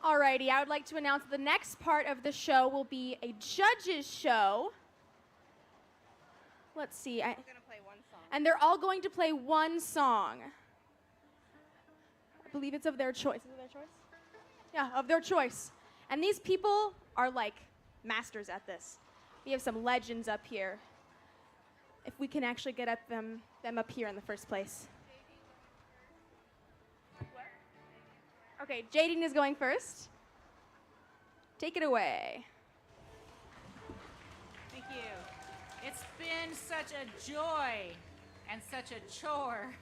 Alrighty, I would like to announce the next part of the show will be a judges show. Let's see. We're going to play one song. And they're all going to play one song. I believe it's of their choice. Is it their choice? Yeah, of their choice. And these people are like masters at this. We have some legends up here. If we can actually get at them up here in the first place. Okay, Jadine is going first. Take it away. Thank you. It's been such a joy and such a chore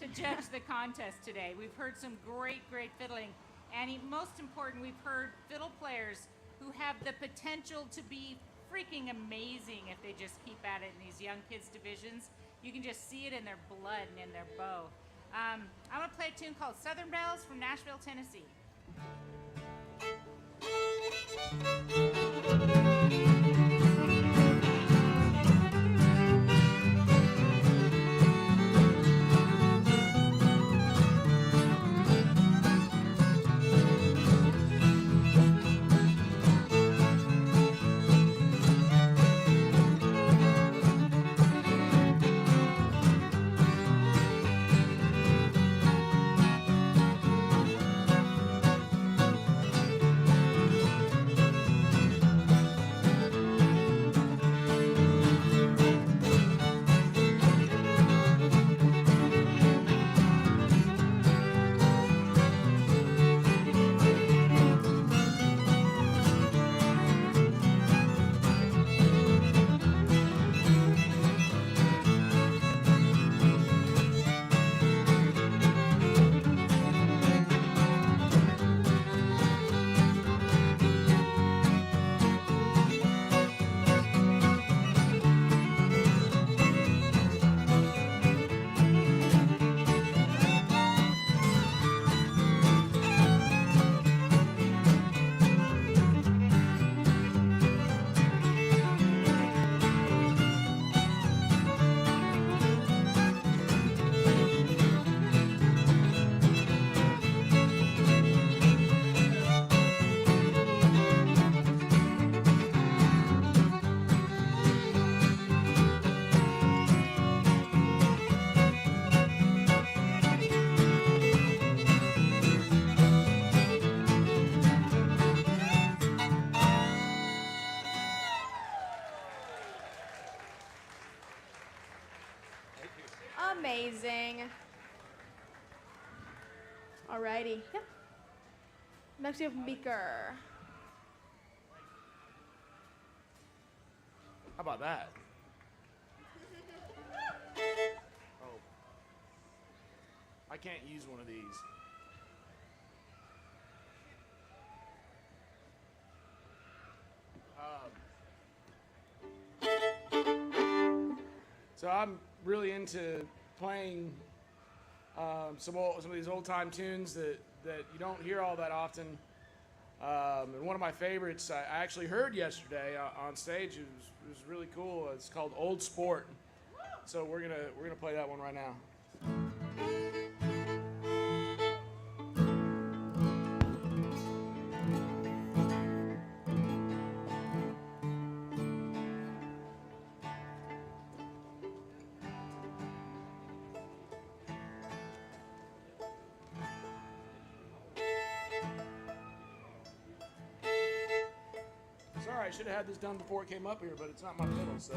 to judge the contest today. We've heard some great fiddling, and most important, we've heard fiddle players who have the potential to be freaking amazing if they just keep at it in these young kids divisions. You can just see it in their blood and in their bow. I'm going to play a tune called Southern Bells from Nashville, Tennessee. Amazing. Alrighty. Yeah. Next we have Meeker. How about that? Oh. I can't use one of these. So I'm really into playing some of these old time tunes that you don't hear all that often. And one of my favorites I actually heard yesterday on stage. It was really cool. It's called Old Sport. So we're gonna play that one right now. Sorry, I should have had this done before it came up here, but it's not my fiddle, so.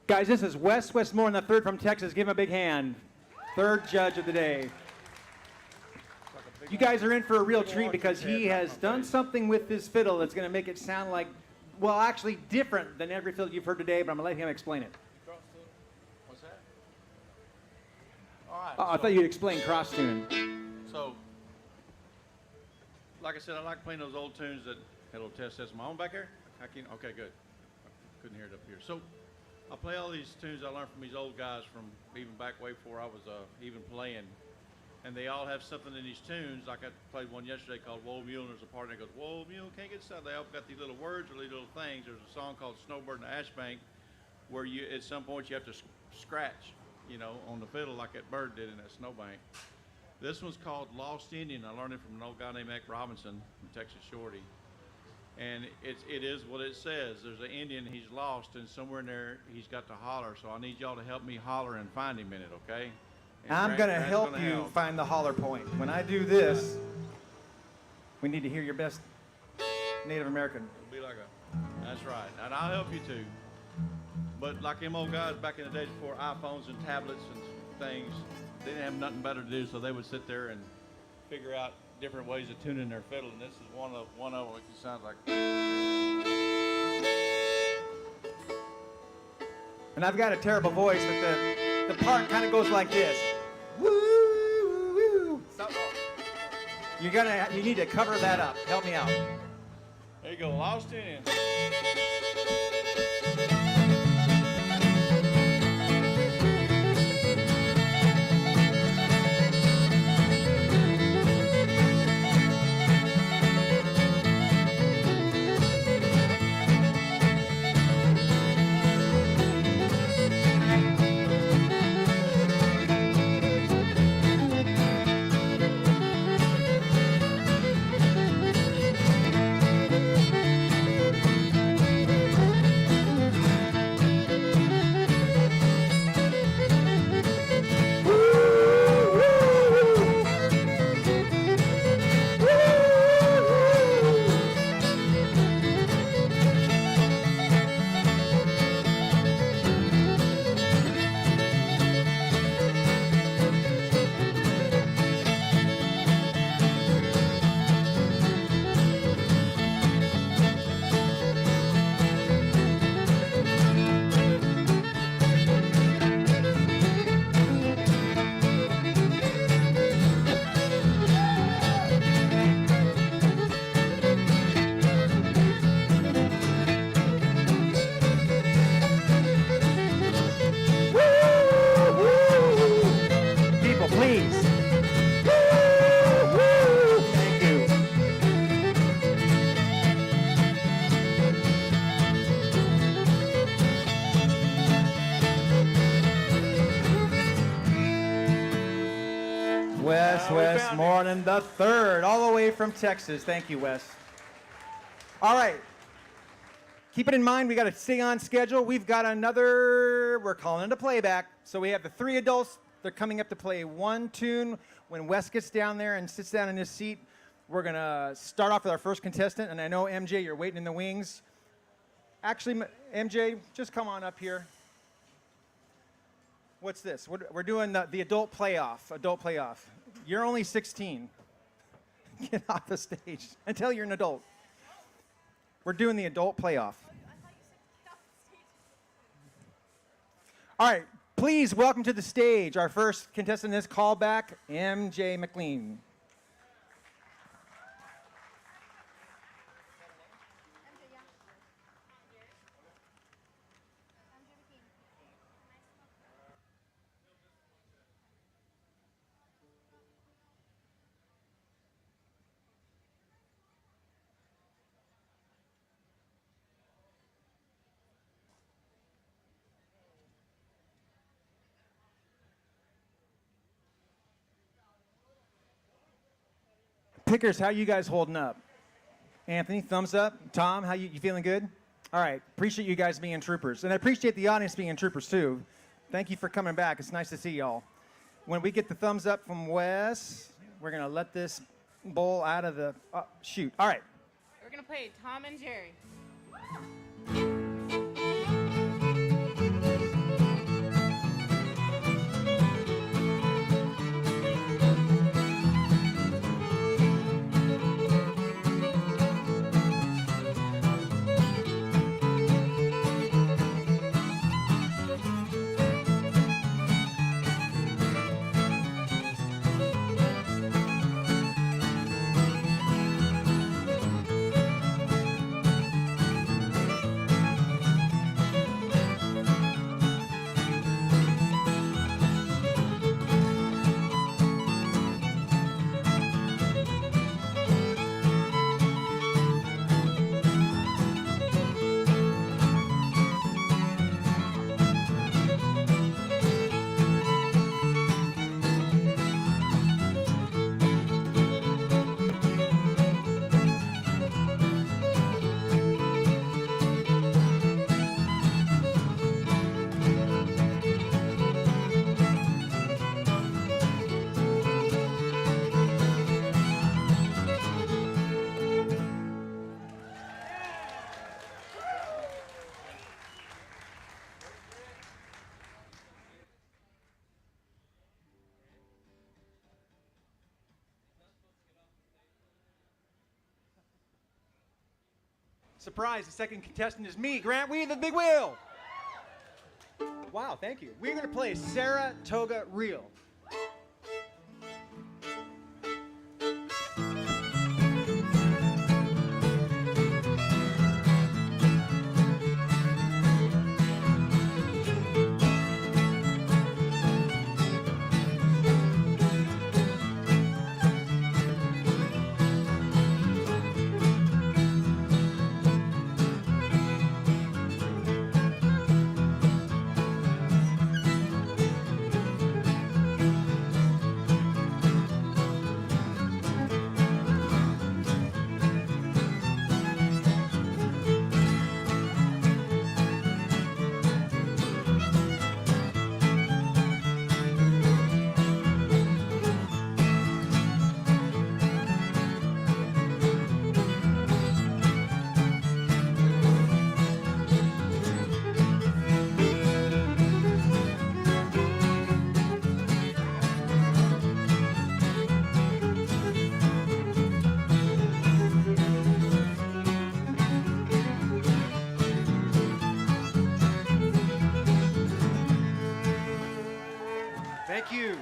Guys, this is Wes Westmore, the third from Texas. Give him a big hand. Third judge of the day. You guys are in for a real treat because he has done something with this fiddle that's going to make it sound like, well, actually different than every fiddle you've heard today, but I'm going to let him explain it. What's that? All right. I thought you'd explain cross tune. So, like I said, I like playing those old tunes that, hello, test, my own back there? Okay, good. I couldn't hear it up here. So, I play all these tunes I learned from these old guys from even back way before I was even playing. And they all have something in these tunes. Like I played one yesterday called Whoa Mule, and there's a part that goes, Whoa Mule, can't get started. They all got these little words or these little things. There's a song called Snowbird in the Ashbank where you, at some point, you have to scratch, you know, on the fiddle like that bird did in that snowbank. This one's called Lost Indian. I learned it from an old guy named Mac Robinson from Texas Shorty. And it is what it says. There's an Indian, he's lost, and somewhere in there, he's got to holler. So I need y'all to help me holler and find him in it, okay? And I'm going to Brad's help gonna you help. find the holler point. When I do this, we need to hear your best Native American. It'll be like that's right. And I'll help you too. But like them old guys back in the days before iPhones and tablets and things, they didn't have nothing better to do, so they would sit there and figure out different ways of tuning their fiddle, and this is one of them, which sounds like. And I've got a terrible voice, but the part kind of goes like this. Woo, woo. You need to cover that up. Help me out. There you go, Lost Indian. People, please. Thank you. Wes Westmoreland the third, all the way from Texas. Thank you, Wes. All right. Keep it in mind, we got to stay on schedule. We've got another, we're calling it a playback. So we have the three adults. They're coming up to play one tune. When Wes gets down there and sits down in his seat, we're going to start off with our first contestant. And I know, MJ, you're waiting in the wings. Actually, MJ, just come on up here. What's this? We're doing the adult playoff. You're only 16. Get off the stage until you're an adult. We're doing the adult playoff. All right, please welcome to the stage our first contestant in this callback, MJ McLean. Pickers, how you guys holding up? Anthony, thumbs up. Tom, how you feeling good? All right, appreciate you guys being troopers. And I appreciate the audience being troopers too. Thank you for coming back. It's nice to see y'all. When we get the thumbs up from Wes, we're gonna let this bowl out of the, shoot. All right. We're going to play Tom and Jerry. Surprise, the second contestant is me, Grant Wee, the big wheel. Wow, thank you. We're going to play Saratoga Reel. Thank you.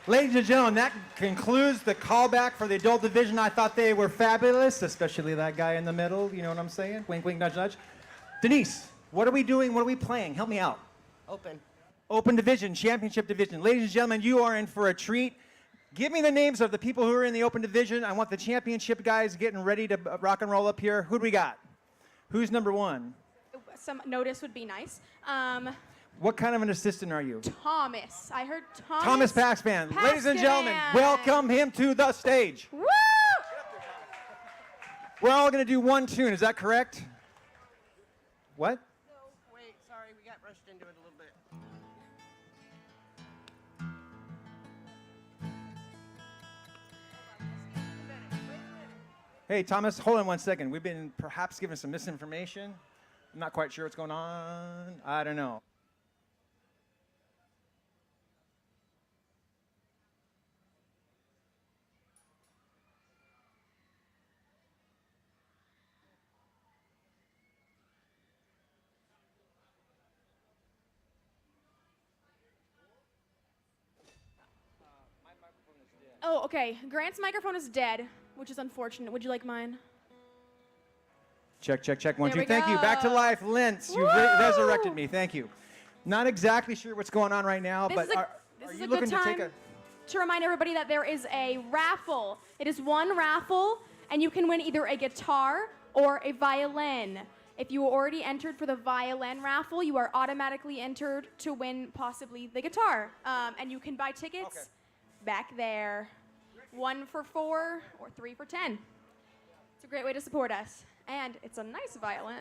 Ladies and gentlemen, that concludes the callback for the adult division. I thought they were fabulous, especially that guy in the middle. You know what I'm saying? Wink, wink, nudge, nudge. Denise, what are we doing? What are we playing? Help me out. Open. Open division, championship division. Ladies and gentlemen, you are in for a treat. Give me the names of the people who are in the open division. I want the championship guys getting ready to rock and roll up here. Who do we got? Who's number one? Some notice would be nice. What kind of an assistant are you? Thomas. I heard Thomas. Thomas Paxman. Ladies and gentlemen, welcome him to the stage. Woo! We're all going to do one tune. Is that correct? What? No, wait, sorry, we got rushed into it a little bit. Hey, Thomas, hold on one second. We've been perhaps given some misinformation. I'm not quite sure what's going on. I don't know. Oh, okay. Grant's microphone is dead, which is unfortunate. Would you like mine? Check, check, check. One, There two. we Thank you. Back to go. life, Lentz. You Woo! resurrected me. Thank you. Not exactly sure what's going on right now, This but is a, are this is you a looking good to time take a... to remind everybody that there is a raffle. It is one raffle, and you can win either a guitar or a violin. If you were already entered for the violin raffle, you are automatically entered to win possibly the guitar. And you can buy tickets back there. 1 for $4 or 3 for $10. It's a great great way to support us. And it's a nice violin.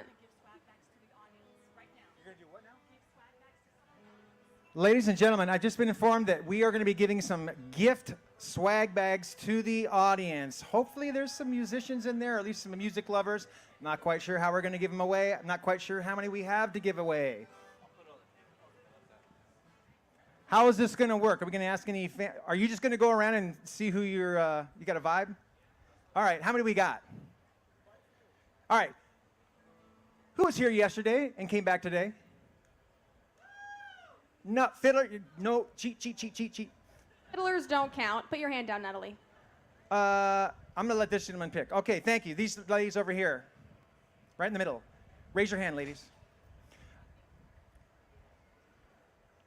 Ladies and gentlemen, I've just been informed that we are going to be giving some gift swag bags to the audience. Hopefully there's some musicians in there, or at least some music lovers. Not quite sure how we're going to give them away. I'm not quite sure how many we have to give away. How is this going to work? Are we going to ask any are you just going to go around and see who you got a vibe? All right, how many we got? All right. Who was here yesterday and came back today? No, Fiddler, no, cheat. Fiddlers don't count. Put your hand down, Natalie. I'm going to let this gentleman pick. Okay, thank you. These ladies over here, right in the middle. Raise your hand, ladies.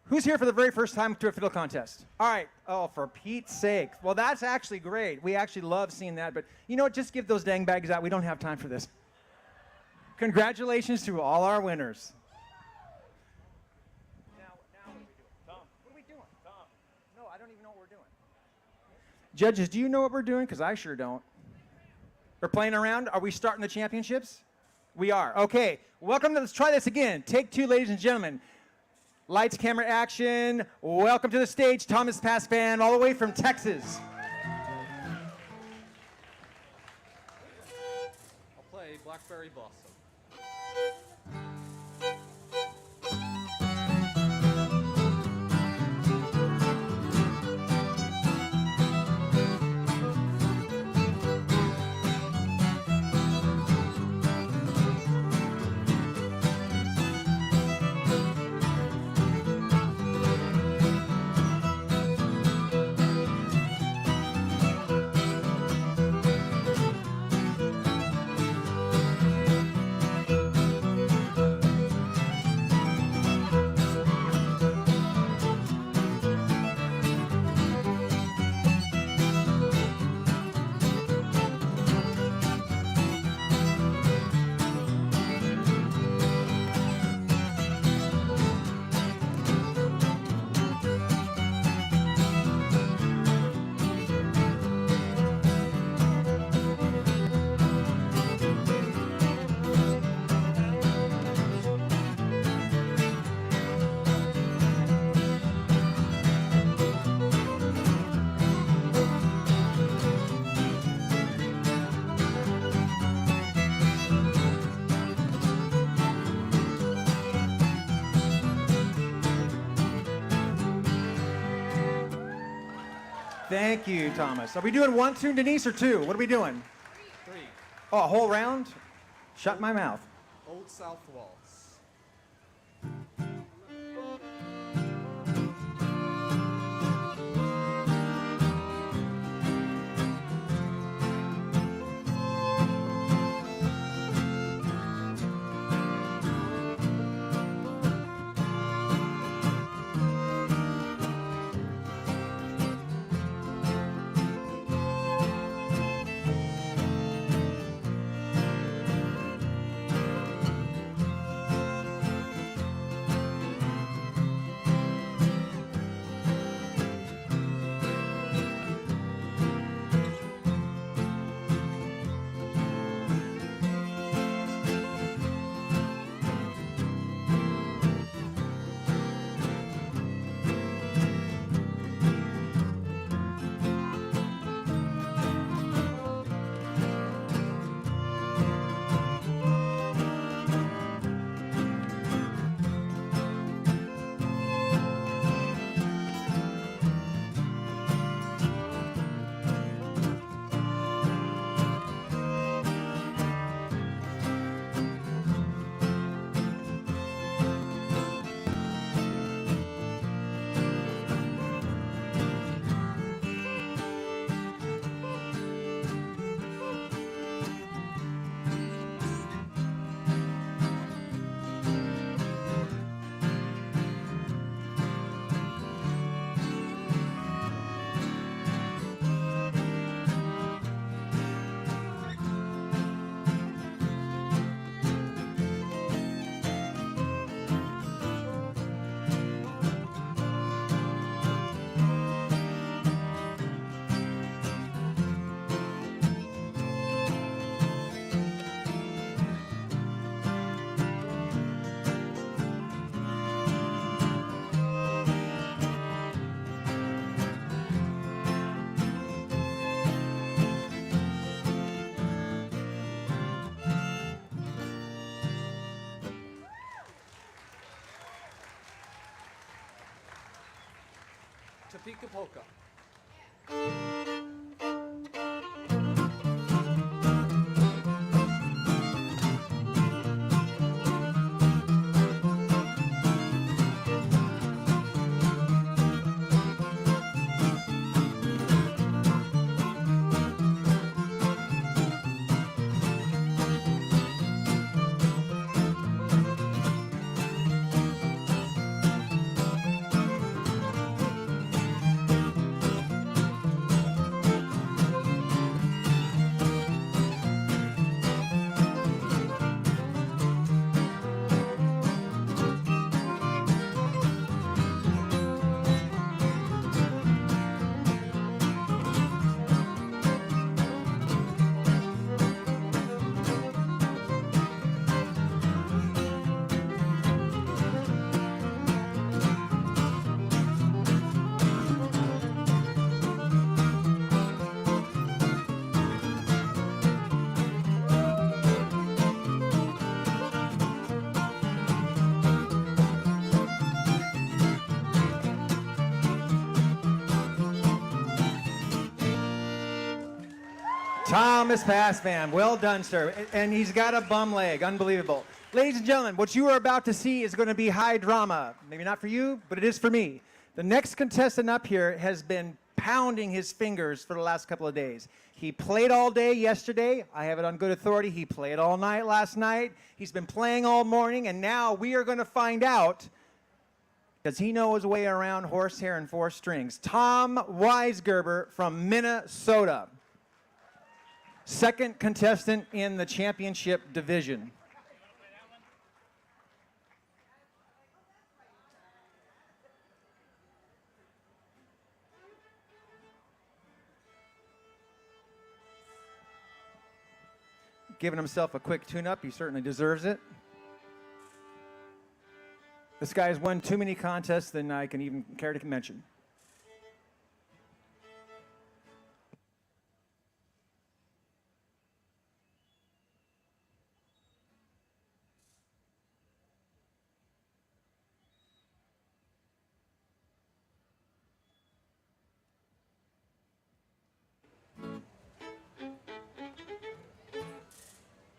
Who's here for the very first time to a fiddle contest? All right. Oh, for Pete's sake. Well, that's actually great. We actually love seeing that. But you know what? Just give those dang bags out. We don't have time for this. Congratulations to all our winners. Judges, do you know what we're doing? Because I sure don't. We're playing around. Are we starting the championships? We are. Okay. Welcome to, let's try this again. Take two, ladies and gentlemen. Lights, camera, action. Welcome to the stage, Thomas Pass Band, all the way from Texas. I'll play Blackberry Blossom. Thank you, Thomas. Are we doing one tune, Denise, or two? What are we doing? Three. Oh, a whole round? Shut my mouth. Old South Waltz. Pika Polka. Thomas Passman, well done, sir. And he's got a bum leg, unbelievable. Ladies and gentlemen, what you are about to see is going to be high drama. Maybe not for you, but it is for me. The next contestant up here has been pounding his fingers for the last couple of days. He played all day yesterday. I have it on good authority. He played all night last night. He's been playing all morning, and now we are going to find out, because he knows his way around horsehair and four strings. Tom Weisgerber from Minnesota. Second contestant in the championship division. Giving himself a quick tune-up. He certainly deserves it. This guy's won too many contests than I can even care to mention.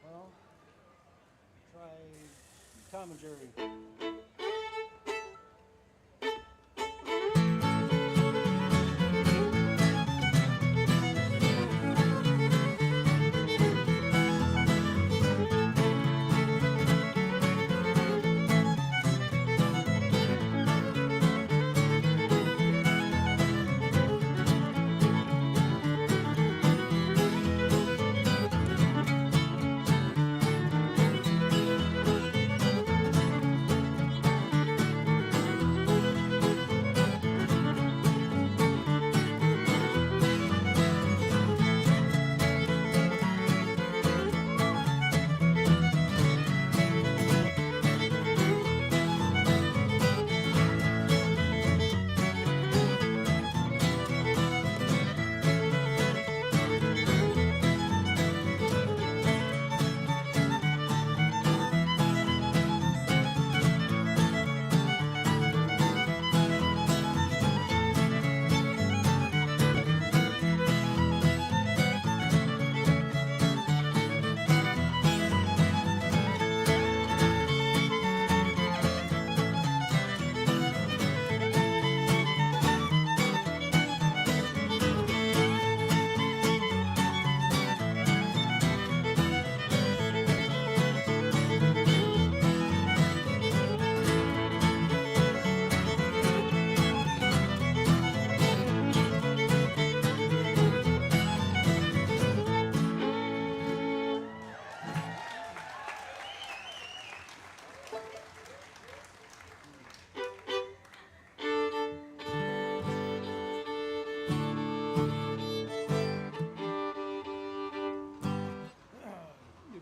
Well, try Tom and Jerry.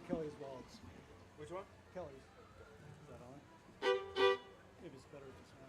Kelly's waltz. Which one? Kelly's. Is that on? Maybe it's better if it's not.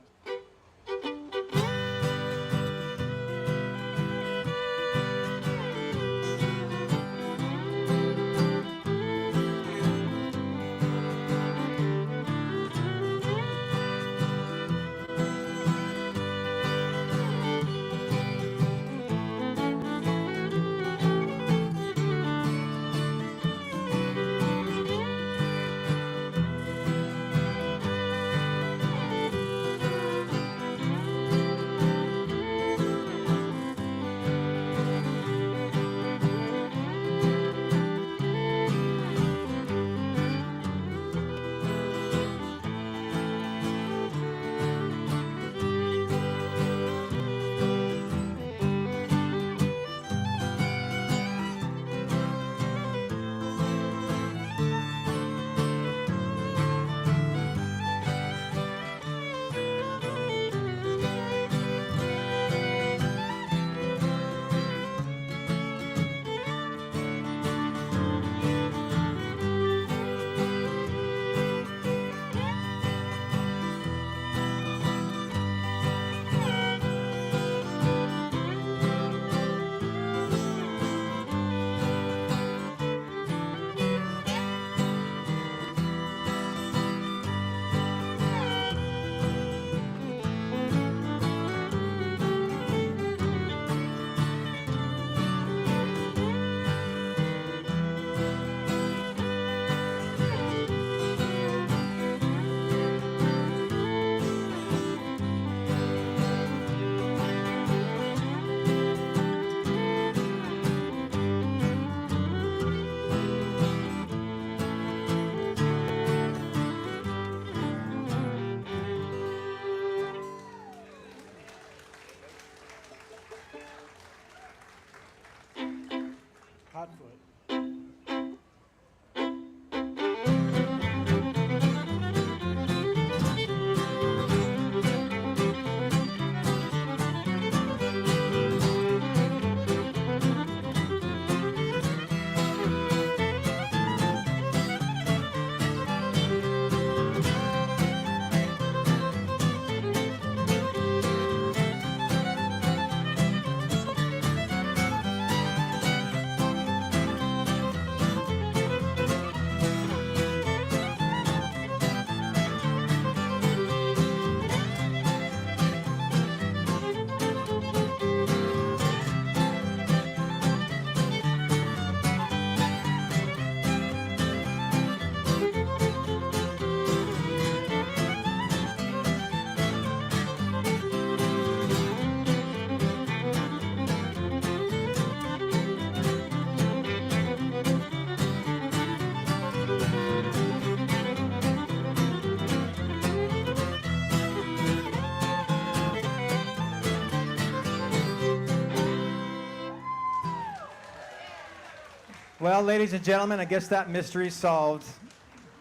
Well, ladies and gentlemen, I guess that mystery's solved.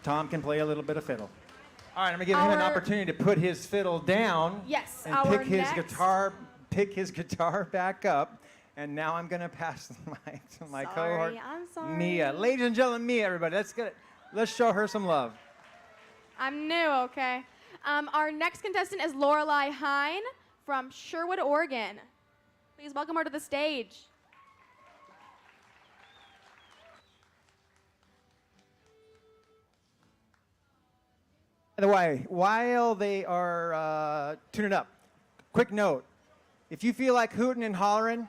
Tom can play a little bit of fiddle. All right, I'm gonna give him an Our- opportunity to put his fiddle down. Yes, and our pick his guitar back up. And now I'm gonna pass the mic to my cohort, I'm sorry. Mia. Ladies and gentlemen, Mia, everybody, let's show her some love. I'm new, okay? Our next contestant is Lorelei Hine from Sherwood, Oregon. Please welcome her to the stage. By the way, while they are tuning up, quick note. If you feel like hooting and hollering,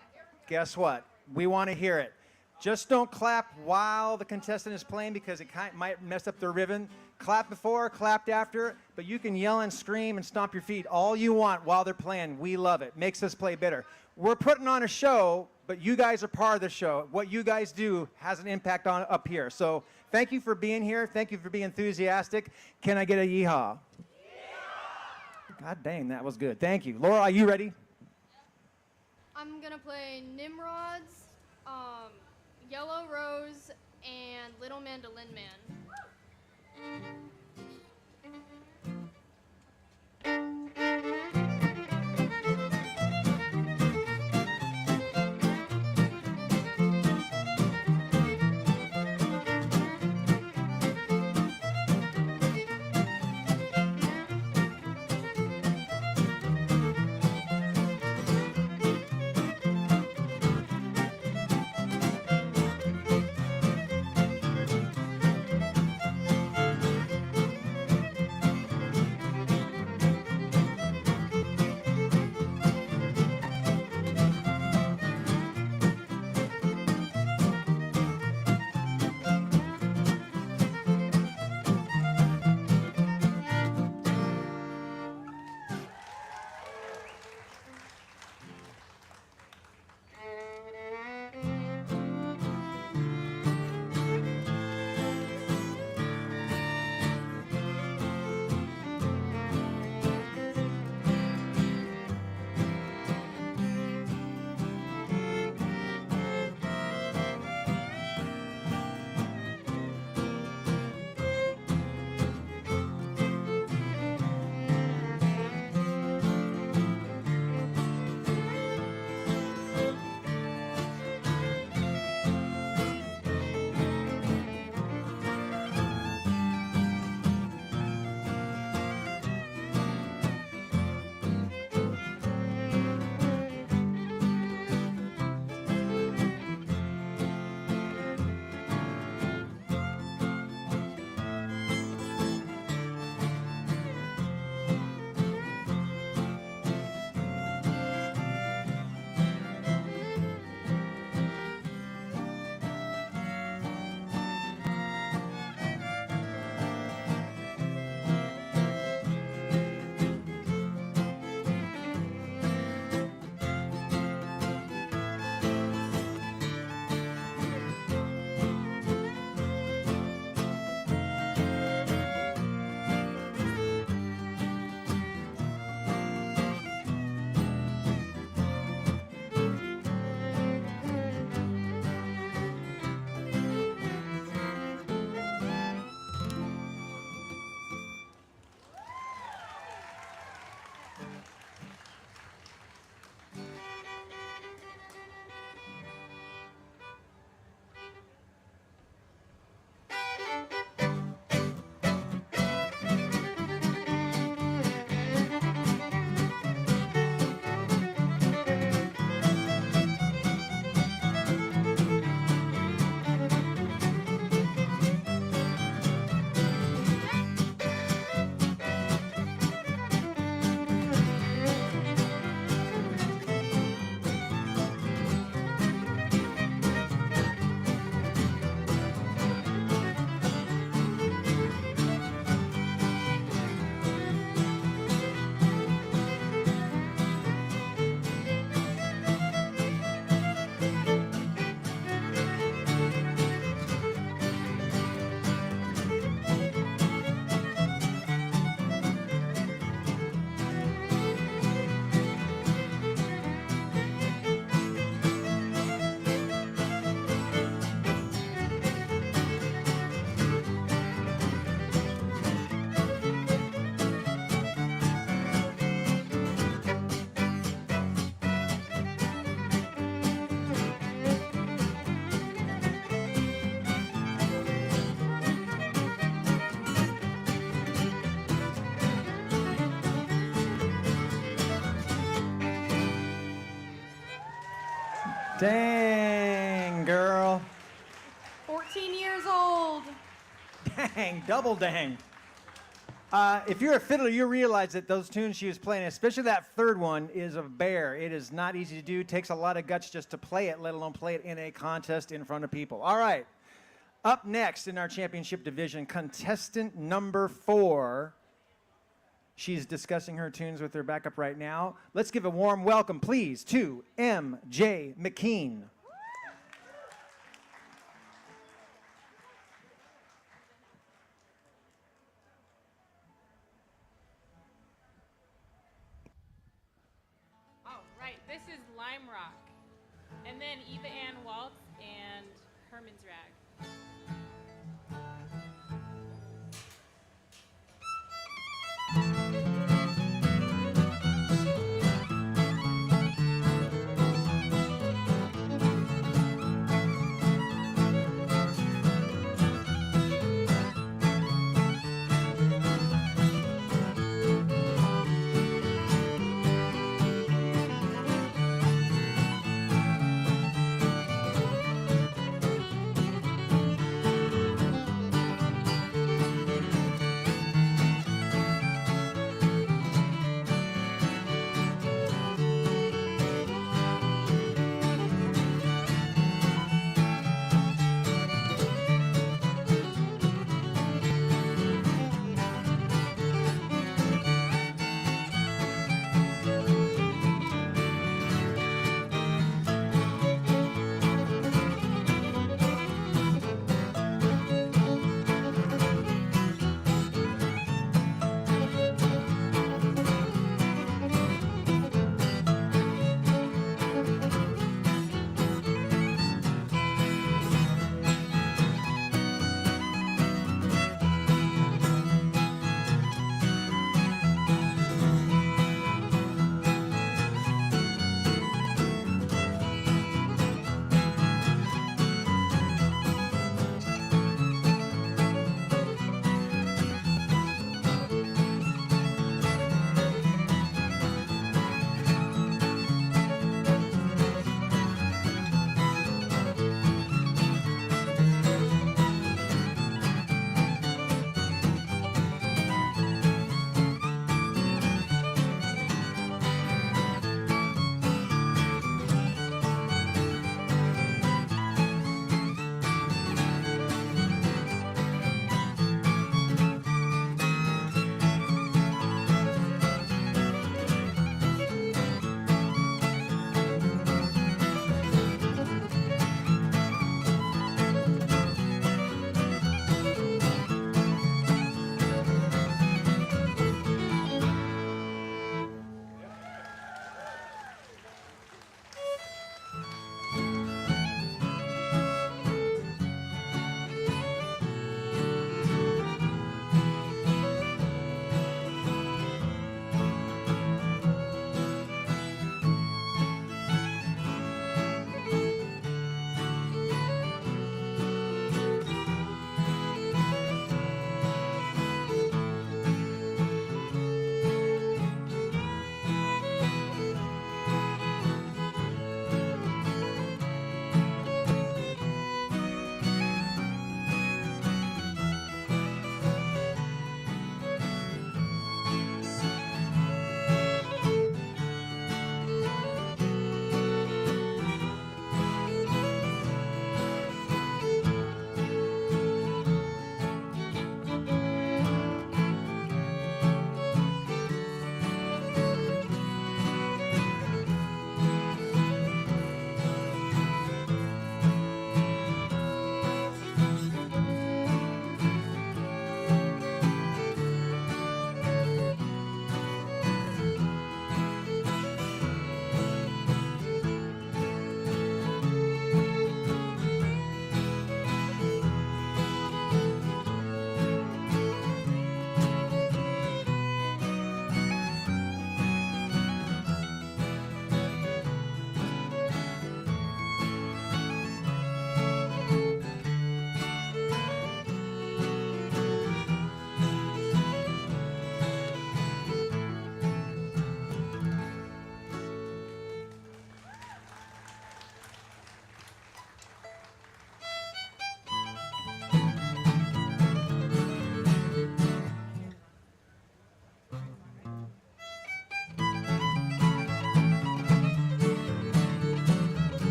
guess what? We want to hear it. Just don't clap while the contestant is playing because it might mess up their rhythm. Clap before, clap after, but you can yell and scream and stomp your feet all you want while they're playing. We love it. Makes us play better. We're putting on a show, but you guys are part of the show. What you guys do has an impact on up here. So thank you for being here. Thank you for being enthusiastic. Can I get a yeehaw? God dang, that was good. Thank you. Laura, are you ready? I'm gonna play Nimrods, Yellow Rose, and Little Mandolin Man. Dang, girl. 14 years old. Dang, double dang. If you're a fiddler, you realize that those tunes she was playing, especially that third one, is a bear. It is not easy to do. It takes a lot of guts just to play it, let alone play it in a contest in front of people. All right. Up next in our championship division, contestant number 4. She's discussing her tunes with her backup right now. Let's give a warm welcome, please, to M.J. McKean. All right, this is Lime Rock. And then Eva Ann Waltz and Herman's Rag.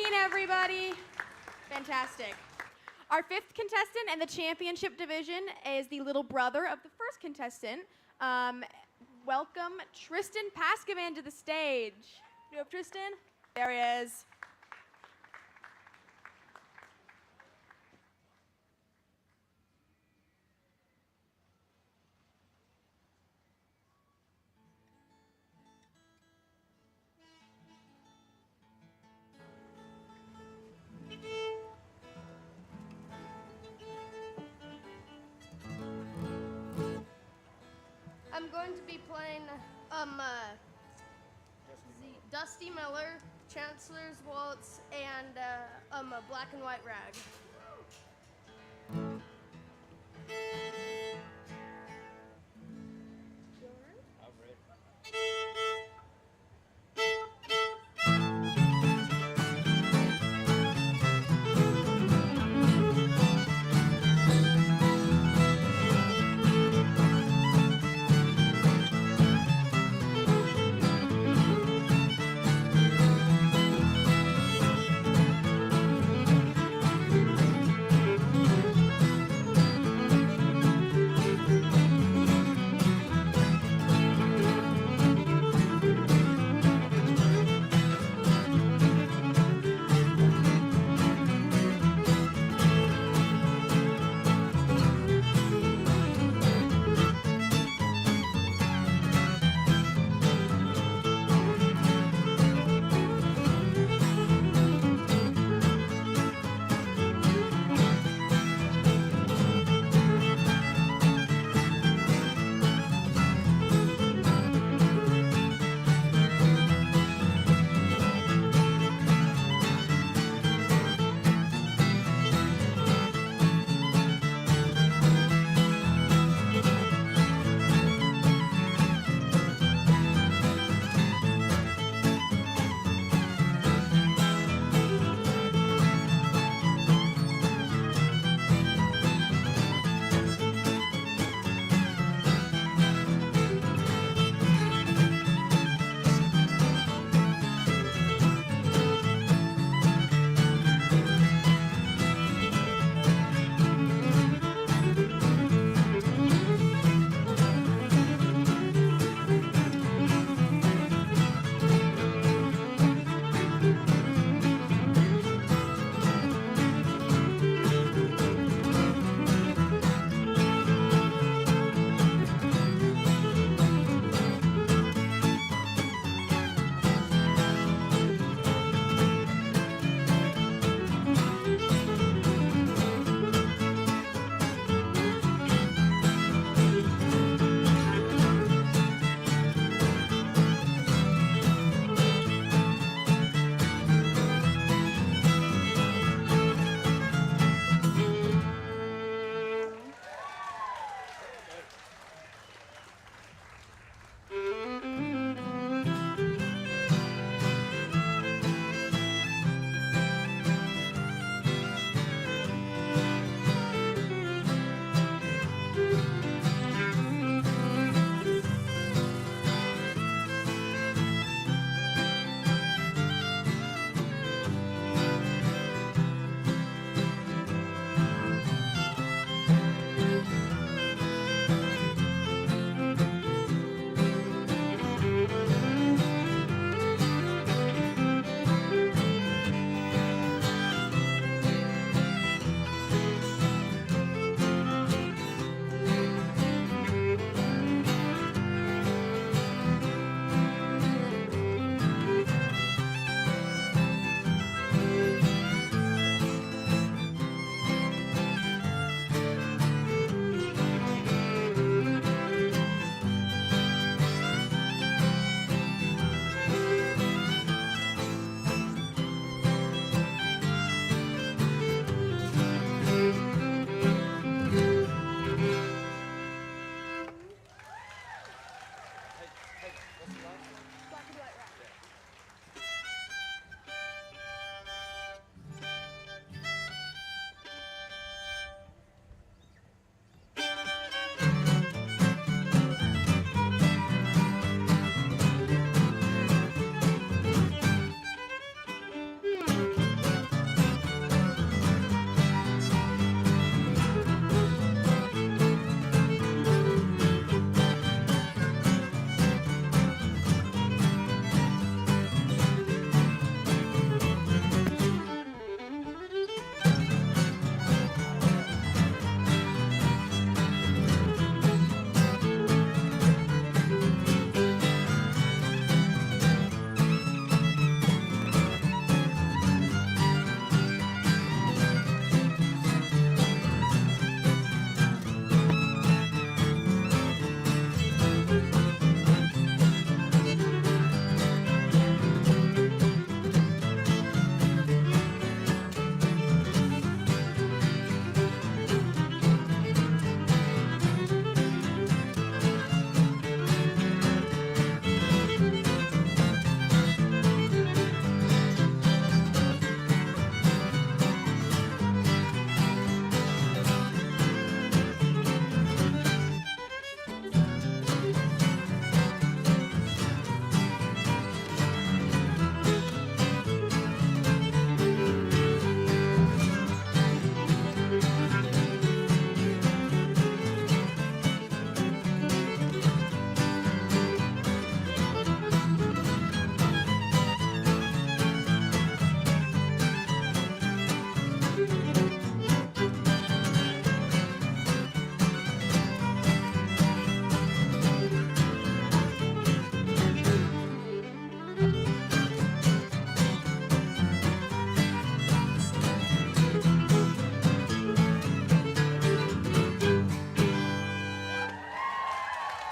morning, everybody. Fantastic. Our fifth contestant in the championship division is the little brother of the first contestant. Welcome Tristan Pascavan to the stage. Do you have Tristan? There he is. I'm going to be playing Dusty Miller, Chancellor's Waltz, and a Black and White Rag.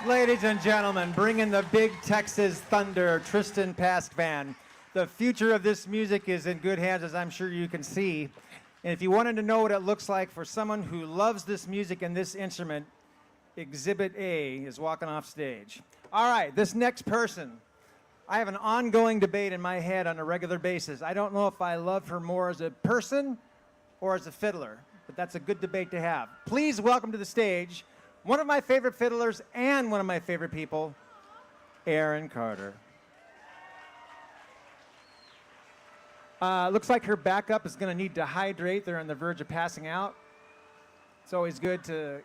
Ladies and gentlemen, bringing the big Texas thunder, Tristan Pastvan. The future of this music is in good hands, as I'm sure you can see. And if you wanted to know what it looks like for someone who loves this music and this instrument, Exhibit A is walking off stage. All right, this next person, I have an ongoing debate in my head on a regular basis. I don't know if I love her more as a person or as a fiddler, but that's a good debate to have. Please welcome to the stage one of my favorite fiddlers and one of my favorite people, Erin Carter. Looks like her backup is going to need to hydrate. They're on the verge of passing out. It's always good to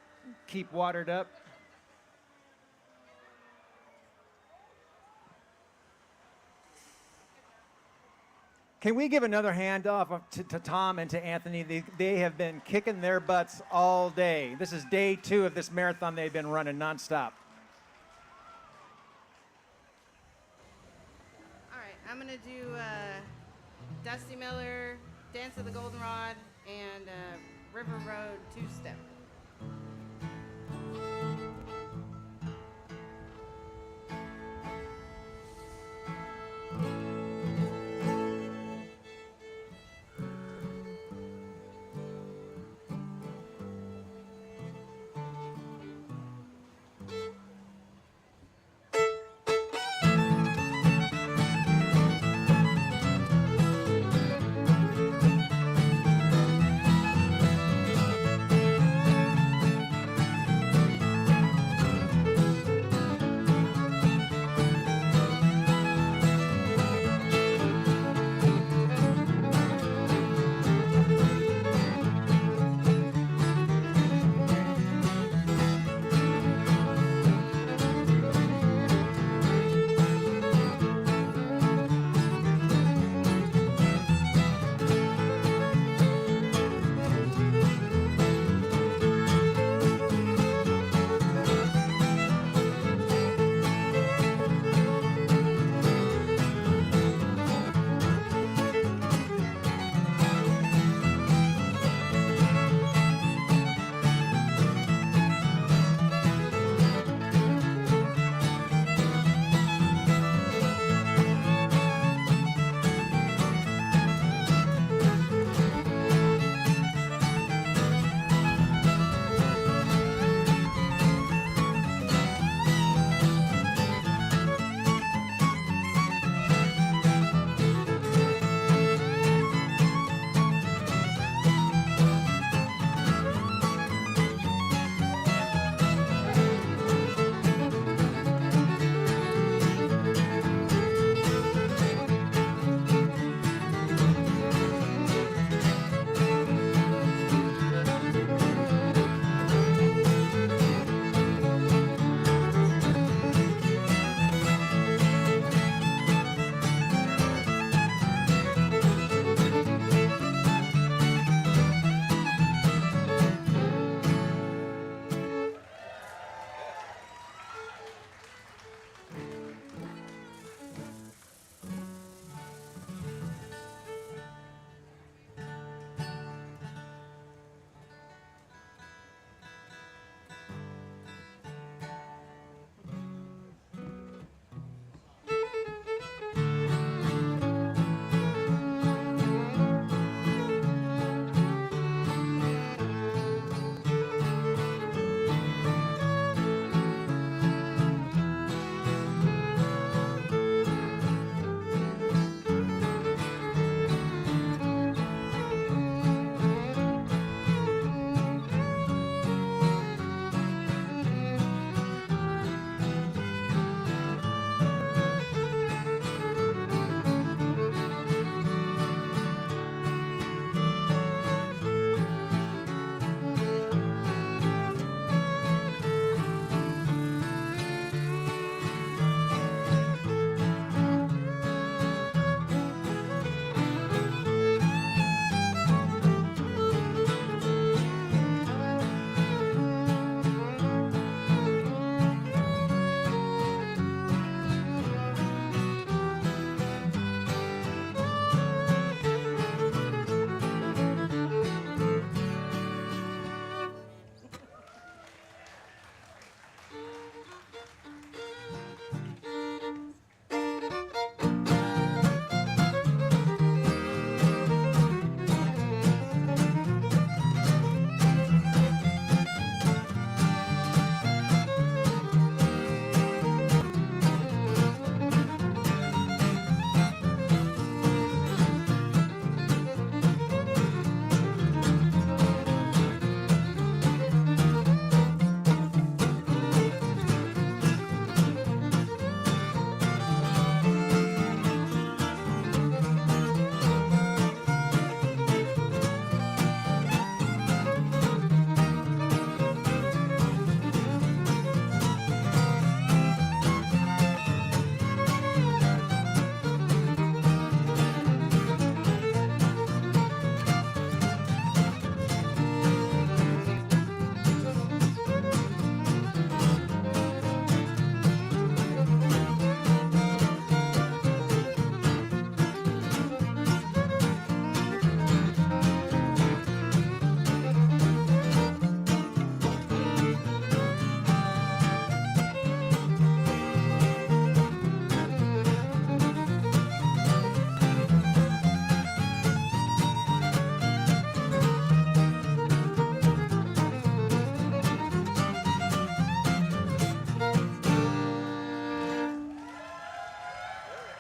keep watered up. Can we give another hand off to Tom and to Anthony? They have been kicking their butts all day. This is day 2 of this marathon they've been running nonstop. All right, I'm gonna do Dusty Miller, Dance of the Goldenrod, and River Road two-step.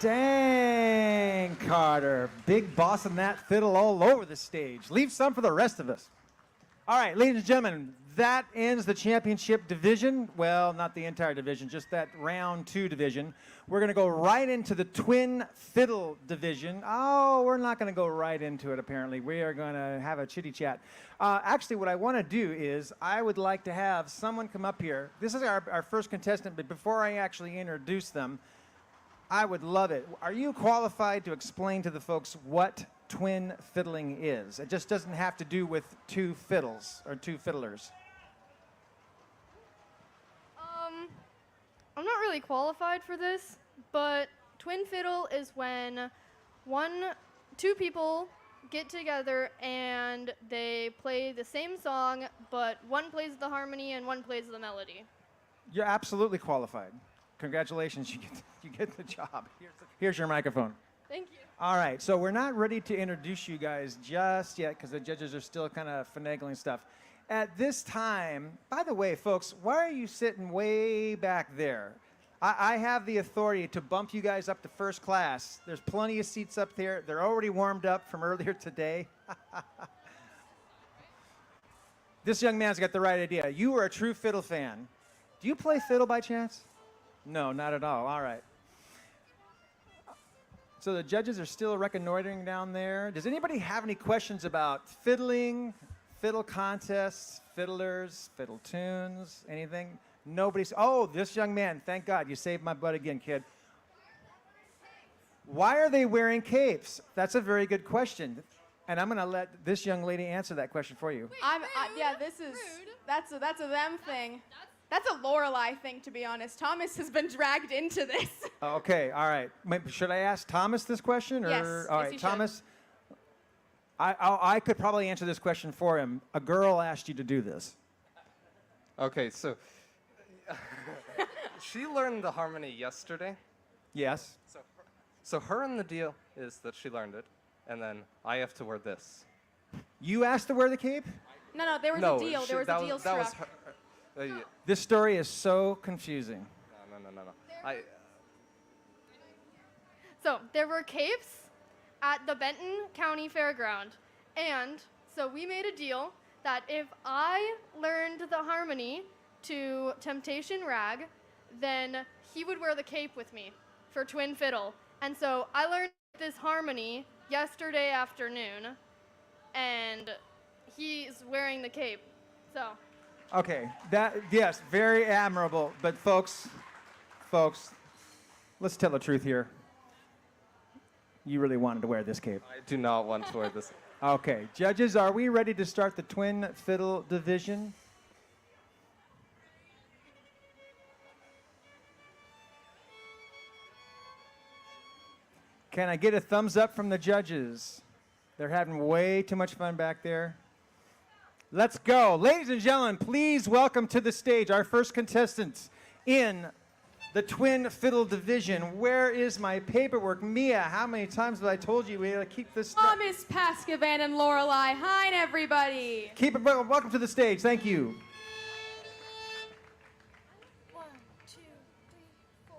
Dang, Carter. Big bossing that fiddle all over the stage. Leave some for the rest of us. All right, ladies and gentlemen, that ends the championship division. Well, not the entire division, just that round 2 division. We're going to go right into the twin fiddle division. Oh, we're not going to go right into it, apparently. We are going to have a chitty chat. Actually, what I want to do is I would like to have someone come up here. This is our first contestant, but before I actually introduce them, I would love it. Are you qualified to explain to the folks what twin fiddling is? It just doesn't have to do with 2 fiddles or 2 fiddlers. I'm not really qualified for this, but twin fiddle is when 2 people get together and they play the same song, but one plays the harmony and one plays the melody. You're absolutely qualified. Congratulations, you get the job. Here's your microphone. Thank you. All right, so we're not ready to introduce you guys just yet because the judges are still kind of finagling stuff. At this time, by the way, folks, why are you sitting way back there? I have the authority to bump you guys up to first class. There's plenty of seats up there. They're already warmed up from earlier today. This young man's got the right idea. You are a true fiddle fan. Do you play fiddle by chance? No, not at all. All right. So the judges are still reconnoitering down there. Does anybody have any questions about fiddling, fiddle contests, fiddlers, fiddle tunes, anything? Nobody's. Oh, this young man. Thank God. You saved my butt again, kid. Why are they wearing capes? That's a very good question. And I'm going to let this young lady answer that question for you. Yeah, this is, that's a them thing. That's a Lorelei thing, to be honest. Thomas has been dragged into this. Okay, all right. Should I ask Thomas this question? Or? Yes, All yes, right, you should. Thomas, I could probably answer this question for him. A girl asked you to do this. Okay, so she learned the harmony yesterday. Yes. So her and the deal is that she learned it, and then I have to wear this. You asked to wear the cape? No, there was No, a deal. There was a deal that was struck. her. Yeah. This story is so confusing. No. So there were capes at the Benton County Fairground, and so we made a deal that if I learned the harmony to Temptation Rag, then he would wear the cape with me for twin fiddle. And so I learned this harmony yesterday afternoon, and he's wearing the cape. So. Okay, yes, very admirable. But folks, let's tell the truth here. You really wanted to wear this cape. I do not want to wear this. Okay, judges, are we ready to start the twin fiddle division? Can I get a thumbs up from the judges? They're having way too much fun back there. Let's go. Ladies and gentlemen, please welcome to the stage our first contestants in the twin fiddle division. Where is my paperwork? Mia, how many times have I told you we gotta keep this straight? Thomas Pascavan and Lorelei. Hi, everybody. Keep it, welcome to the stage. Thank you. 1, 2, 3, 4.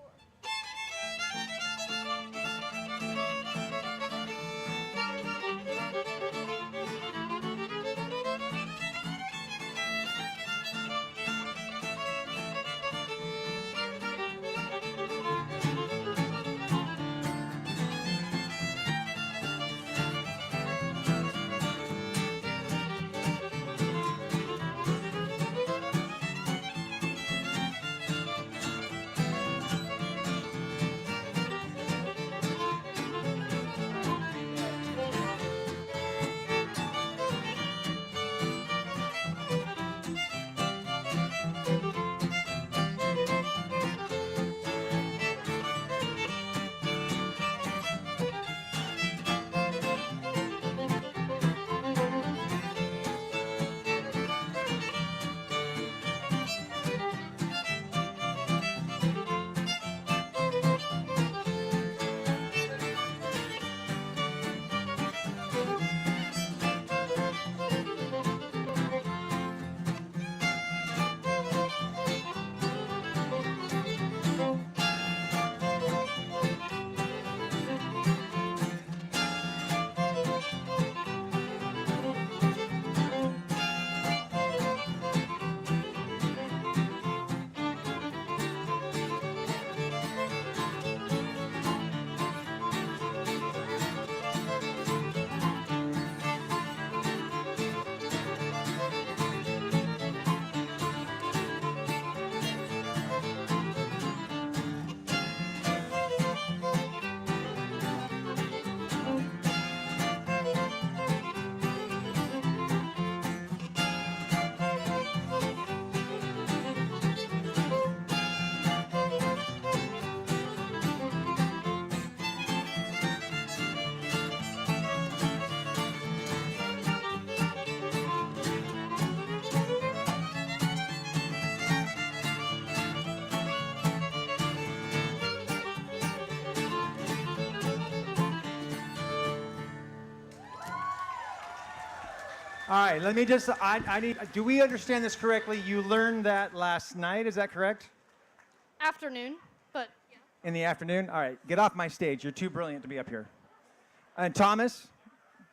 All right, let me just, I need, do we understand this correctly? You learned that last night, is that correct? Afternoon, but yeah. In the afternoon? All right, get off my stage. You're too brilliant to be up here. And Thomas,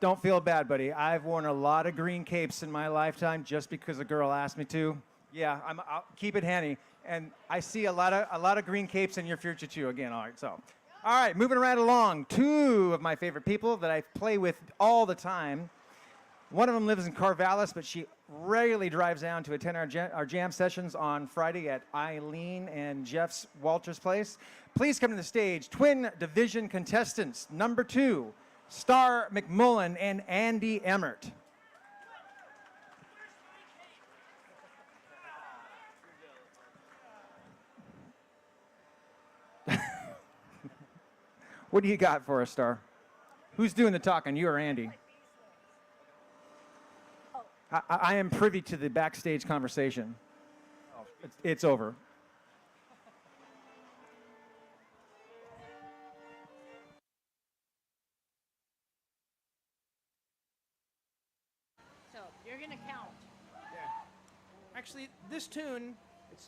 don't feel bad, buddy. I've worn a lot of green capes in my lifetime just because a girl asked me to. Yeah, I'll keep it handy. And I see a lot of green capes in your future too. Again, all right. So, all right, moving right along. Two of my favorite people that I play with all the time. One of them lives in Corvallis, but she regularly drives down to attend our jam sessions on Friday at Eileen and Jeff's Walters place. Please come to the stage. Twin Division contestants, number 2, Star McMullen and Andy Emmert. What do you got for us, Star? Who's doing the talking, you or Andy? I am privy to the backstage conversation. It's over. So you're going to count. Actually, this tune,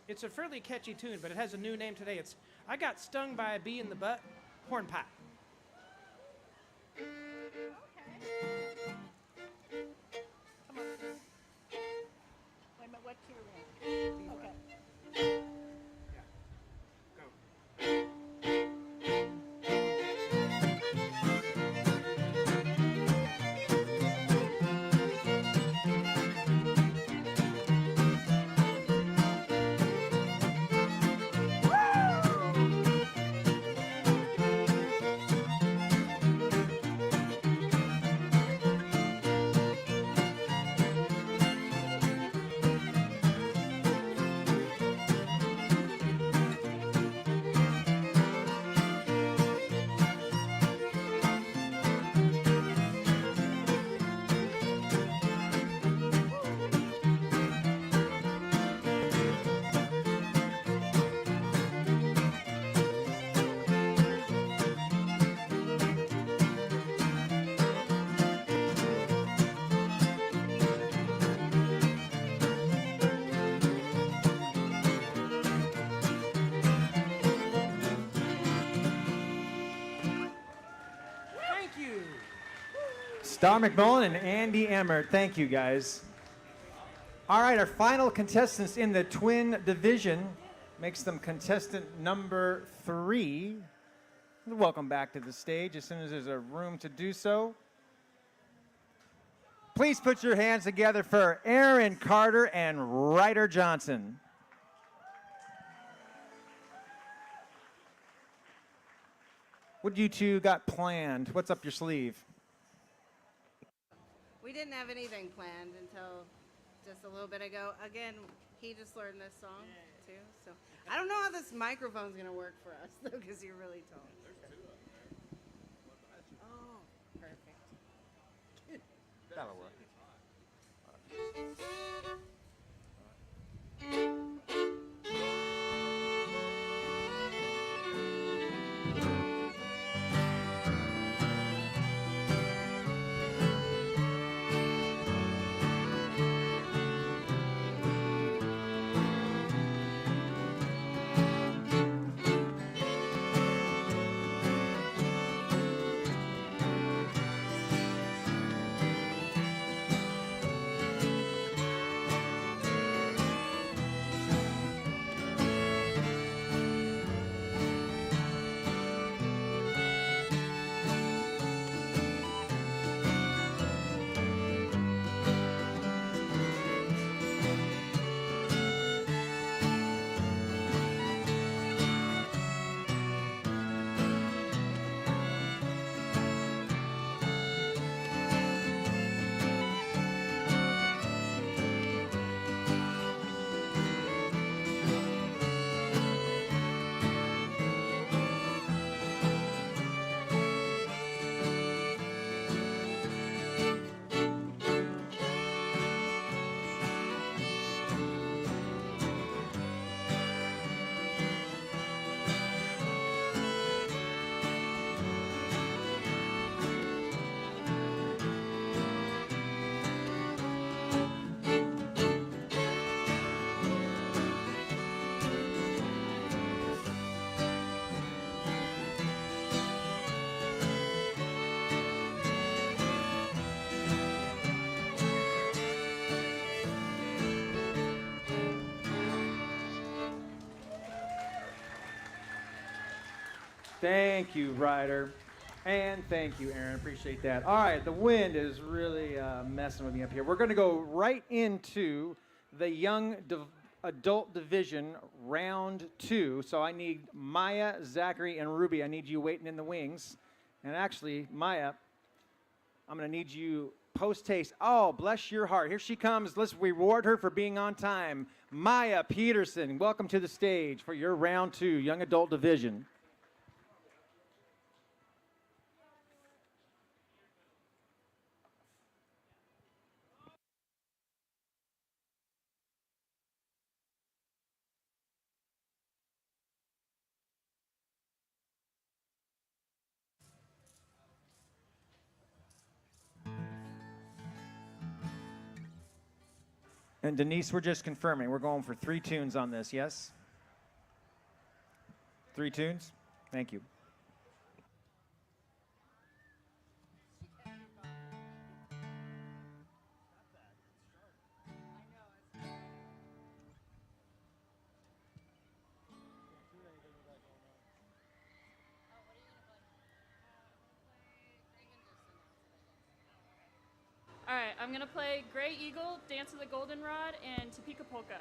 it's a fairly catchy tune, but it has a new name today. It's I Got Stung by a Bee in the Butt, Horn Pipe. Come on. Wait a minute, what key are we in? Okay. Star McMullen and Andy Emmert. Thank you, guys. All right, our final contestants in the twin division makes them contestant number 3. Welcome back to the stage as soon as there's a room to do so. Please put your hands together for Aaron Carter and Ryder Johnson. What you two got planned? What's up your sleeve? We didn't have anything planned until just a little bit ago. Again, he just learned this song too, so I don't know how this microphone's gonna work for us though, because you're really tall. Oh, perfect. That'll work. Thank you, Ryder. And thank you, Aaron. Appreciate that. All right, the wind is really messing with me up here. We're going to go right into the young adult division, round 2. So I need Maya, Zachary, and Ruby. I need you waiting in the wings. And actually, Maya, I'm going to need you post-haste. Oh, bless your heart. Here she comes. Let's reward her for being on time. Maya Peterson, welcome to the stage for your round 2, young adult division. And Denise, we're just confirming. We're going for 3 tunes on this, yes? 3 tunes? Thank you. All right, I'm gonna play Gray Eagle, Dance of the Goldenrod, and Topeka Polka.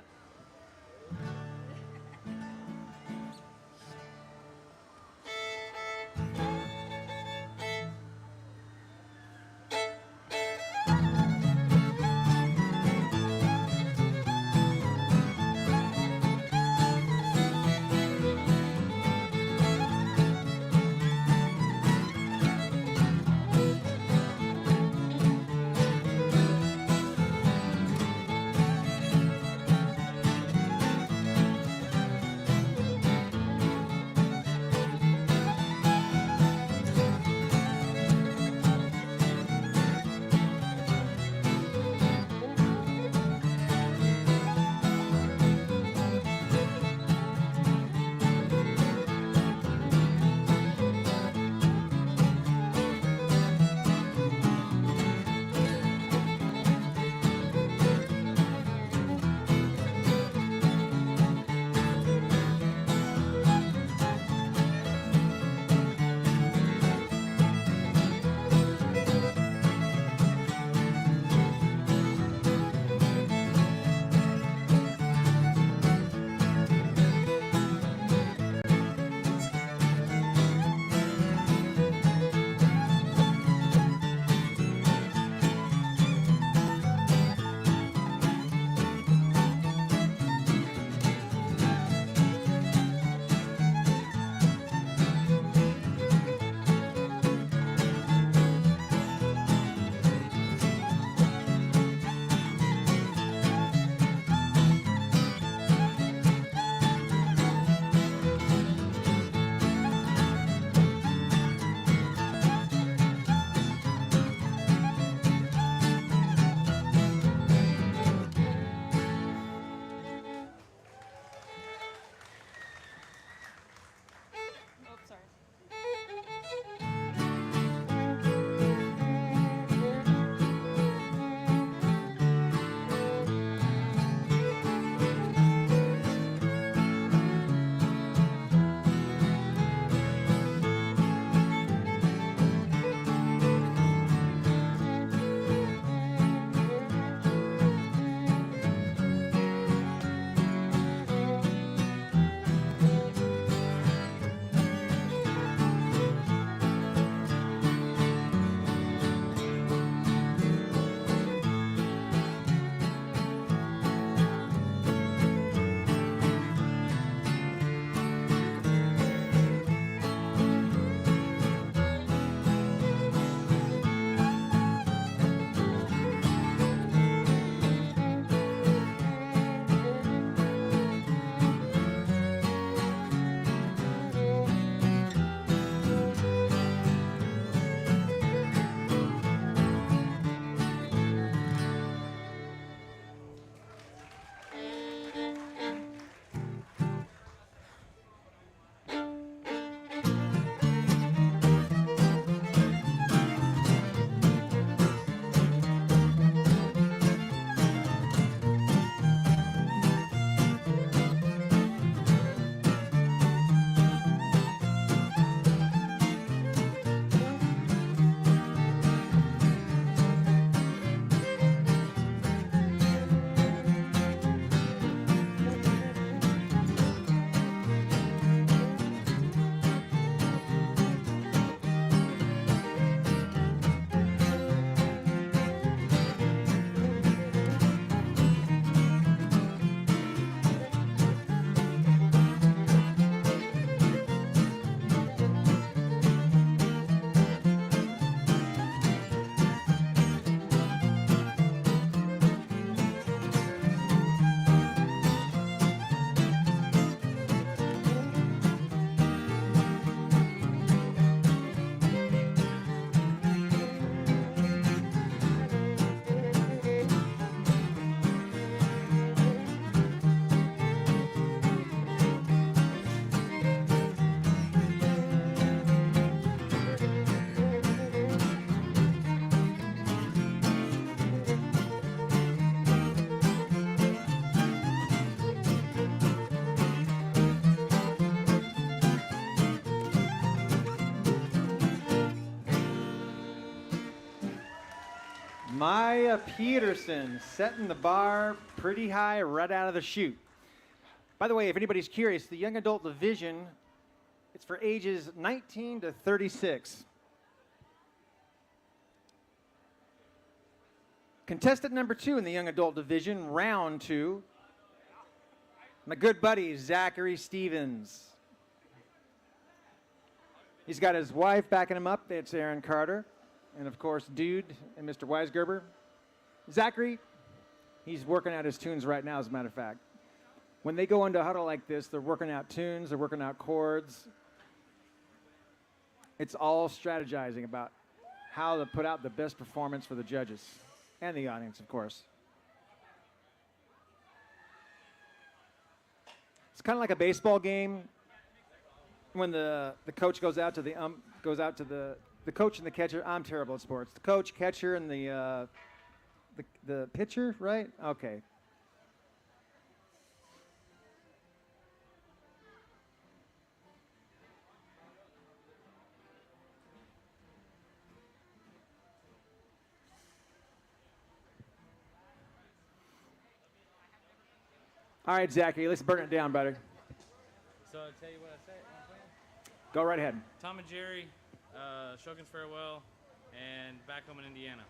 Maya Peterson setting the bar pretty high right out of the chute. By the way, if anybody's curious, the young adult division, it's for ages 19 to 36. Contestant number 2 in the young adult division, round 2. My good buddy, Zachary Stevens. He's got his wife backing him up. It's Aaron Carter. And of course, Dude and Mr. Weisgerber. Zachary, he's working out his tunes right now, as a matter of fact. When they go into huddle like this, they're working out tunes, they're working out chords. It's all strategizing about how to put out the best performance for the judges and the audience, of course. It's kind of like a baseball game when the coach goes out to the coach and the catcher. I'm terrible at sports. The coach, catcher, and the pitcher, right? Okay. All right, Zachary, let's burn it down, brother. So I'll tell you what I say. Go right ahead. Tom and Jerry, Shogun's Farewell, and Back Home in Indiana.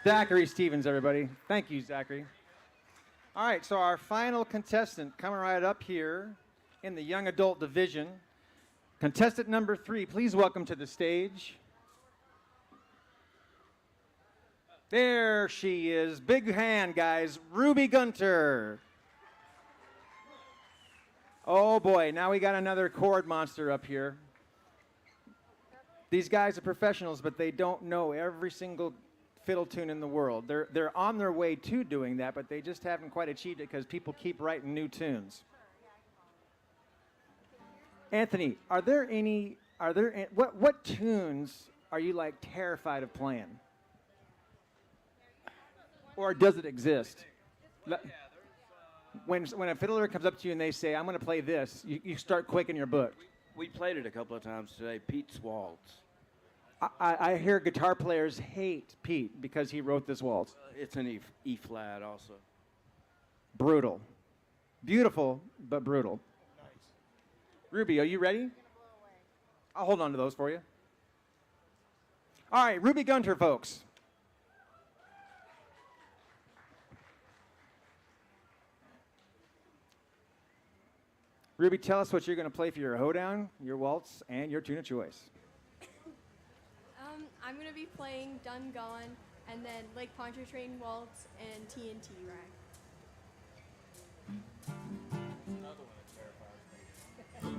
Zachary Stevens, everybody. Thank you, Zachary. All right, so our final contestant coming right up here in the young adult division. Contestant number 3, please welcome to the stage. There she is. Big hand, guys. Ruby Gunter. Oh boy, now we got another chord monster up here. These guys are professionals, but they don't know every single fiddle tune in the world. They're on their way to doing that, but they just haven't quite achieved it because people keep writing new tunes. Anthony, what tunes are you like terrified of playing? Or does it exist? When a fiddler comes up to you and they say, I'm going to play this, you start quaking your book. We played it a couple of times today, Pete's Waltz. I hear guitar players hate Pete because he wrote this waltz. It's an E flat also. Brutal. Beautiful, but brutal. Nice. Ruby, are you ready? I'll hold on to those for you. All right, Ruby Gunter, folks. Ruby, tell us what you're going to play for your hoedown, your waltz, and your tune of choice. I'm going to be playing Done Gone, and then Lake Pontchartrain Waltz and TNT Rag. Another one that terrifies me.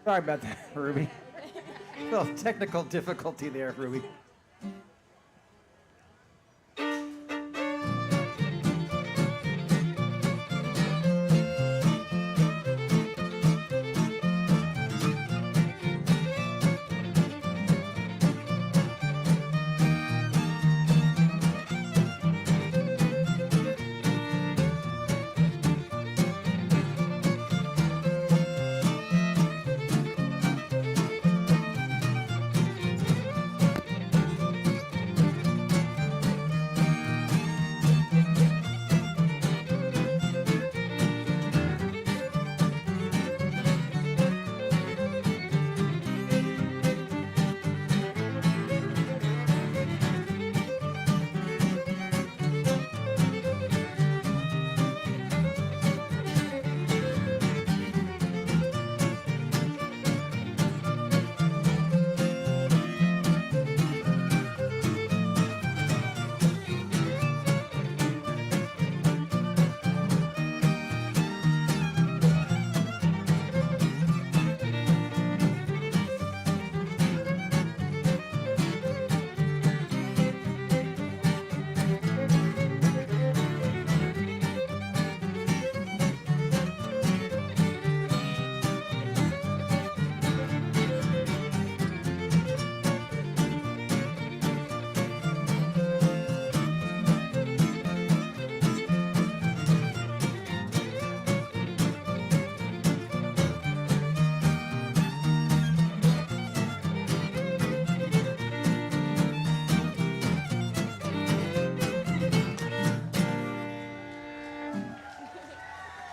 Sorry about that, Ruby. Little technical difficulty there, Ruby.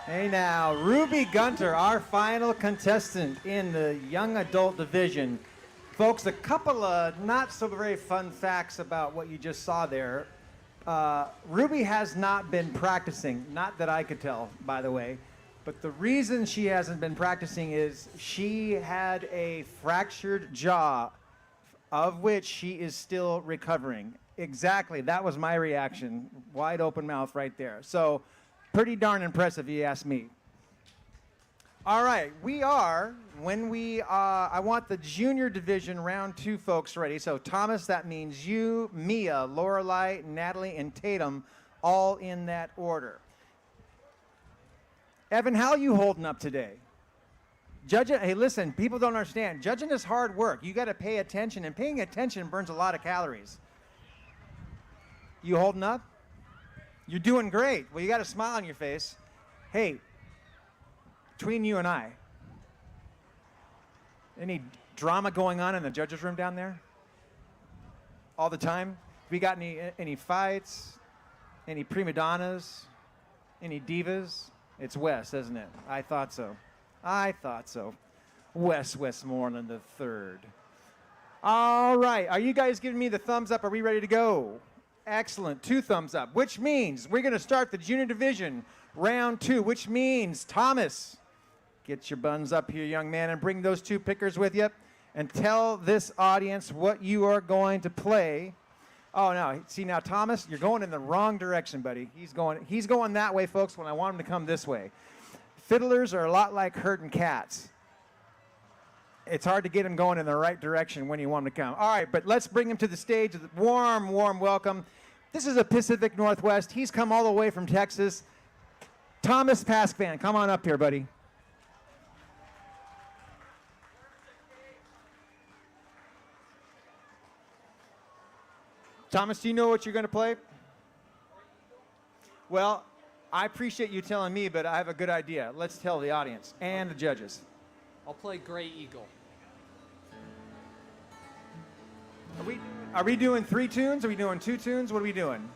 Hey now, Ruby Gunter, our final contestant in the young adult division. Folks, a couple of not so very fun facts about what you just saw there. Ruby has not been practicing, not that I could tell, by the way, but the reason she hasn't been practicing is she had a fractured jaw, of which she is still recovering. Exactly, that was my reaction. Wide open mouth right there. So, pretty darn impressive, if you ask me. All right, I want the junior division round 2 folks ready. So Thomas, that means you, Mia, Lorelei, Natalie, and Tatum, all in that order. Evan, how are you holding up today? Judging, hey, listen, people don't understand. Judging is hard work. You got to pay attention, and paying attention burns a lot of calories. You holding up? You're doing great. Well, you got a smile on your face. Hey, between you and I, any drama going on in the judges' room down there? All the time? We got any fights? Any prima donnas? Any divas? It's Wes, isn't it? I thought so. Wes Westmoreland the third. All right. Are you guys giving me the thumbs up? Are we ready to go? Excellent. 2 thumbs up, which means we're going to start the junior division round 2, which means Thomas, get your buns up here, young man, and bring those 2 pickers with you and tell this audience what you are going to play. Oh, no. See, now, Thomas, you're going in the wrong direction, buddy. He's going that way, folks, when I want him to come this way. Fiddlers are a lot like herding cats. It's hard to get him going in the right direction when you want him to come. All right, but let's bring him to the stage. Warm, warm welcome. This is a Pacific Northwest. He's come all the way from Texas. Thomas Paskvan, come on up here, buddy. Thomas, do you know what you're going to play? Well, I appreciate you telling me, but I have a good idea. Let's tell the audience and the judges. I'll play Gray Eagle. Are we doing 3 tunes? Are we doing 2 tunes? What are we doing?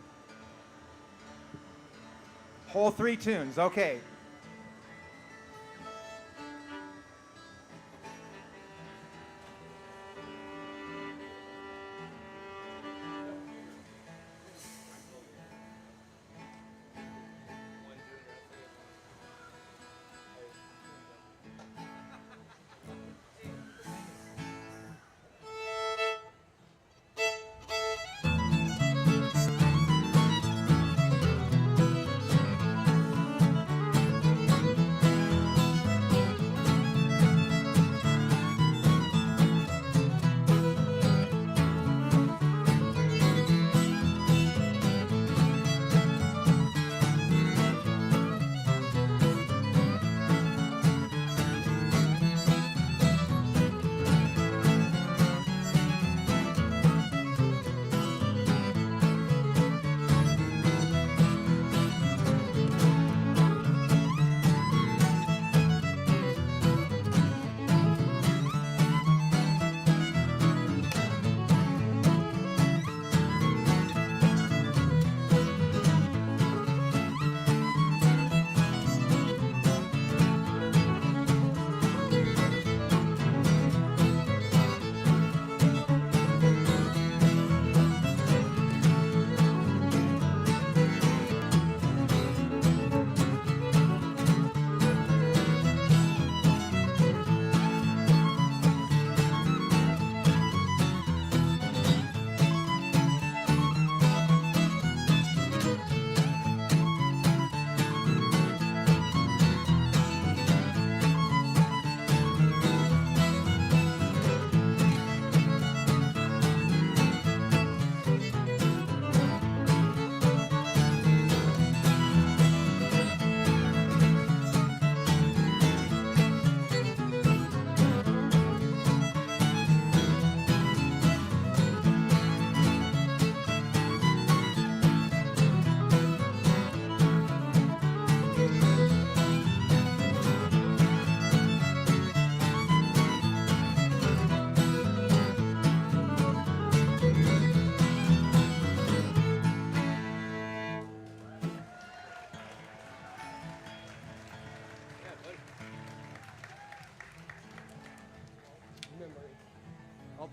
Whole 3 tunes. Okay.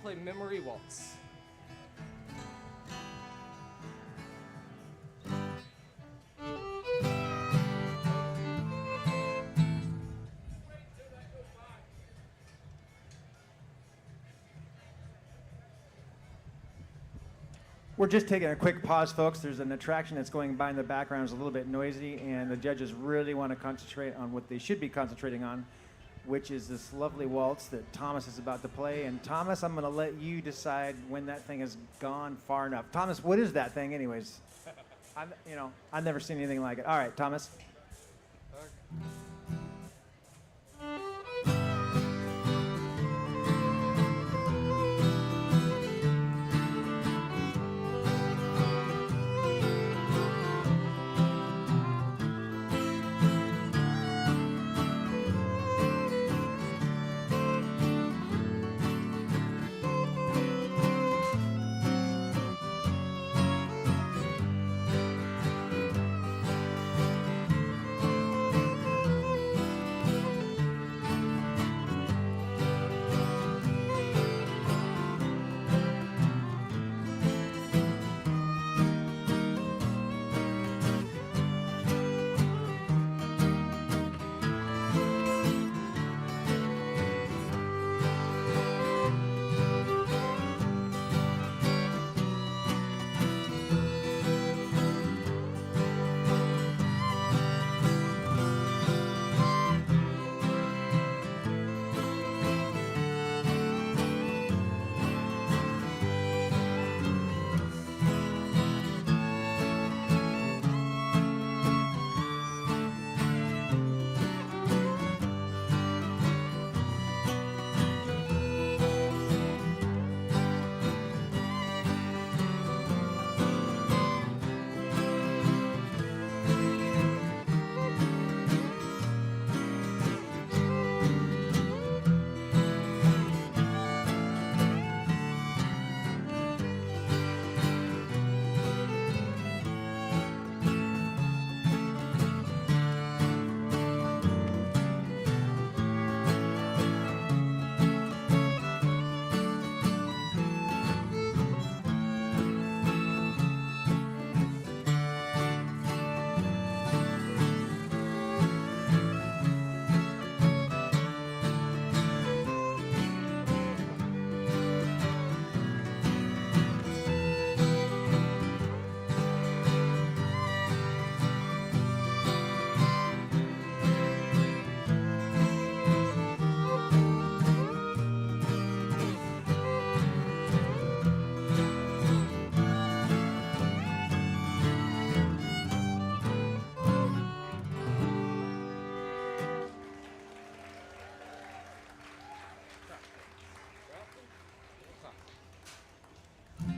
play Memory Waltz. We're just taking a quick pause, folks. There's an attraction that's going by in the background. It's a little bit noisy, and the judges really want to concentrate on what they should be concentrating on, which is this lovely waltz that Thomas is about to play. And Thomas, I'm going to let you decide when that thing has gone far enough. Thomas, what is that thing anyways? I've never seen anything like it. All right, Thomas.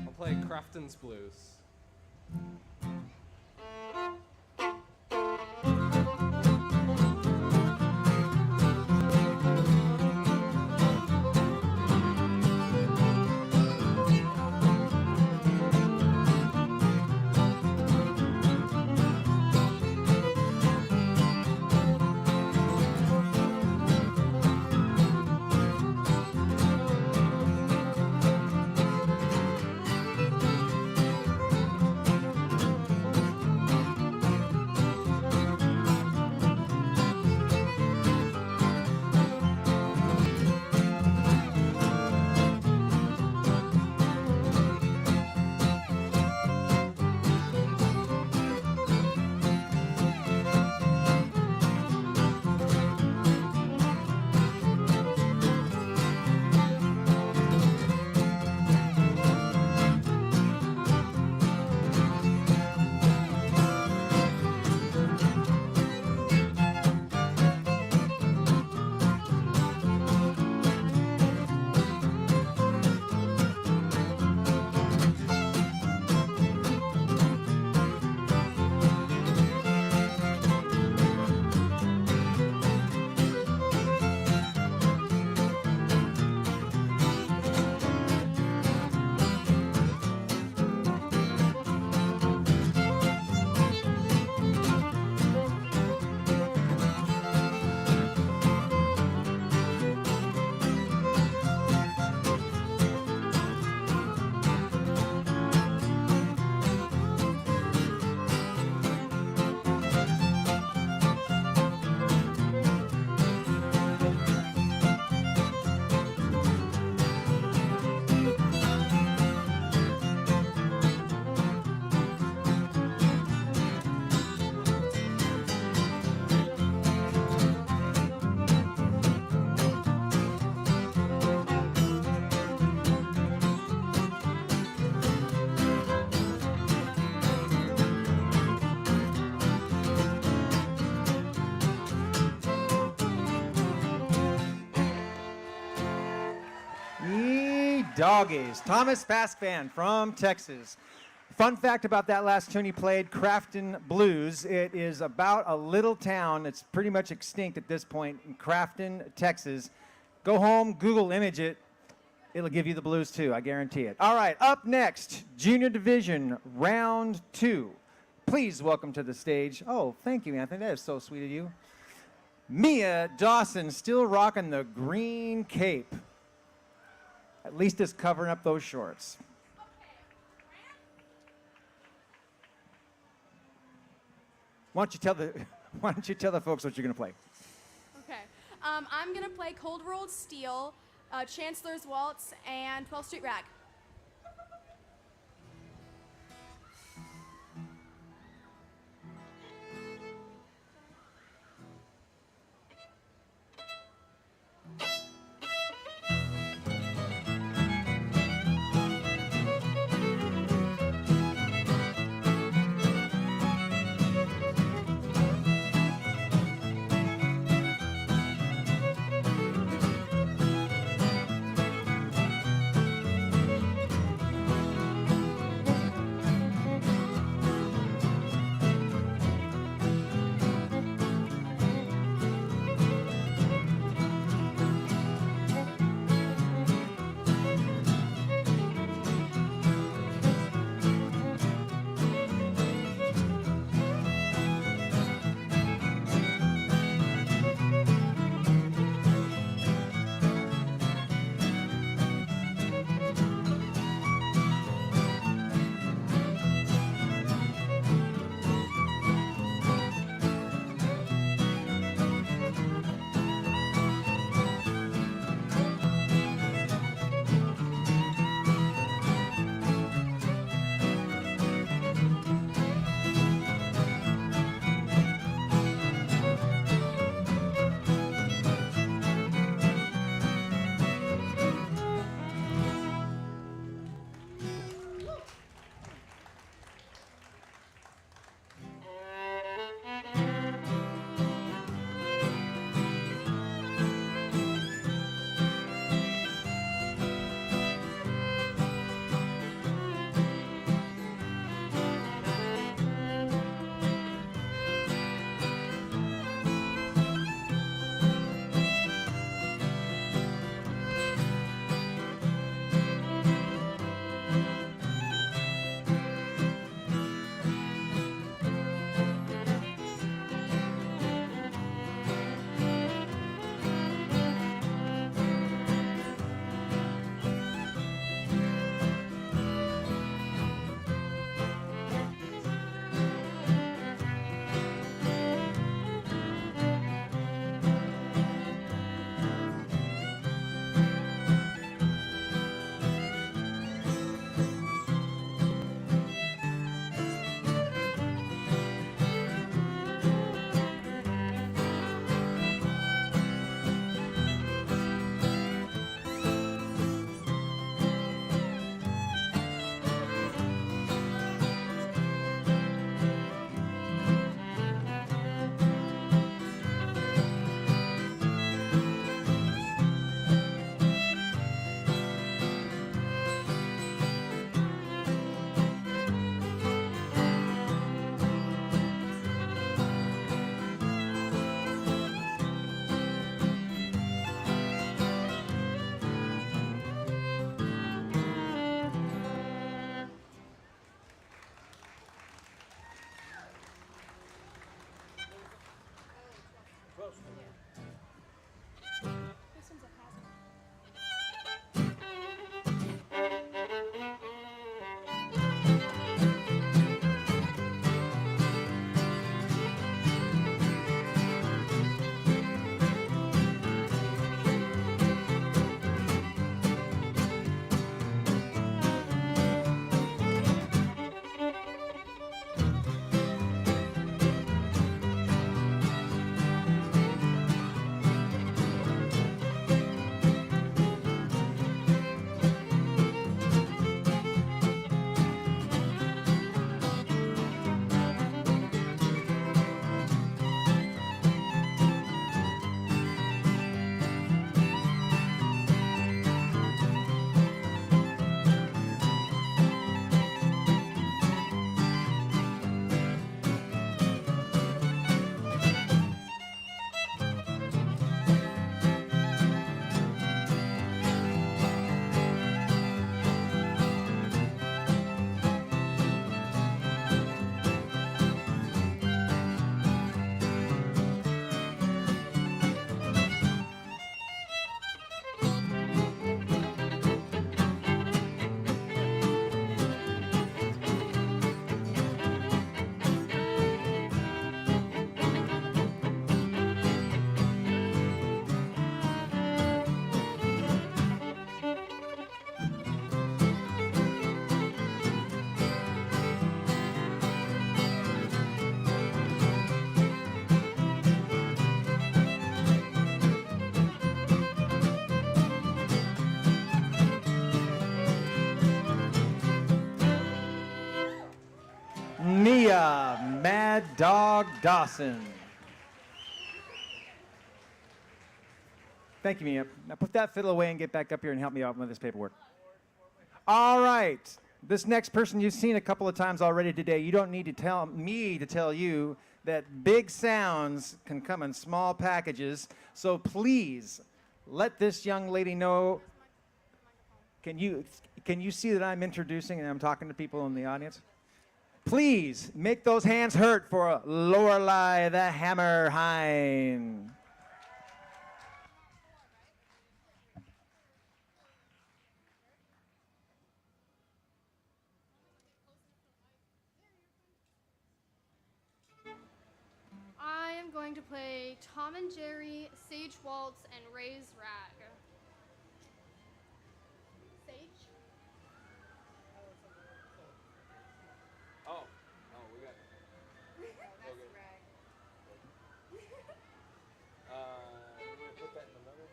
I'll play Crafton's Blues. Doggies. Thomas Fastband from Texas. Fun fact about that last tune he played, Crafton Blues. It is about a little town that's pretty much extinct at this point in Crafton, Texas. Go home, Google image it. It'll give you the blues too, I guarantee it. All right, up next, Junior Division, round 2. Please welcome to the stage. Oh, thank you, Anthony. That is so sweet of you. Mia Dawson, still rocking the green cape. At least it's covering up those shorts. Why don't you tell the folks what you're going to play? Okay. I'm going to play Cold Rolled Steel, Chancellor's Waltz, and 12th Street Rag. Nia Mad Dog Dawson. Thank you, Mia. Now put that fiddle away and get back up here and help me out with this paperwork. All right. This next person you've seen a couple of times already today. You don't need to tell me to tell you that big sounds can come in small packages. So please let this young lady know. Can you see that I'm introducing and I'm talking to people in the audience? Please make those hands hurt for Lorelei the Hammer Hine. I am going to play Tom and Jerry, Sage Waltz, and Ray's Rag. Sage? Oh, we got. Put that in the middle.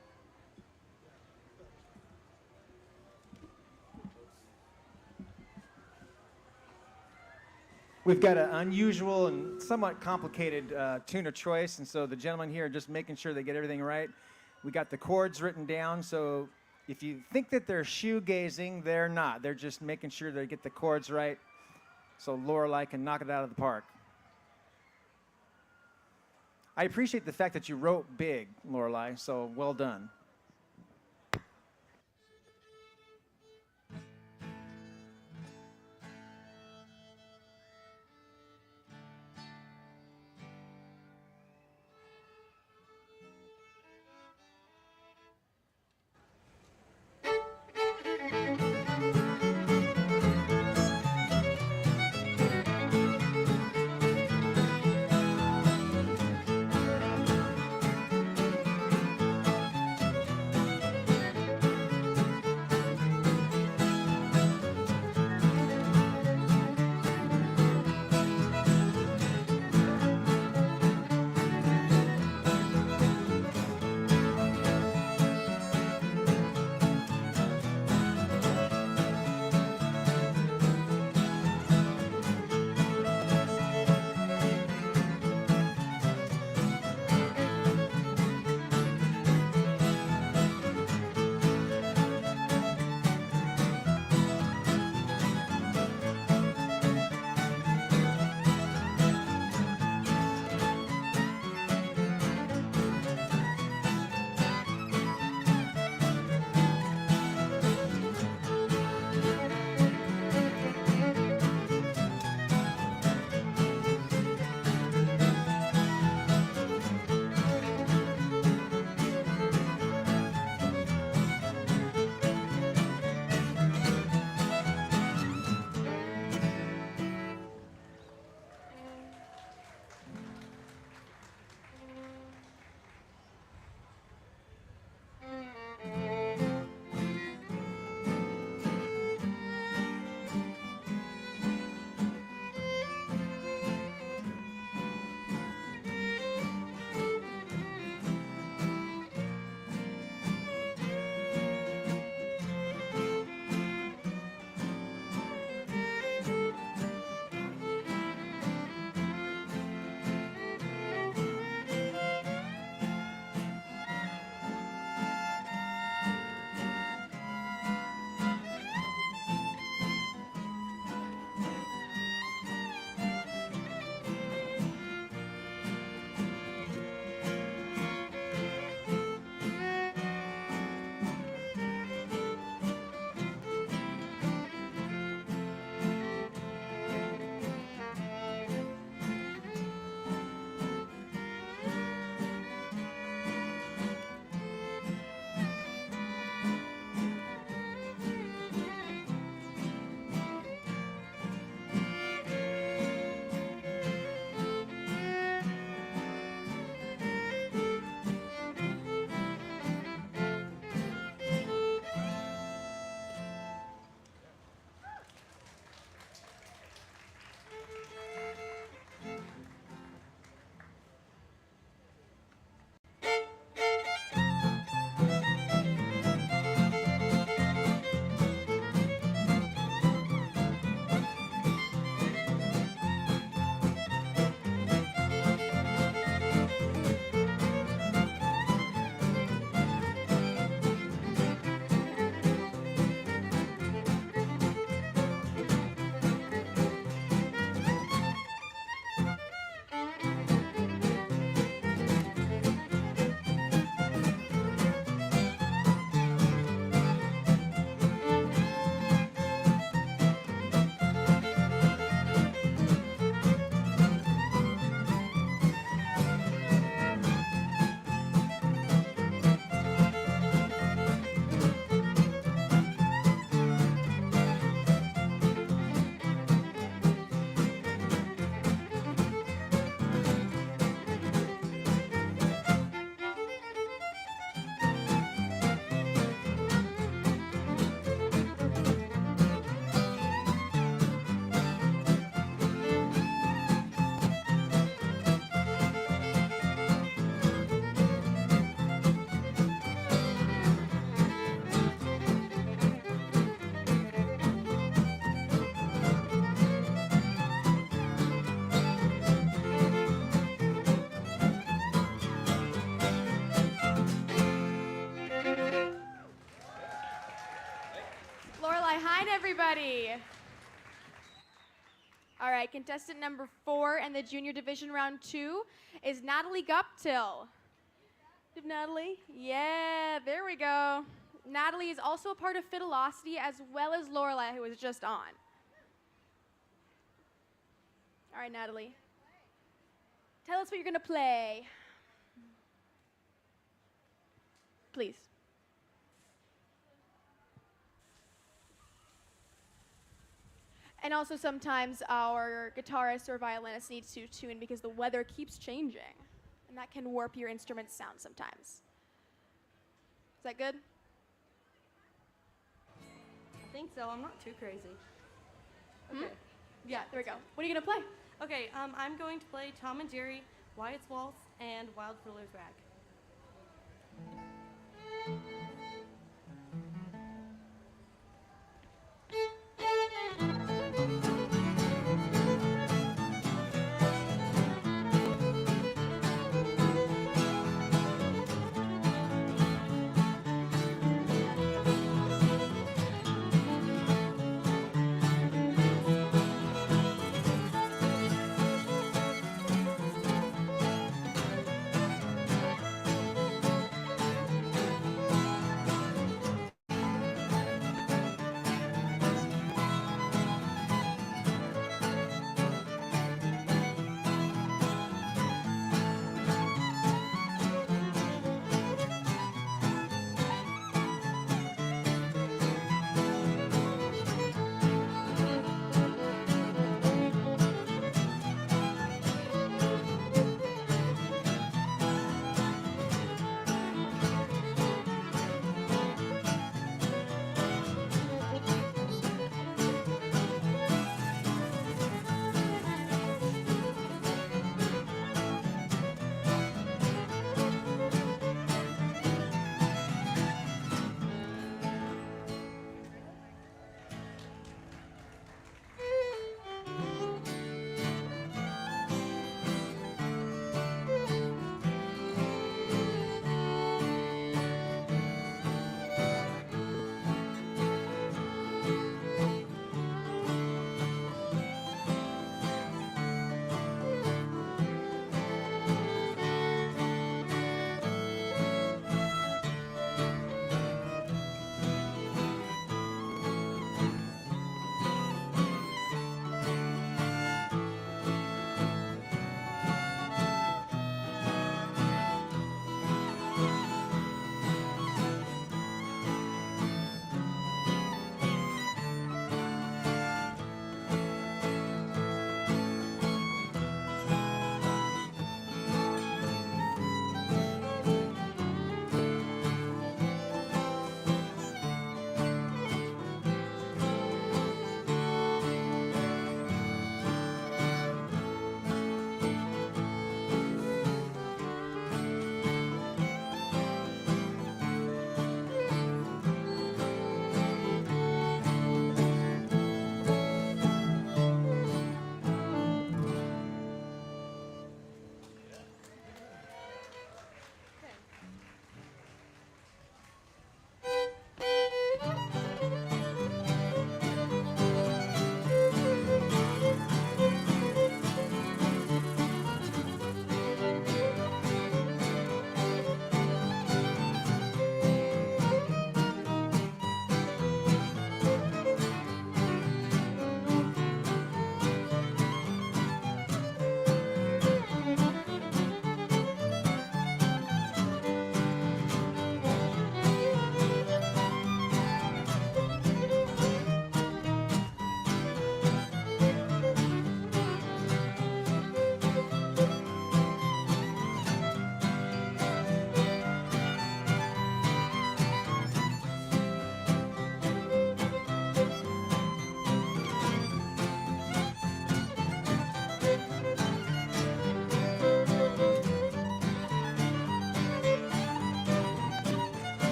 We've got an unusual and somewhat complicated tune of choice, and so the gentlemen here are just making sure they get everything right. We got the chords written down, so if you think that they're shoegazing, they're not. They're just making sure they get the chords right so Lorelei can knock it out of the park. I appreciate the fact that you wrote big, Lorelei, so well done. everybody. All right, contestant number 4 in the junior division round 2 is Natalie Guptill. Natalie? Yeah, there we go. Natalie is also a part of Fiddleosity as well as Lorelai, who was just on. All right, Natalie. Tell us what you're going to play. Please. And also sometimes our guitarist or violinist needs to tune because the weather keeps changing. And that can warp your instrument's sound sometimes. Is that good? I think so. I'm not too crazy. Hmm? Okay. Yeah, there we go. What are you going to play? Okay, I'm going to play Tom and Jerry, Wyatt's Waltz, and Wild Fuller's Rag.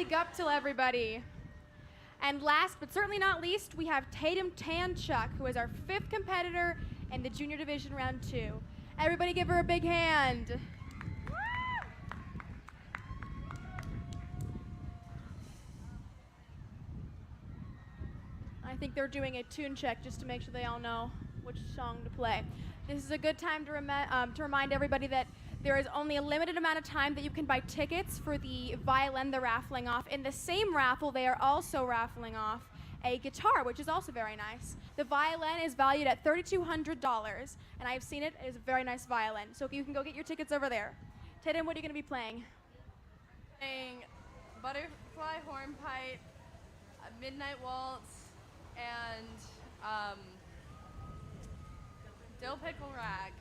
big up to everybody. And last but certainly not least, we have Tatum Tanchuk, who is our 5th competitor in the junior division round 2. Everybody give her a big hand. I think they're doing a tune check just to make sure they all know which song to play. This is a good time to remind everybody that there is only a limited amount of time that you can buy tickets for the violin they're raffling off. In the same raffle, they are also raffling off a guitar, which is also very nice. The violin is valued at $3,200, and I've seen it. It is a very nice violin. So you can go get your tickets over there. Tatum, what are you going to be playing? Playing Butterfly Hornpipe, Midnight Waltz, and Dill Pickle Rag.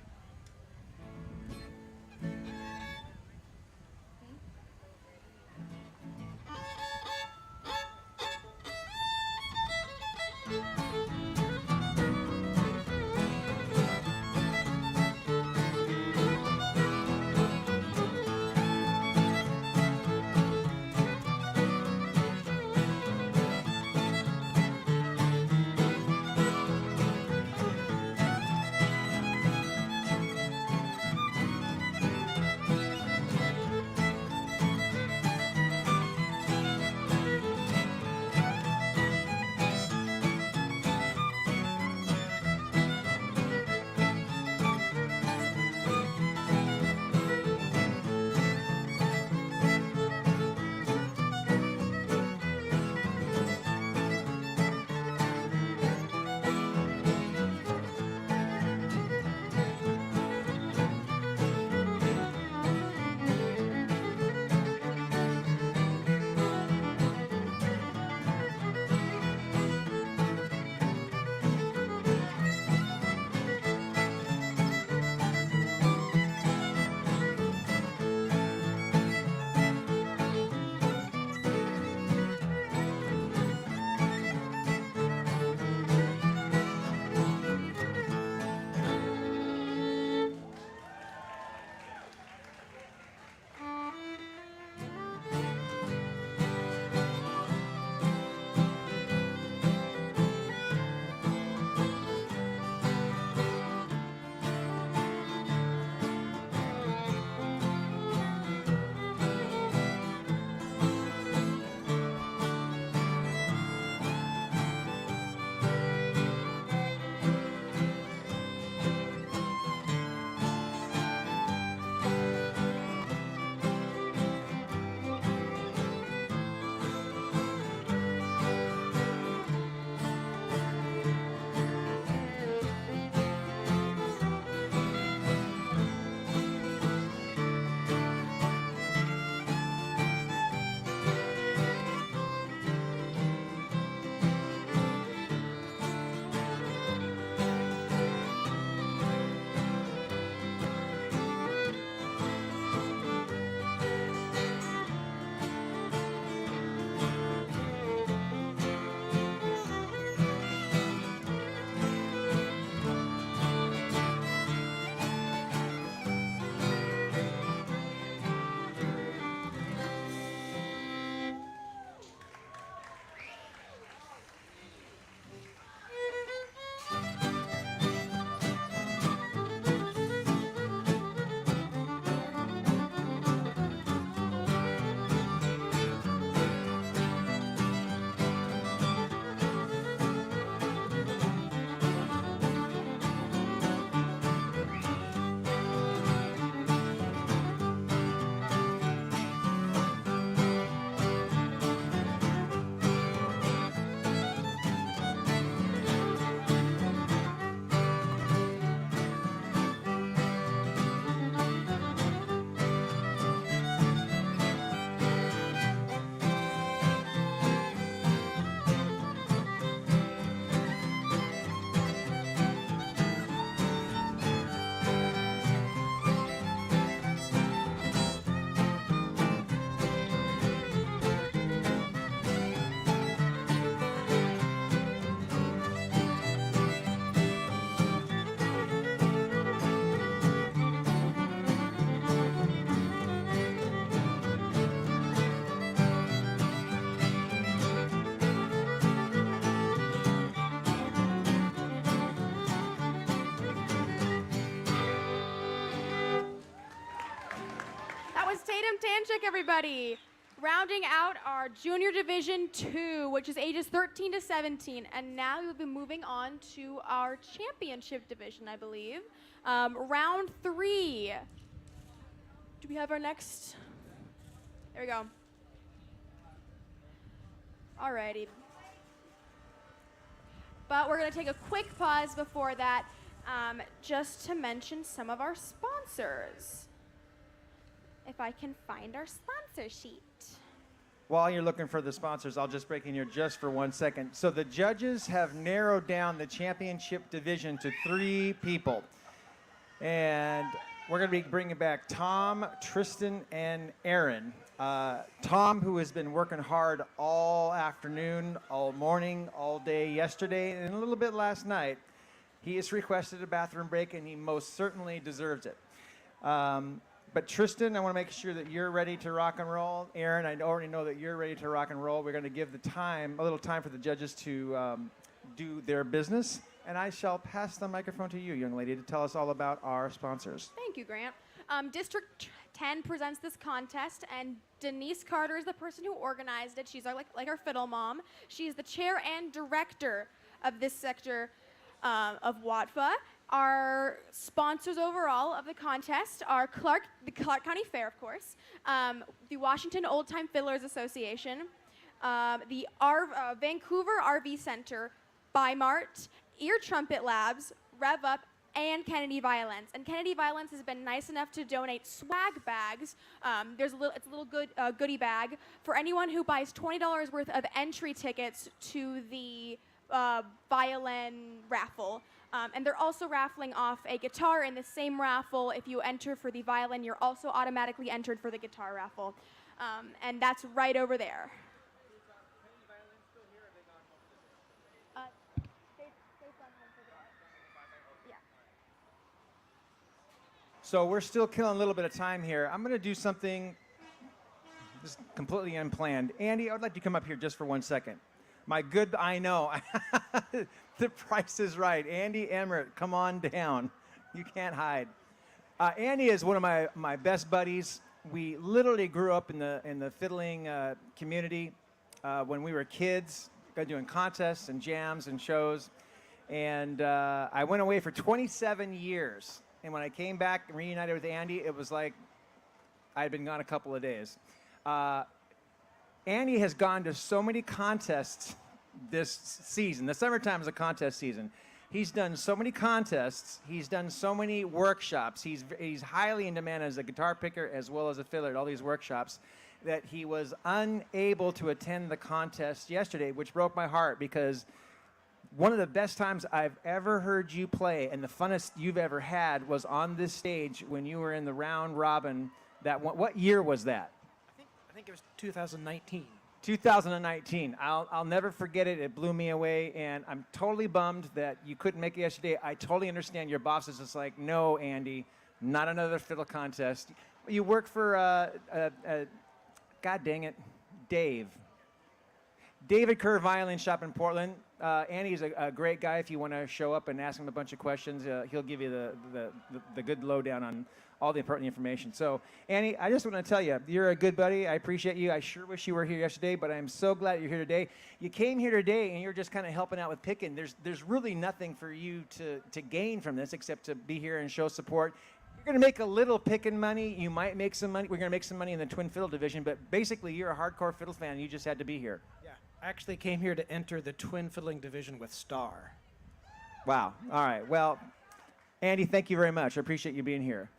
check, everybody. Rounding out our Junior Division 2, which is ages 13 to 17. And now we'll be moving on to our Championship Division, I believe. Round 3. Do we have our next? There we go. Alrighty. But we're going to take a quick pause before that, just to mention some of our sponsors. If I can find our sponsor sheet. While you're looking for the sponsors, I'll just break in here just for 1 second. So the judges have narrowed down the championship division to 3 people. And we're going to be bringing back Tom, Tristan, and Aaron. Tom, who has been working hard all afternoon, all morning, all day yesterday, and a little bit last night. He has requested a bathroom break, and he most certainly deserves it. But Tristan, I want to make sure that you're ready to rock and roll. Aaron, I already know that you're ready to rock and roll. We're going to give a little time for the judges to do their business. And I shall pass the microphone to you, young lady, to tell us all about our sponsors. Thank you, Grant. District 10 presents this contest, and Denise Carter is the person who organized it. She's like our fiddle mom. She's the chair and director of this sector of WATFA. Our sponsors overall of the contest are the Clark County Fair, of course, the Washington Old Time Fiddlers Association, the Vancouver RV Center, Bi-Mart, Ear Trumpet Labs, Rev Up, and Kennedy Violence. And Kennedy Violence has been nice enough to donate swag bags. It's a little goodie bag for anyone who buys $20 worth of entry tickets to the violin raffle. And they're also raffling off a guitar in the same raffle. If you enter for the violin, you're also automatically entered for the guitar raffle. And that's right over there. So we're still killing a little bit of time here. I'm going to do something just completely unplanned. Andy, I would like you to come up here just for 1 second. I know. The price is right. Andy Emmerich, come on down. You can't hide. Andy is one of my best buddies. We literally grew up in the fiddling community when we were kids, doing contests and jams and shows. And I went away for 27 years. And when I came back and reunited with Andy, it was like I had been gone a couple of days. Andy has gone to so many contests this season. The summertime is a contest season. He's done so many contests. He's done so many workshops. He's highly in demand as a guitar picker as well as a fiddler at all these workshops, that he was unable to attend the contest yesterday, which broke my heart because one of the best times I've ever heard you play and the funnest you've ever had was on this stage when you were in the round robin. What year was that? I think it was 2019. 2019. I'll never forget it. It blew me away, and I'm totally bummed that you couldn't make it yesterday. I totally understand your boss is just like, no, Andy, not another fiddle contest. You work for, God dang it, David Kerr Violin Shop in Portland. Andy's a great guy. If you want to show up and ask him a bunch of questions, he'll give you the good lowdown on all the important information. So, Andy, I just want to tell you, you're a good buddy. I appreciate you. I sure wish you were here yesterday, but I'm so glad you're here today. You came here today, and you're just kind of helping out with picking. There's really nothing for you to gain from this except to be here and show support. You're going to make a little picking money. You might make some money. We're going to make some money in the twin fiddle division, but basically, you're a hardcore fiddle fan. You just had to be here. Yeah, I actually came here to enter the twin fiddling division with Star. Wow. All right. Well, Andy, thank you very much. I appreciate you being here.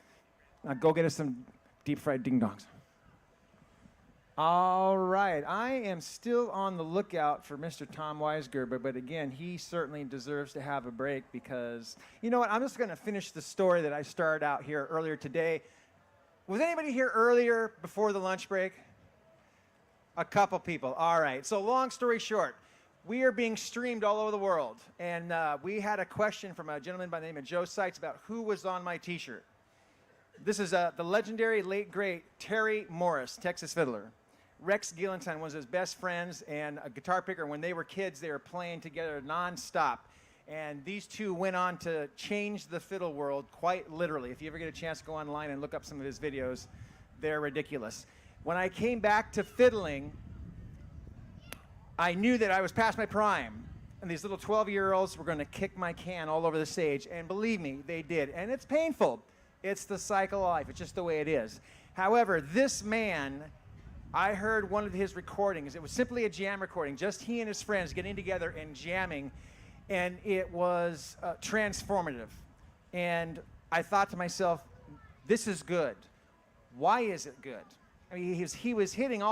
Now go get us some deep fried ding-dongs. All right. I am still on the lookout for Mr. Tom Weisgerber, but again, he certainly deserves to have a break because, you know what, I'm just going to finish the story that I started out here earlier today. Was anybody here earlier before the lunch break? A couple people. All right. So long story short, we are being streamed all over the world, and we had a question from a gentleman by the name of Joe Seitz about who was on my T-shirt. This is the legendary, late, great Terry Morris, Texas fiddler. Rex Gillenton was his best friends and a guitar picker. When they were kids, they were playing together nonstop. And these two went on to change the fiddle world quite literally. If you ever get a chance to go online and look up some of his videos, they're ridiculous. When I came back to fiddling, I knew that I was past my prime. And these little 12-year-olds were going to kick my can all over the stage. And believe me, they did. And it's painful. It's the cycle of life. It's just the way it is. However, this man, I heard one of his recordings. It was simply a jam recording, just he and his friends getting together and jamming. And it was transformative. And I thought to myself, this is good. Why is it good? I mean, he was hitting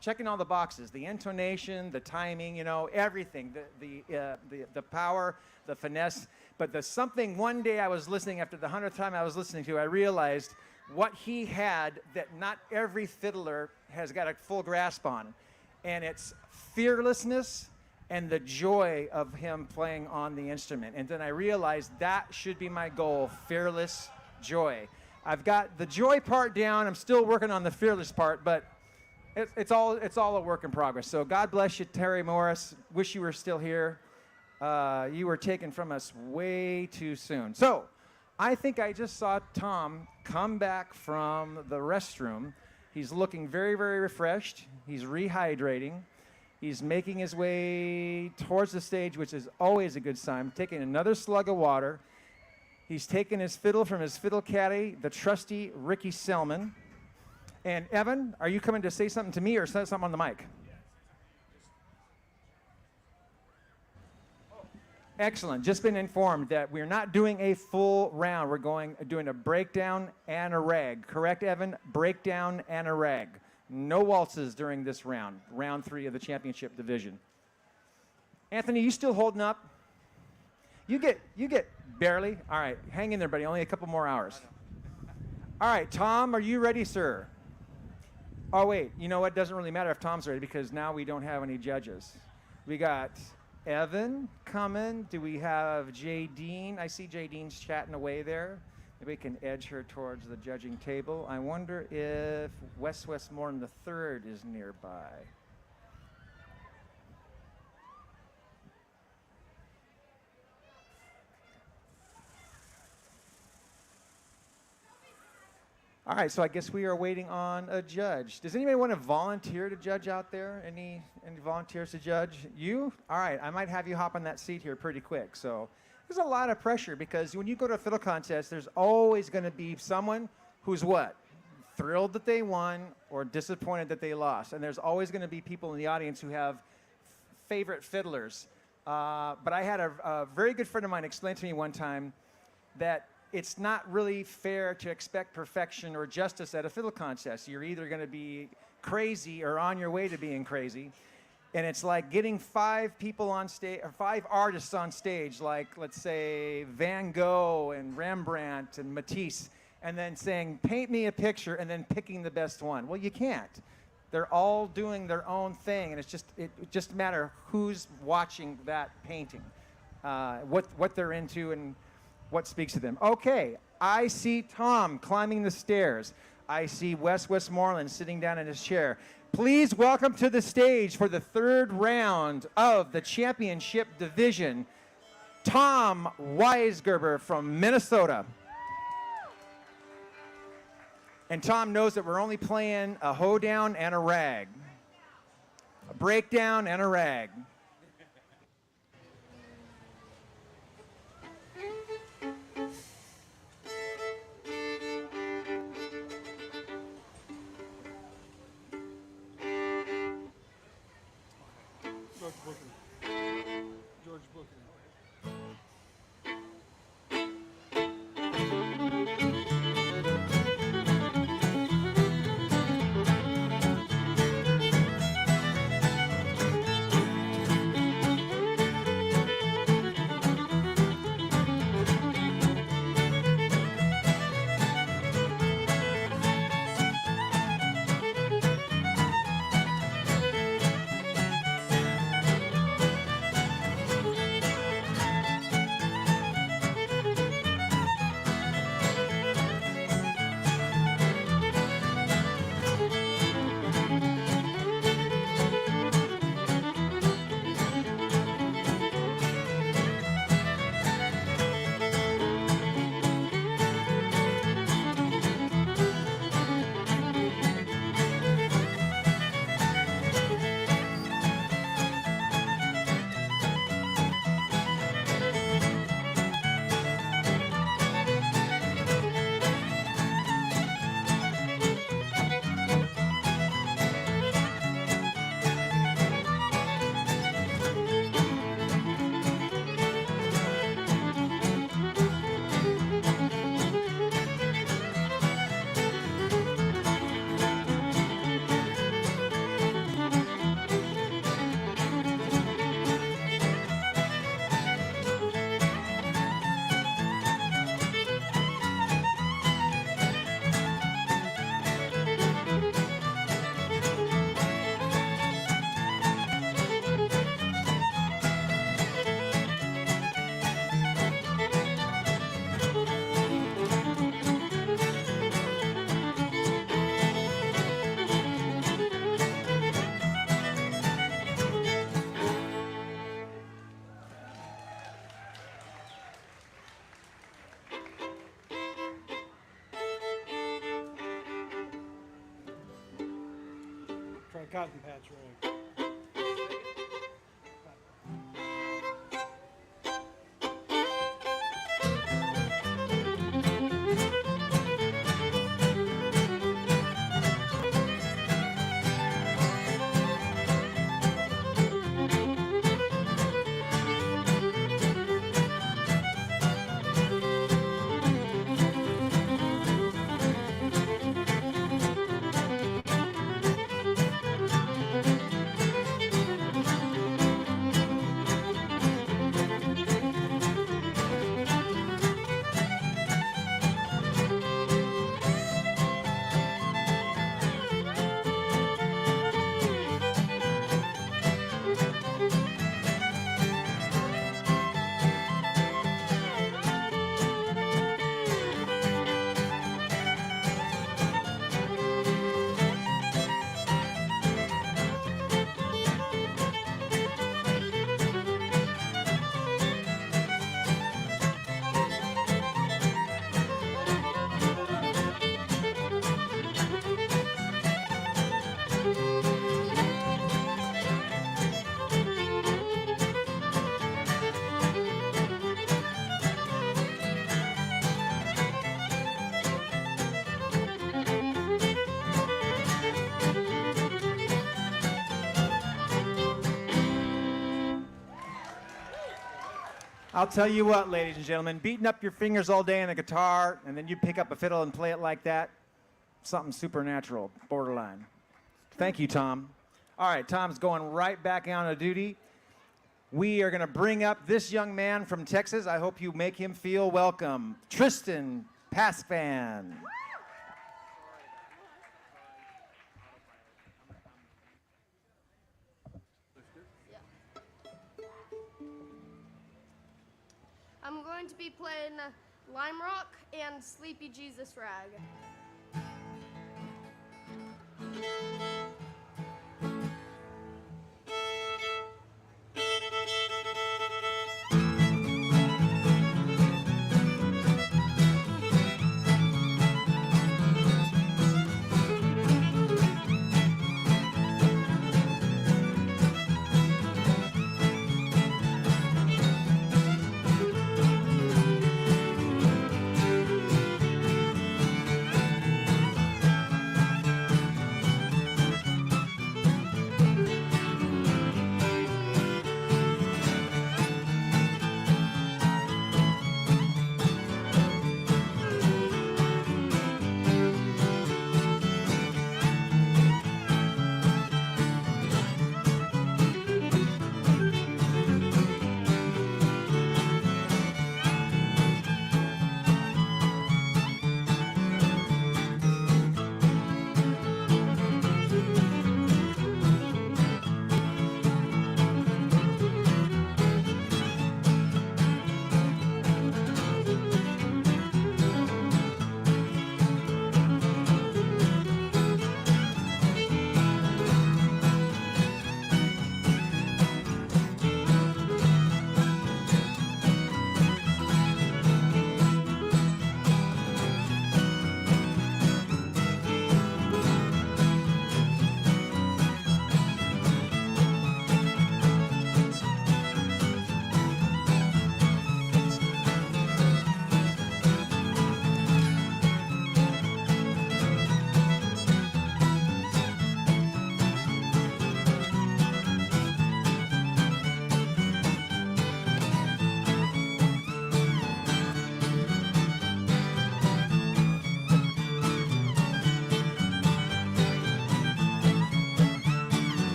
checking all the boxes, the intonation, the timing, you know, everything, the power, the finesse. But the something one day I was listening, after the 100th time I was listening to, I realized what he had that not every fiddler has got a full grasp on. And it's fearlessness and the joy of him playing on the instrument. And then I realized that should be my goal, fearless joy. I've got the joy part down. I'm still working on the fearless part, but it's all a work in progress. So God bless you, Terry Morris. Wish you were still here. You were taken from us way too soon. So I think I just saw Tom come back from the restroom. He's looking very, very refreshed. He's rehydrating. He's making his way towards the stage, which is always a good sign. Taking another slug of water. He's taken his fiddle from his fiddle caddy, the trusty Ricky Selman. And Evan, are you coming to say something to me or say something on the mic? Excellent. Just been informed that we're not doing a full round. We're doing a breakdown and a rag. Correct, Evan? Breakdown and a rag. No waltzes during this round, round 3 of the championship division. Anthony, you still holding up? You get barely. All right, hang in there, buddy. Only a couple more hours. All right, Tom, are you ready, sir? Oh, wait. You know what? Doesn't really matter if Tom's ready because now we don't have any judges. We got Evan coming. Do we have Jay Dean? I see Jay Dean's chatting away there. Maybe we can edge her towards the judging table. I wonder if Wes Westmoreland III is nearby. All right, so I guess we are waiting on a judge. Does anybody want to volunteer to judge out there? Any volunteers to judge? You? All right, I might have you hop on that seat here pretty quick. So there's a lot of pressure because when you go to a fiddle contest, there's always going to be someone who's what? Thrilled that they won or disappointed that they lost. And there's always going to be people in the audience who have favorite fiddlers. But I had a very good friend of mine explain to me one time that it's not really fair to expect perfection or justice at a fiddle contest. You're either going to be crazy or on your way to being crazy. And it's like getting 5 people on stage, or 5 artists on stage, like, let's say, Van Gogh and Rembrandt and Matisse, and then saying, paint me a picture, and then picking the best one. Well, you can't. They're all doing their own thing, and it just matters who's watching that painting, what they're into, and what speaks to them. Okay, I see Tom climbing the stairs. I see Wes Westmoreland sitting down in his chair. Please welcome to the stage for the 3rd round of the championship division, Tom Weisgerber from Minnesota. And Tom knows that we're only playing a hoedown and a rag. A breakdown and a rag. George Booker. Cotton Patch Rag. I'll tell you what, ladies and gentlemen, beating up your fingers all day on a guitar, and then you pick up a fiddle and play it like that, something supernatural, borderline. Thank you, Tom. All right, Tom's going right back on to duty. We are going to bring up this young man from Texas. I hope you make him feel welcome. Tristan Pasfan. I'm going to be playing Lime Rock and Sleepy Jesus Rag. Thank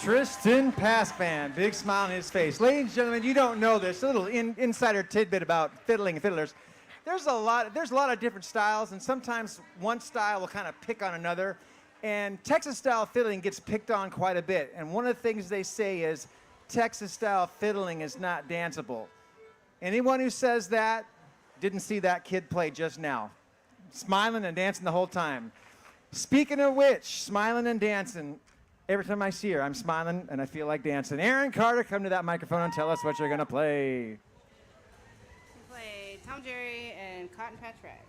Tristan Passman, big smile on his face. Ladies and gentlemen, you don't know this. A little insider tidbit about fiddling and fiddlers. There's a lot of different styles, and sometimes one style will kind of pick on another. And Texas-style fiddling gets picked on quite a bit. And one of the things they say is Texas-style fiddling is not danceable. Anyone who says that didn't see that kid play just now. Smiling and dancing the whole time. Speaking of which, smiling and dancing. Every time I see her, I'm smiling and I feel like dancing. Aaron Carter, come to that microphone and tell us what you're going to play. We play Tom, Jerry, and Cotton Patch Rag.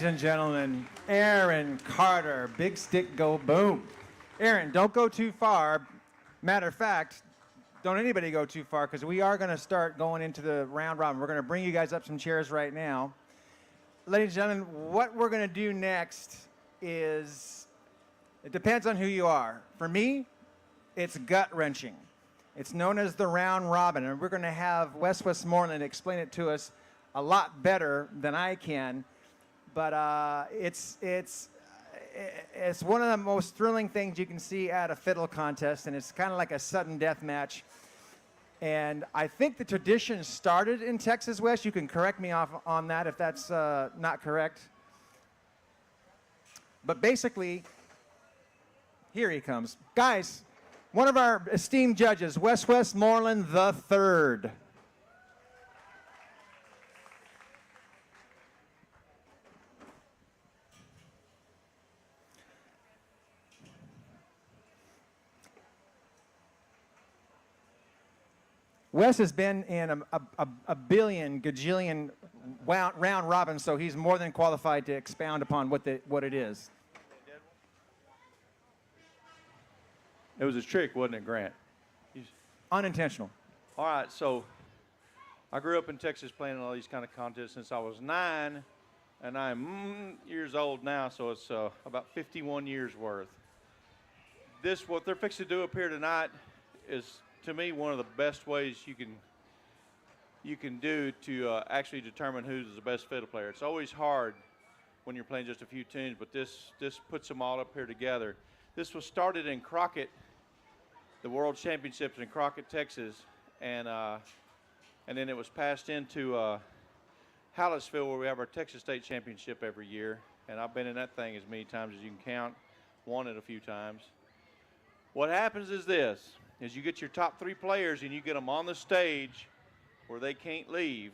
and gentlemen, Aaron Carter, Big Stick Go Boom. Aaron, don't go too far. Matter of fact, don't anybody go too far because we are going to start going into the round robin. We're going to bring you guys up some chairs right now. Ladies and gentlemen, what we're going to do next is, it depends on who you are. For me, it's gut-wrenching. It's known as the round robin, and we're going to have Wes Westmoreland explain it to us a lot better than I can. But it's one of the most thrilling things you can see at a fiddle contest, and it's kind of like a sudden death match. And I think the tradition started in Texas, West. You can correct me on that if that's not correct. But basically, here he comes. Guys, one of our esteemed judges, Wes Westmoreland III. Wes has been in a billion, gajillion round robin, so he's more than qualified to expound upon what it is. It was a trick, wasn't it, Grant? Unintentional. All right, so I grew up in Texas playing all these kind of contests since I was 9, and I'm years old now, so it's about 51 years worth. What they're fixing to do up here tonight is, to me, one of the best ways you can do to actually determine who's the best fiddle player. It's always hard when you're playing just a few tunes, but this puts them all up here together. This was started in Crockett, the World Championships in Crockett, Texas, and then it was passed into Hallettsville, where we have our Texas State Championship every year. And I've been in that thing as many times as you can count, won it a few times. What happens is this. Is you get your top 3 players and you get them on the stage where they can't leave.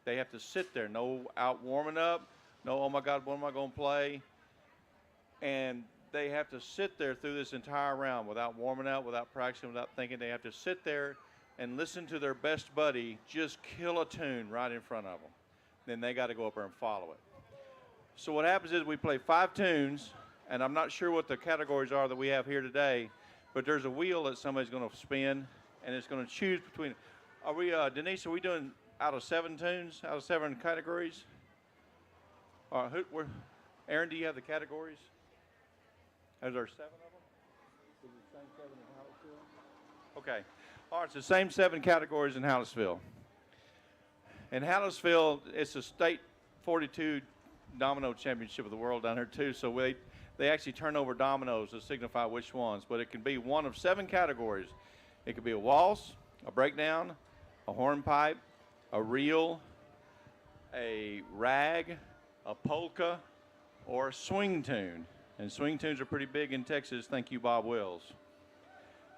They have to sit there, no out warming up, no, oh my God, what am I going to play? And they have to sit there through this entire round without warming up, without practicing, without thinking. They have to sit there and listen to their best buddy just kill a tune right in front of them. Then they got to go up there and follow it. So what happens is we play 5 tunes, and I'm not sure what the categories are that we have here today, but there's a wheel that somebody's going to spin, and it's going to choose between. Are we, Denise? Are we doing out of 7 tunes, out of 7 categories? Aaron, do you have the categories? Is there 7 of them? Is it the same 7 in Hallettsville? Okay. All right, it's the same 7 categories in Hallettsville. In Hallettsville, it's a state 42 domino championship of the world down here too. So they actually turn over dominoes to signify which ones. But it can be one of 7 categories. It could be a waltz, a breakdown, a hornpipe, a reel, a rag, a polka, or a swing tune. And swing tunes are pretty big in Texas. Thank you, Bob Wells.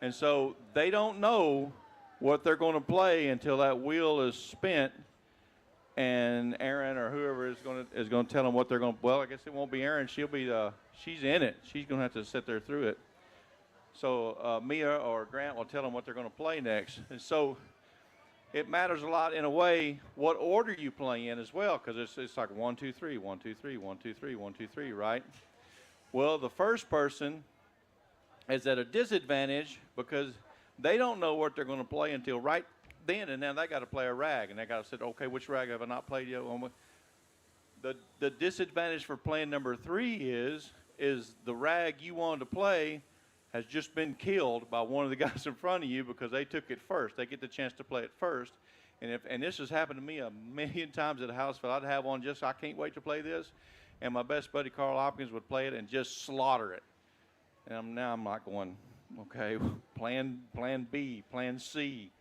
And so they don't know what they're going to play until that wheel is spent, and Aaron or whoever is going to tell them what they're going to. Well, I guess it won't be Aaron. She'll be she's in it. She's going to have to sit there through it. So Mia or Grant will tell them what they're going to play next. And so it matters a lot in a way what order you play in as well, because it's like 1, 2, 3, 1, 2, 3, 1, 2, 3, 1, 2, 3, right? Well, the first person is at a disadvantage because they don't know what they're going to play until right then, and now they got to play a rag, and they got to say, okay, which rag have I not played yet? The disadvantage for playing number 3 is the rag you wanted to play has just been killed by one of the guys in front of you because they took it first. They get the chance to play it first. And this has happened to me a million times at Hallettsville. I'd have one I can't wait to play this. And my best buddy, Carl Hopkins, would play it and just slaughter it. And now I'm like going, okay, plan B, plan C,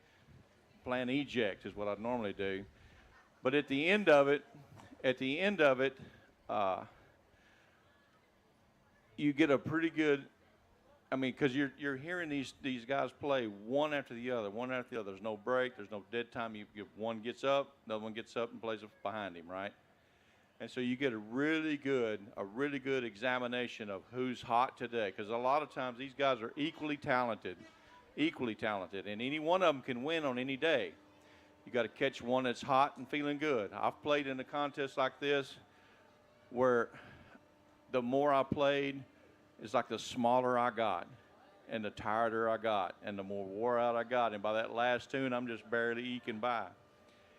plan eject is what I'd normally do. But at the end of it, you get a pretty good, because you're hearing these guys play one after the other. There's no break. There's no dead time. One gets up, the other one gets up and plays behind him, right? And so you get a really good examination of who's hot today. Because a lot of times these guys are equally talented. And any one of them can win on any day. You got to catch one that's hot and feeling good. I've played in a contest like this where the more I played, it's like the smaller I got and the tireder I got and the more wore out I got. And by that last tune, I'm just barely eking by.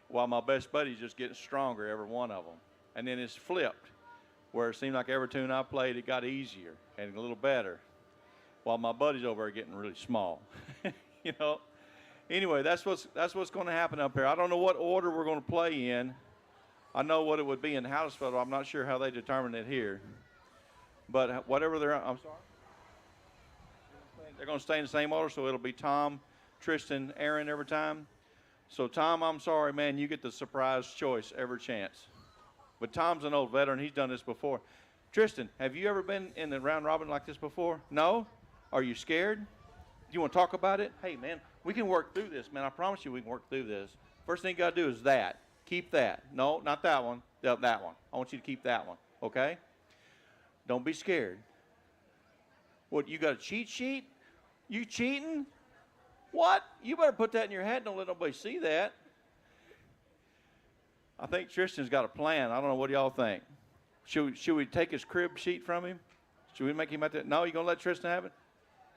While my best buddy's just getting stronger, every one of them. And then it's flipped, where it seemed like every tune I played, it got easier and a little better, while my buddies over there getting really small. You know? Anyway, that's what's going to happen up here. I don't know what order we're going to play in. I know what it would be in Houdersfield. I'm not sure how they determine it here. But whatever I'm sorry? They're going to stay in the same order, so it'll be Tom, Tristan, Aaron every time. So, Tom, I'm sorry, man, you get the surprise choice every chance. But Tom's an old veteran. He's done this before. Tristan, have you ever been in the round robin like this before? No? Are you scared? Do you want to talk about it? Hey, man, we can work through this, man. I promise you we can work through this. First thing you got to do is that. Keep that. No, not that one. That one. I want you to keep that one, okay? Don't be scared. What, you got a cheat sheet? You cheating? What? You better put that in your head. Don't let nobody see that. I think Tristan's got a plan. I don't know. What do y'all think? Should we take his crib sheet from him? Should we make him out there? No, you going to let Tristan have it?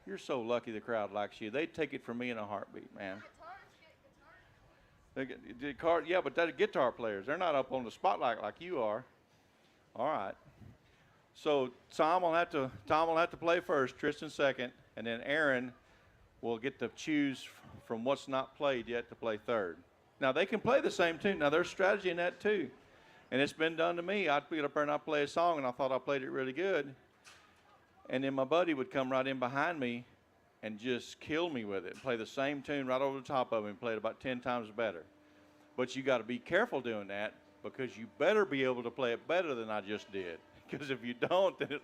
You're so lucky the crowd likes you. They'd take it from me in a heartbeat, man. Yeah, but they're guitar players. They're not up on the spotlight like you are. All right. So Tom will have to play first, Tristan second, and then Aaron will get to choose from what's not played yet to play third. Now, they can play the same tune. Now, there's strategy in that, too. And it's been done to me. I'd get up there and I'd play a song, and I thought I played it really good. And then my buddy would come right in behind me and just kill me with it, play the same tune right over the top of him, play it about 10 times better. But you got to be careful doing that, because you better be able to play it better than I just did. Because if you don't, then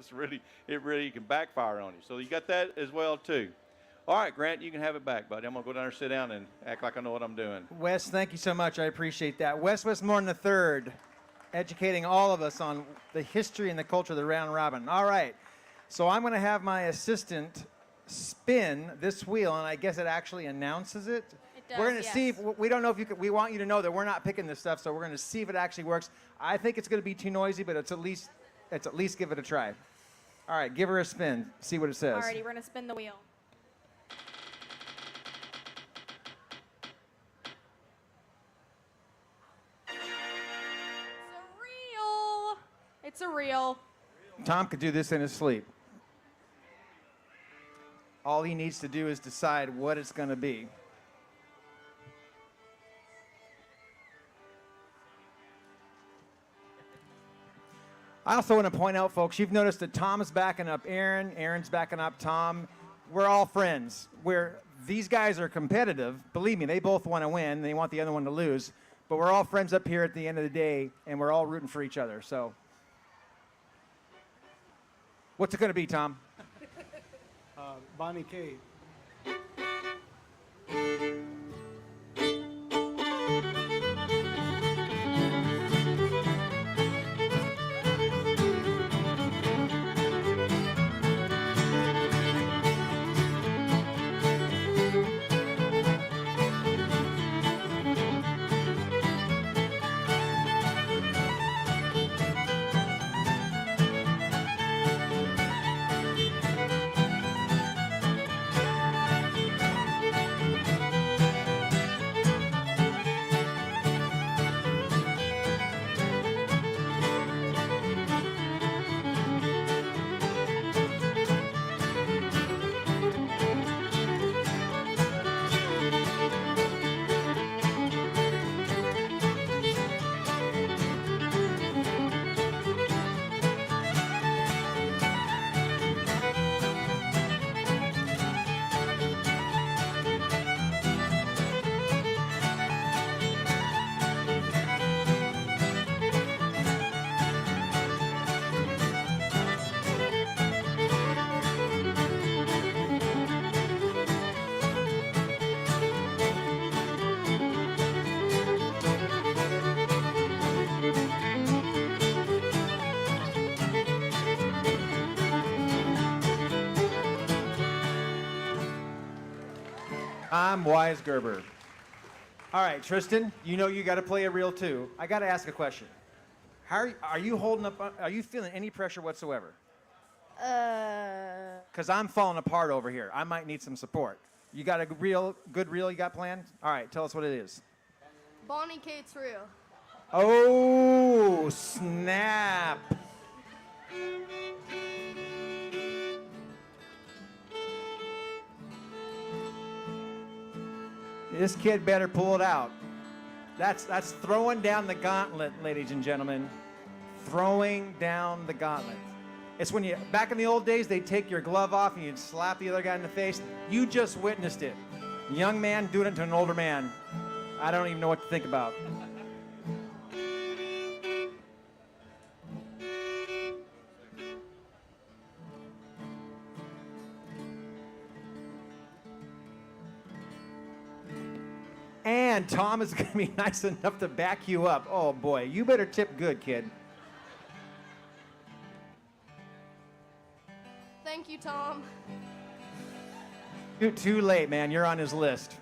it really can backfire on you. So you got that as well, too. All right, Grant, you can have it back, buddy. I'm going to go down there, sit down, and act like I know what I'm doing. Wes, thank you so much. I appreciate that. Wes Westmoreland III, educating all of us on the history and the culture of the round robin. All right, so I'm going to have my assistant spin this wheel, and I guess it actually announces it. It does, We're going to yes. see if, we don't know if you can, we want you to know that we're not picking this stuff, so we're going to see if it actually works. I think it's going to be too noisy, but it's at least give it a try. All right, give her a spin, see what it says. Alrighty, we're going to spin the wheel. It's a reel. Tom could do this in his sleep. All he needs to do is decide what it's going to be. I also want to point out, folks, you've noticed that Tom's backing up Aaron, Aaron's backing up Tom. We're all friends. These guys are competitive. Believe me, they both want to win. They want the other one to lose. But we're all friends up here at the end of the day, and we're all rooting for each other. So, what's it going to be, Tom? Bonnie K. I'm Wise Gerber. All right, Tristan, you know you got to play a reel too. I got to ask a question. Are you holding up? Are you feeling any pressure whatsoever? Uh, Because I'm falling apart over here. I might need some support. You got a good reel you got planned? All right, tell us what it is. Bonnie Kate's reel. Oh, snap. This kid better pull it out. That's throwing down the gauntlet, ladies and gentlemen. Throwing down the gauntlet. It's when you, back in the old days, they'd take your glove off and you'd slap the other guy in the face. You just witnessed it. Young man doing it to an older man. I don't even know what to think about. And Tom is going to be nice enough to back you up. Oh boy, you better tip good, kid. Thank you, Tom. Too late, man. You're on his list.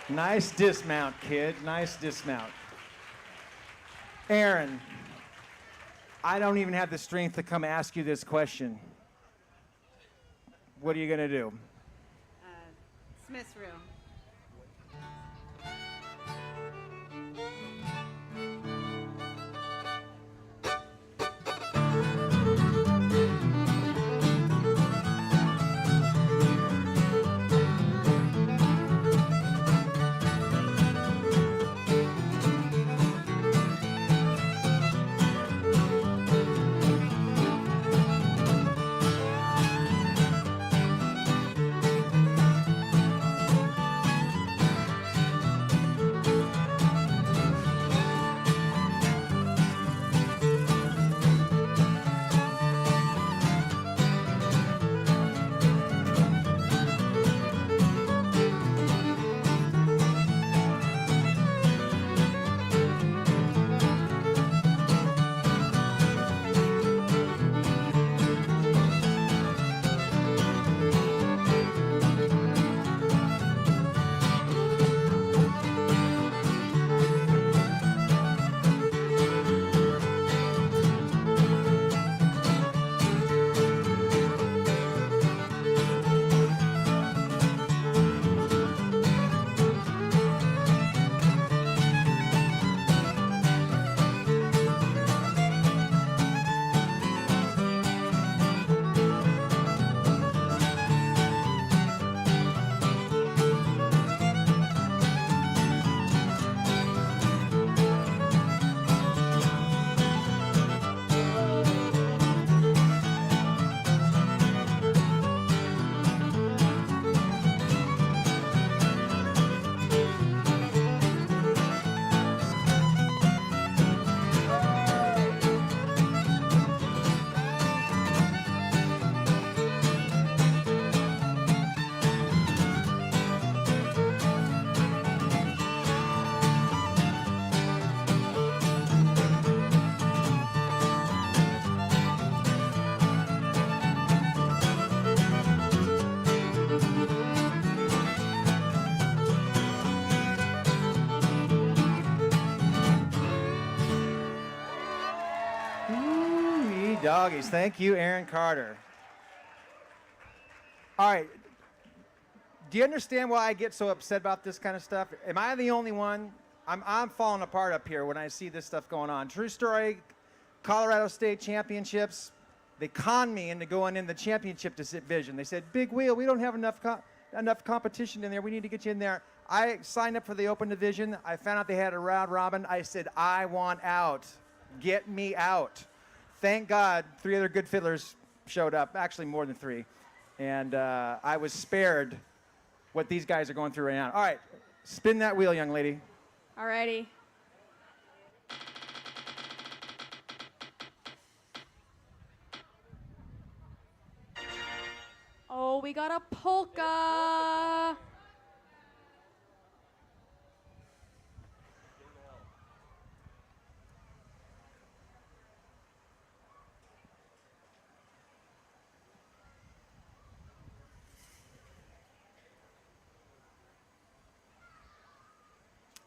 Nice dismount, kid. Nice dismount. Aaron, I don't even have the strength to come ask you this question. What are you going to do? Smith's reel. Ooh, doggies. Thank you, Aaron Carter. All right. Do you understand why I get so upset about this kind of stuff? Am I the only one? I'm falling apart up here when I see this stuff going on. True story, Colorado State Championships. They conned me into going in the championship division. They said, Big Wheel, we don't have enough competition in there. We need to get you in there. I signed up for the open division. I found out they had a round robin. I said, I want out. Get me out. Thank God 3 other good fiddlers showed up, actually more than 3. And I was spared what these guys are going through right now. All right, spin that wheel, young lady. Alrighty. Oh, we got a polka.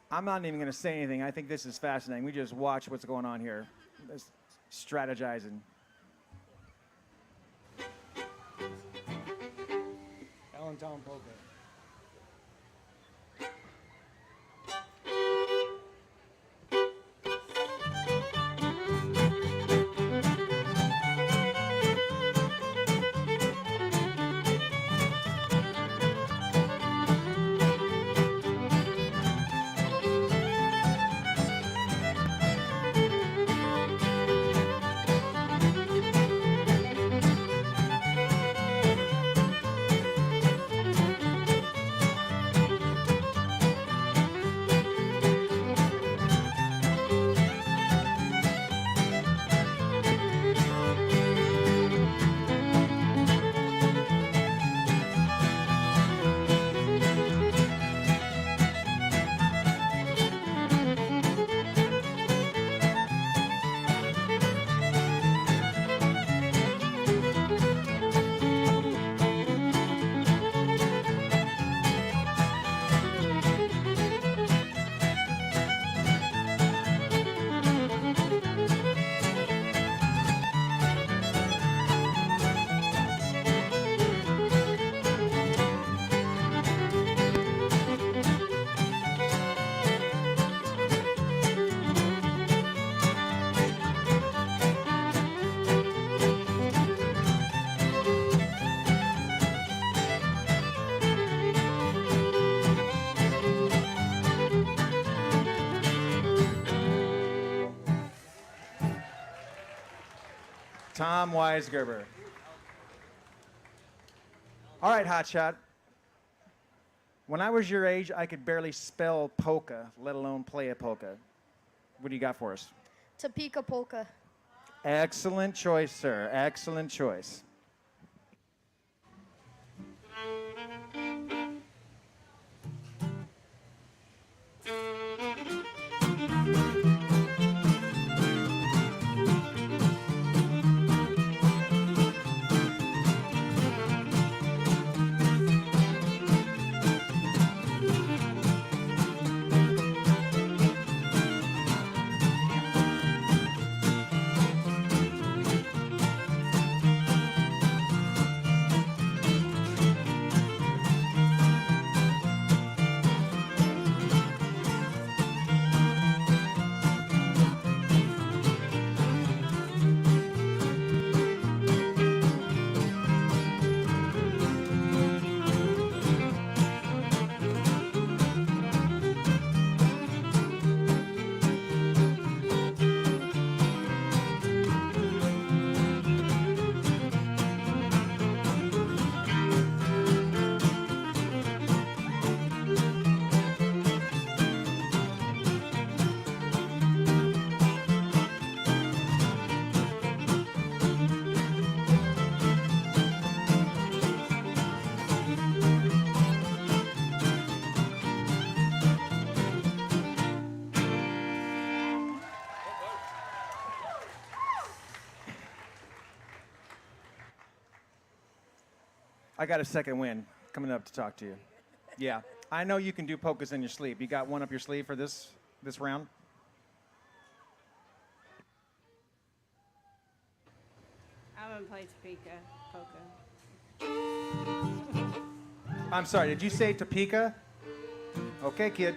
I'm not even going to say anything. I think this is fascinating. We just watch what's going on here. This strategizing. Allentown polka. Tom Weisgerber. All right, hotshot. When I was your age, I could barely spell polka, let alone play a polka. What do you got for us? Topeka polka. Excellent choice, sir. Excellent choice. I got a second win coming up to talk to you. Yeah, I know you can do polkas in your sleep. You got one up your sleeve for this round? I'm gonna play Topeka polka. I'm sorry, did you say Topeka? Okay, kid.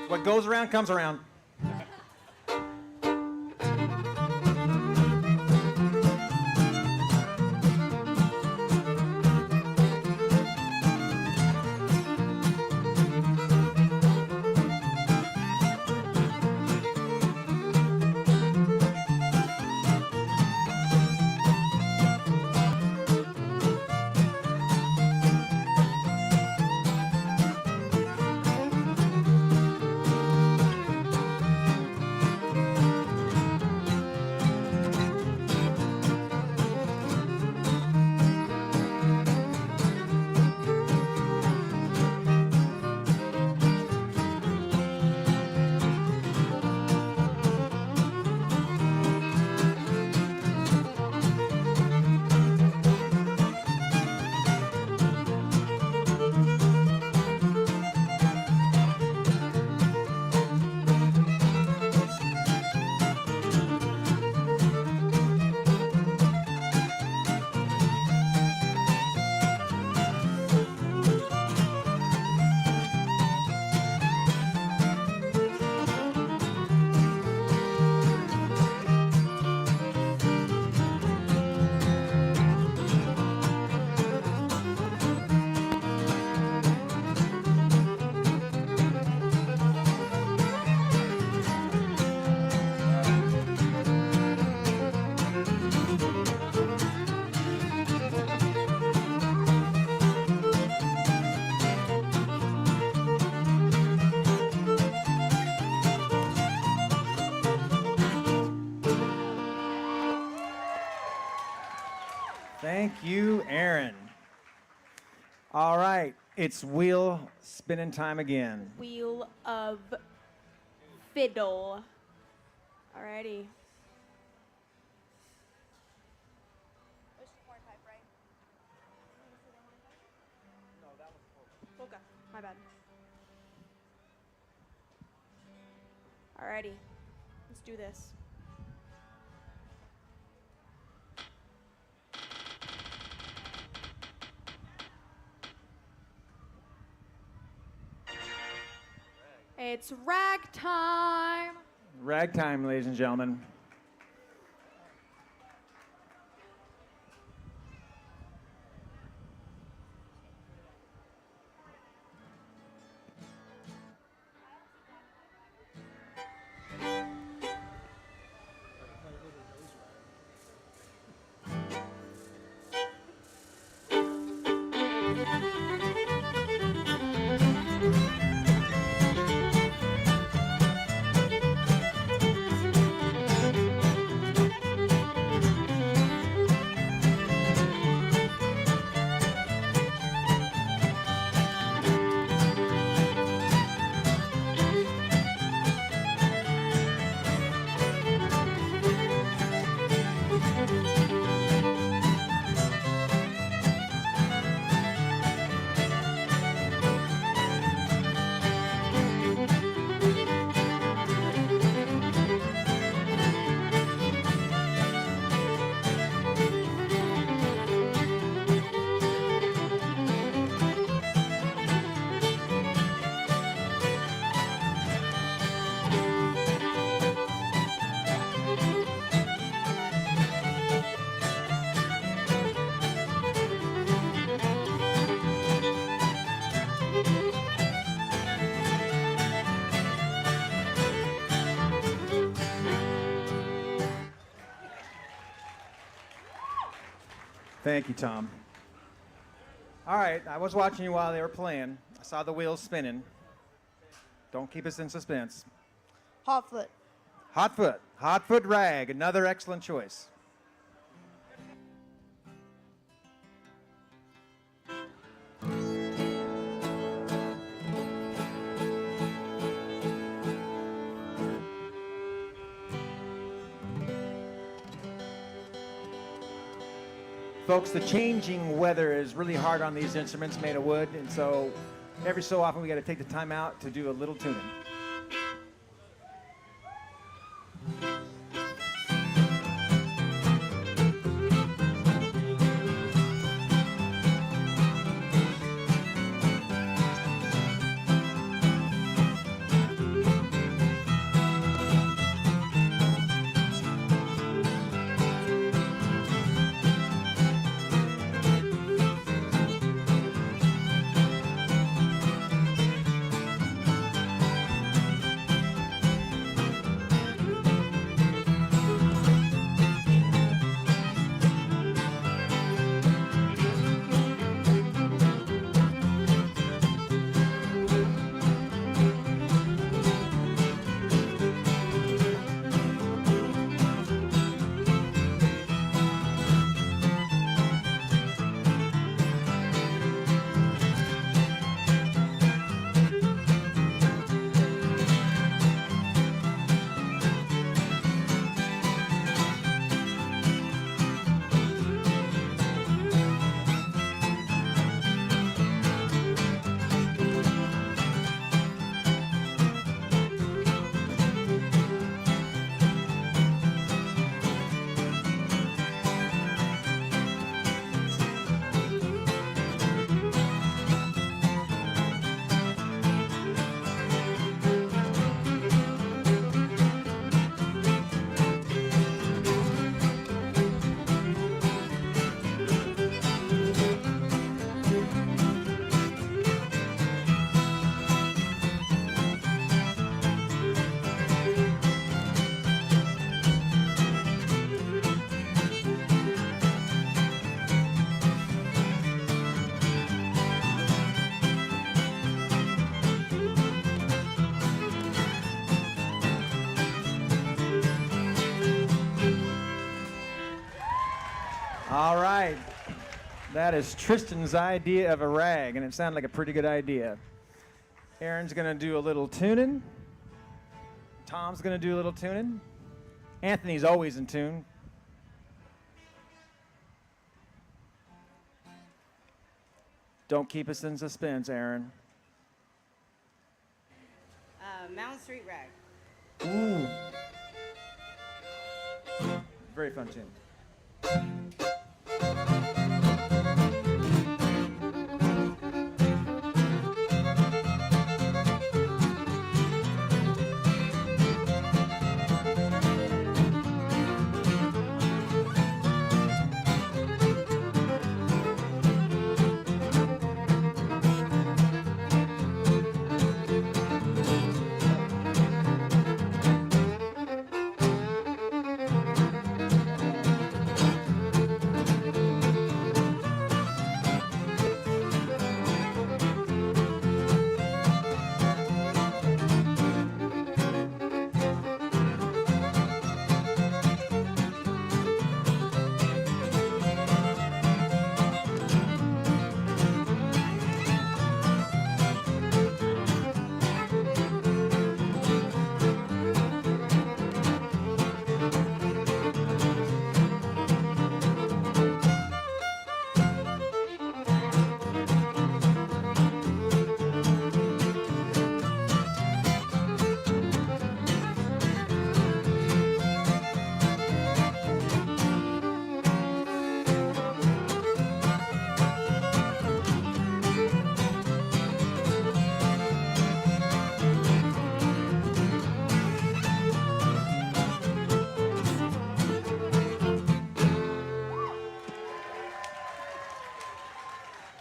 What goes around comes around. Thank you, Aaron. All right, it's wheel spinning time again. Wheel of Fiddle. Alrighty. Polka. My bad. Alrighty. Let's do this. It's ragtime. Ragtime, ladies and gentlemen. Thank you, Tom. All right, I was watching you while they were playing. I saw the wheels spinning. Don't keep us in suspense. Hotfoot. Hotfoot. Hotfoot Rag, another excellent choice. Folks, the changing weather is really hard on these instruments made of wood, and so every so often we got to take the time out to do a little tuning. All right. That is Tristan's idea of a rag, and it sounded like a pretty good idea. Aaron's going to do a little tuning. Tom's going to do a little tuning. Anthony's always in tune. Don't keep us in suspense, Aaron. Mountain Street Rag. Ooh. Very fun tune.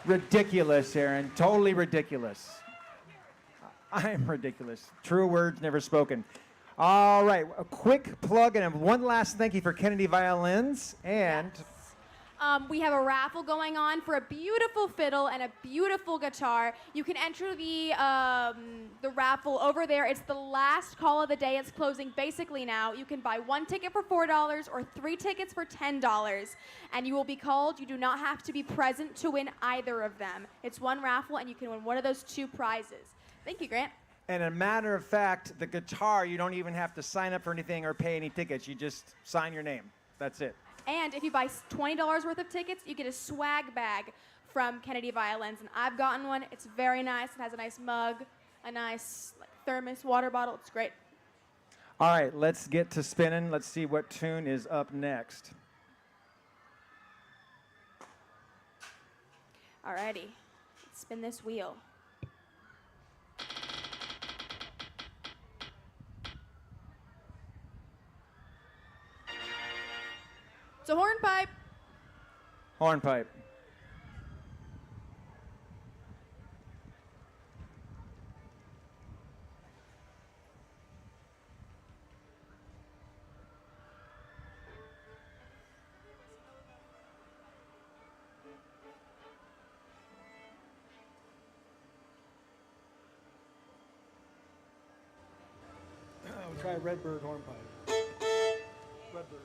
Ridiculous, Aaron. Totally ridiculous. I am ridiculous. True words never spoken. All right, a quick plug and one last thank you for Kennedy Violins. And we have a raffle going on for a beautiful fiddle and a beautiful guitar. You can enter the raffle over there. It's the last call of the day. It's closing basically now. You can buy 1 ticket for $4 or 3 tickets for $10, and you will be called. You do not have to be present to win either of them. It's one raffle, and you can win one of those 2 prizes. Thank you, Grant. And a matter of fact, the guitar, you don't even have to sign up for anything or pay any tickets. You just sign your name. That's it. And if you buy $20 worth of tickets, you get a swag bag from Kennedy Violins. And I've gotten one. It's very nice. It has a nice mug, a nice thermos water bottle. It's great. All right, let's get to spinning. Let's see what tune is up next. Alrighty, let's spin this wheel. It's a hornpipe. Hornpipe. We'll try Redbird hornpipe. Redbird.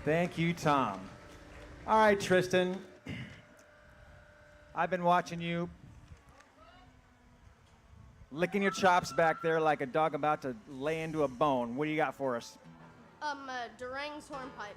Thank you, Tom. All right, Tristan. I've been watching you licking your chops back there like a dog about to lay into a bone. What do you got for us? Durang's hornpipe.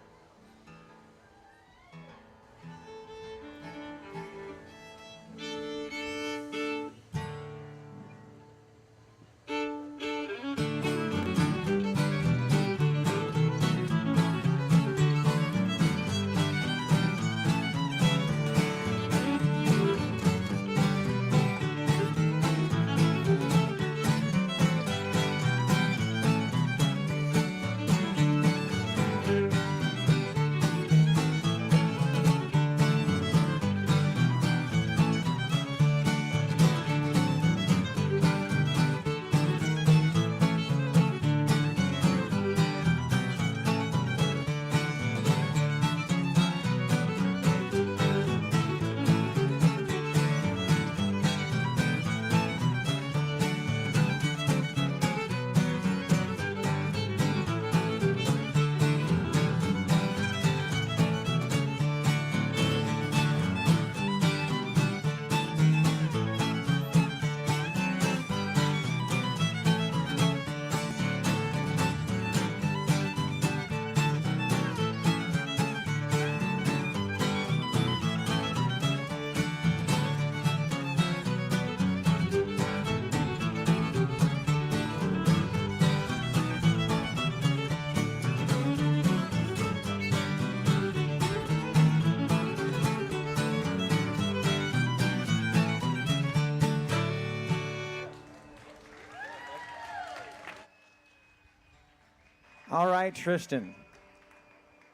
All right, Tristan.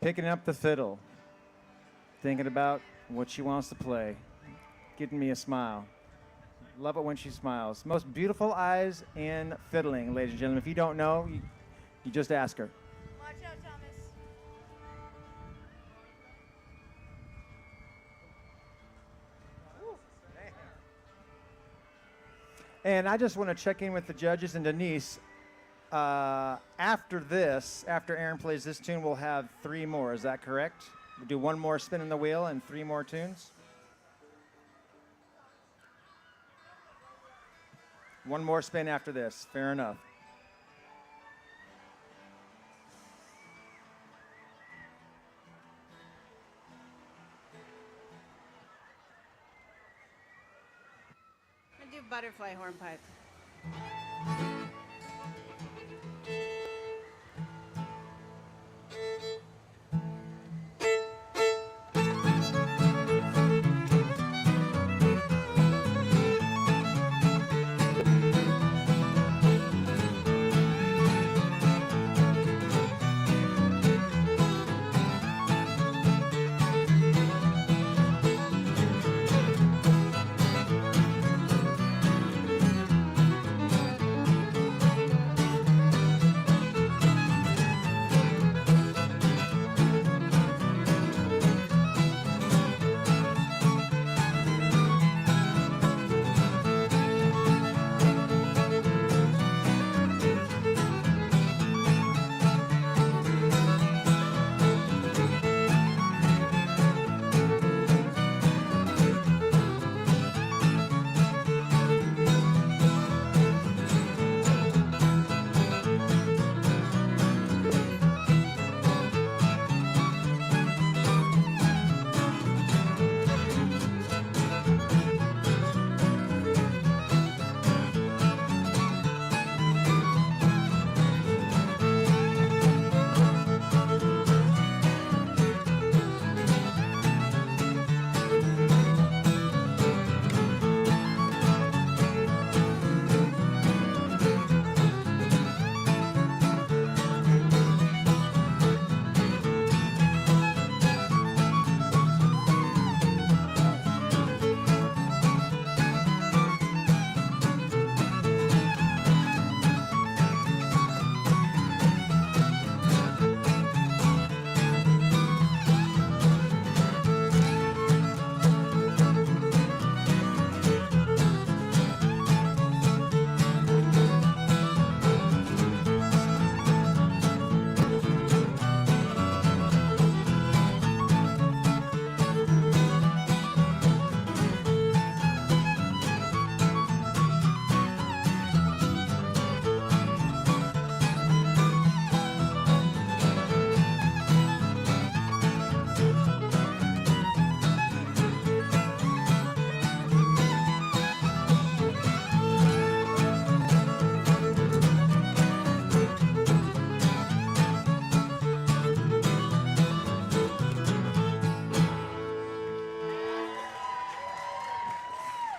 Picking up the fiddle. Thinking about what she wants to play. Getting me a smile. Love it when she smiles. Most beautiful eyes in fiddling, ladies and gentlemen. If you don't know, you just ask her. Watch out, Thomas. And I just want to check in with the judges and Denise. After this, after Aaron plays this tune, we'll have 3 more. Is that correct? We'll do 1 more spin in the wheel and 3 more tunes. 1 more spin after this. Fair enough. I do butterfly hornpipe.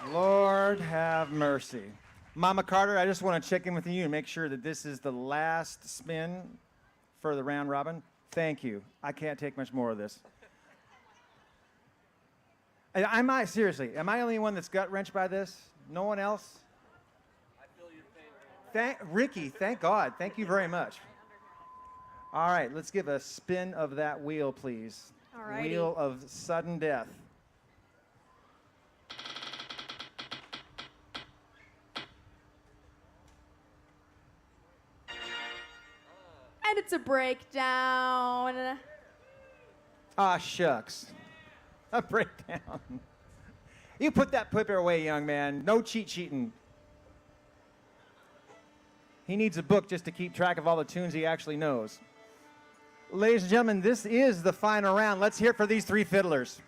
Lord have mercy. Mama Carter, I just want to check in with you and make sure that this is the last spin for the round robin. Thank you. I can't take much more of this. Seriously, am I the only one that's gut wrenched by this? No one else? I feel your pain. Ricky, thank God. Thank you very much. All right, let's give a spin of that wheel, please. Alrighty. Wheel of sudden death. And it's a breakdown. Ah, shucks. A breakdown. You put that paper away, young man. No cheat sheeting. He needs a book just to keep track of all the tunes he actually knows. Ladies and gentlemen, this is the final round. Let's hear it for these three fiddlers.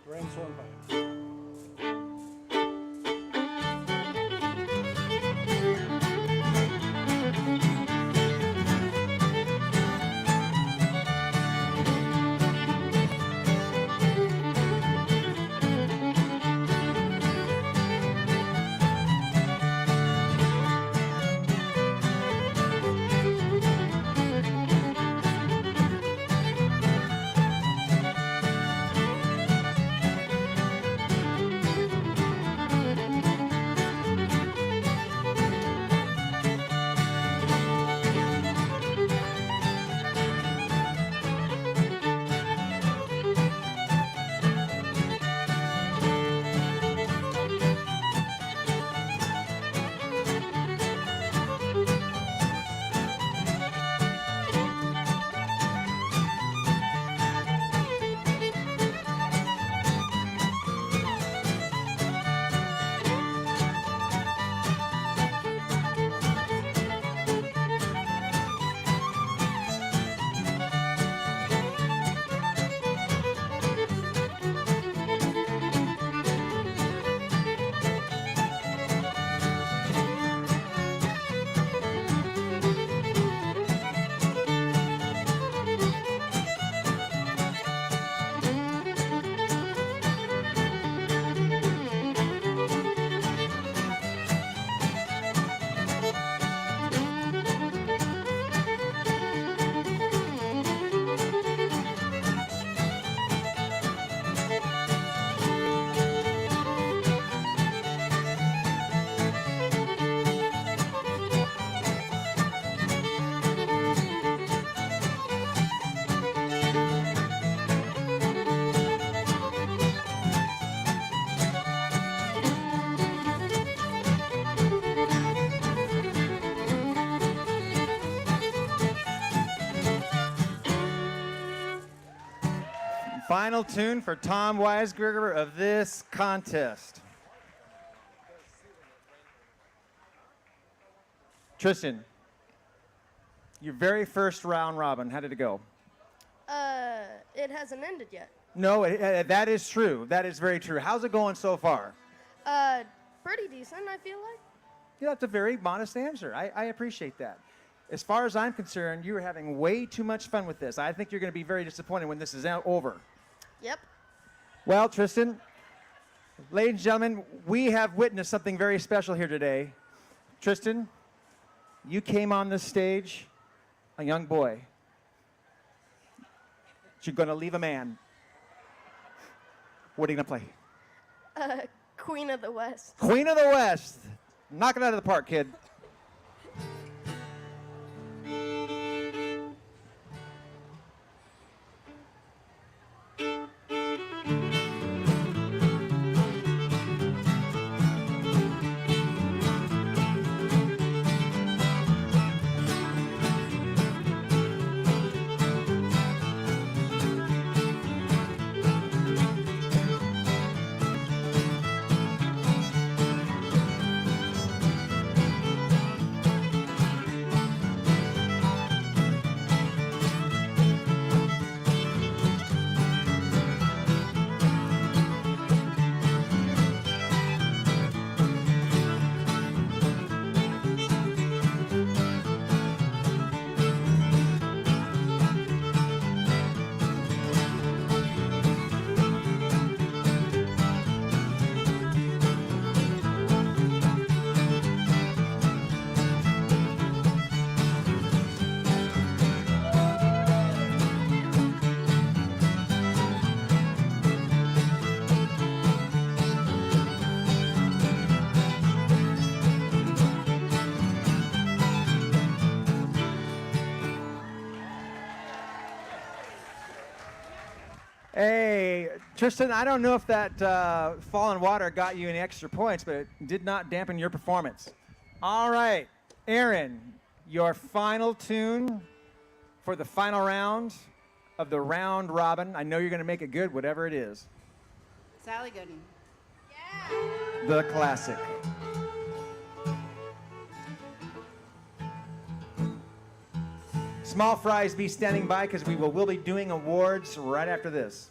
Grand Swan Pipe. Final tune for Tom Weisgerber of this contest. Tristan, your very first round robin, how did it go? It hasn't ended yet. No, that is true. That is very true. How's it going so far? Pretty decent, I feel like. Yeah, that's a very modest answer. I appreciate that. As far as I'm concerned, you are having way too much fun with this. I think you're going to be very disappointed when this is over. Yep. Well, Tristan, ladies and gentlemen, we have witnessed something very special here today. Tristan, you came on this stage a young boy. You're going to leave a man. What are you going to play? Queen of the West. Queen of the West. Knock it out of the park, kid. Hey, Tristan, I don't know if that fallen water got you any extra points, but it did not dampen your performance. All right, Aaron, your final tune for the final round of the round robin. I know you're going to make it good, whatever it is. Sally Gooden. The classic. Small fries, be standing by because we'll be doing awards right after this.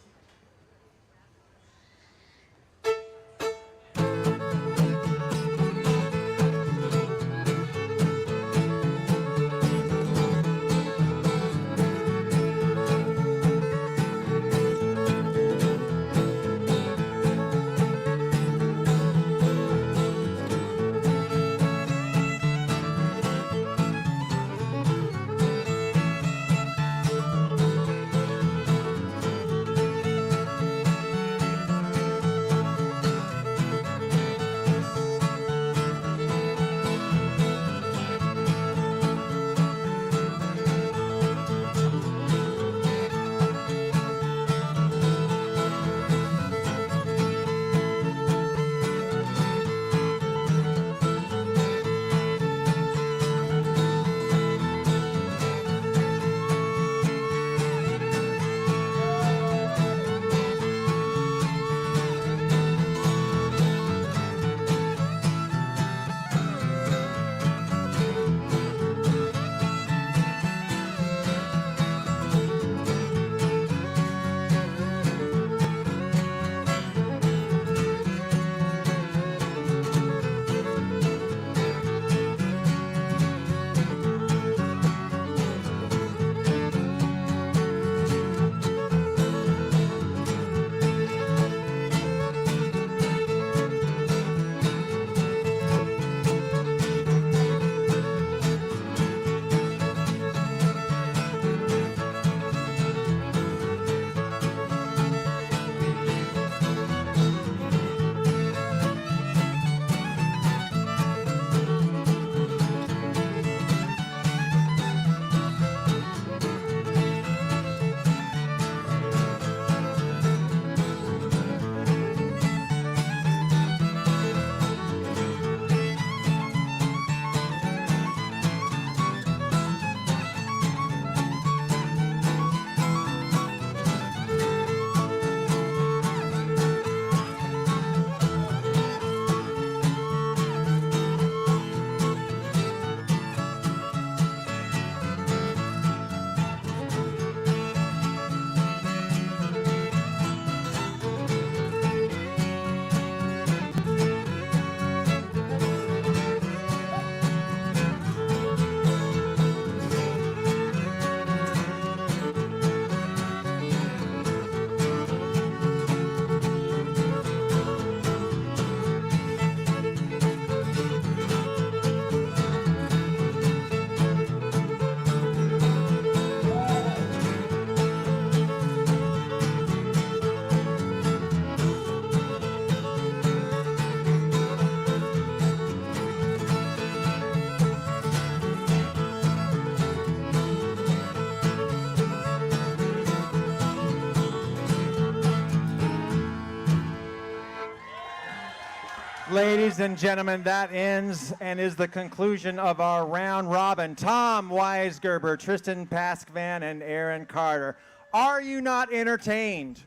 Ladies and gentlemen, that ends and is the conclusion of our round robin. Tom Weisgerber, Tristan Paskvan, and Aaron Carter. Are you not entertained?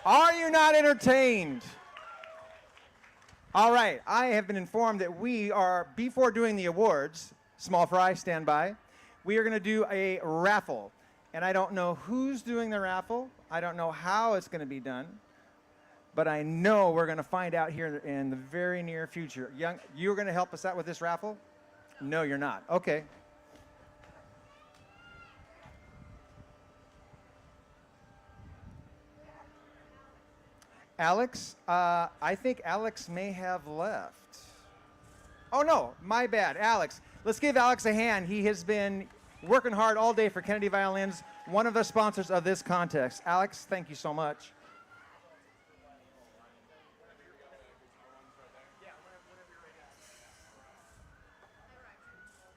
Are you not entertained? All right, I have been informed that we are, before doing the awards, small fry, stand by, we are going to do a raffle. And I don't know who's doing the raffle. I don't know how it's going to be done. But I know we're going to find out here in the very near future. You're going to help us out with this raffle? No, you're not. Okay. Alex, I think Alex may have left. Oh, no, my bad. Alex. Let's give Alex a hand. He has been working hard all day for Kennedy Violins, one of the sponsors of this contest. Alex, thank you so much.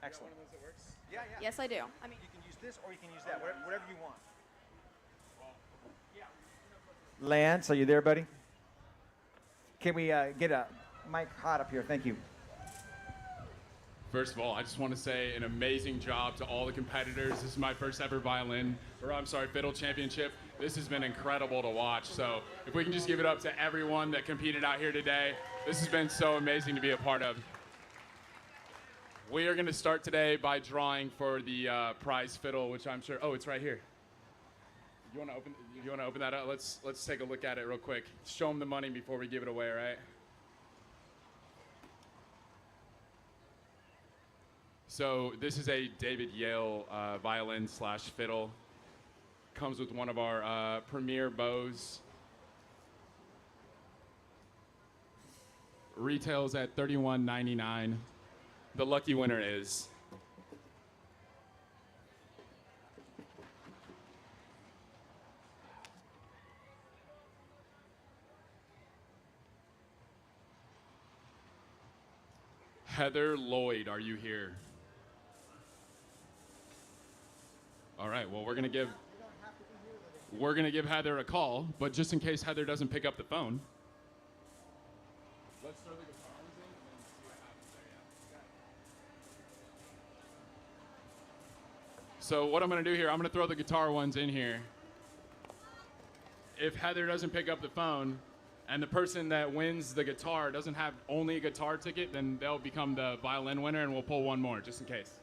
Excellent. Yeah. Yes, I do. I mean, you can use this or you can use that, whatever you want. Lance, are you there, buddy? Can we get a mic hot up here? Thank you. First of all, I just want to say an amazing job to all the competitors. This is my first ever fiddle championship. This has been incredible to watch. So if we can just give it up to everyone that competed out here today, this has been so amazing to be a part of. We are going to start today by drawing for the prize fiddle, which I'm sure, it's right here. You want to open that up? Let's take a look at it real quick. Show them the money before we give it away, right? So this is a David Yale violin / fiddle. Comes with one of our premier bows. Retails at $31.99. The lucky winner is Heather Lloyd. Are you here? All right, well, we're gonna give Heather a call, but just in case Heather doesn't pick up the phone, let's throw the guitars in and see what happens there. Yeah. So what I'm gonna do here, I'm gonna throw the guitar ones in here. If Heather doesn't pick up the phone and the person that wins the guitar doesn't have only a guitar ticket, then they'll become the violin winner, and we'll pull one more just in case.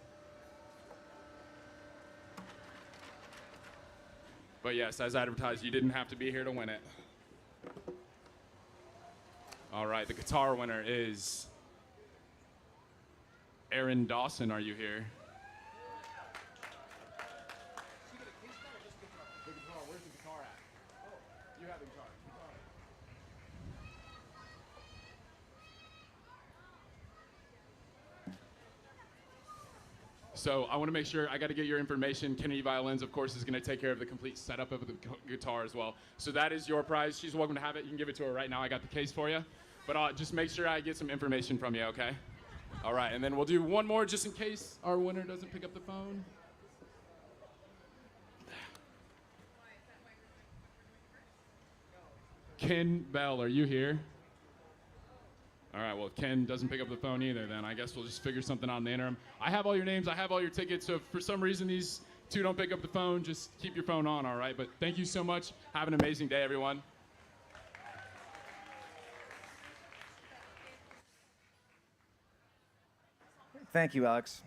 But yes, as advertised, you didn't have to be here to win it. All right, the guitar winner is Aaron Dawson. Are you here? Where's the guitar at? Oh, you have the guitar. So I want to make sure, I got to get your information. Kennedy Violins, of course, is going to take care of the complete setup of the guitar as well. So that is your prize. She's welcome to have it. You can give it to her right now. I got the case for you. But just make sure I get some information from you, okay? All right, and then we'll do one more just in case our winner doesn't pick up the phone. Ken Bell, are you here? All right, well, if Ken doesn't pick up the phone either, then I guess we'll just figure something out in the interim. I have all your names. I have all your tickets. So if for some reason these two don't pick up the phone, just keep your phone on, all right? But thank you so much. Have an amazing day, everyone. Thank you, Alex.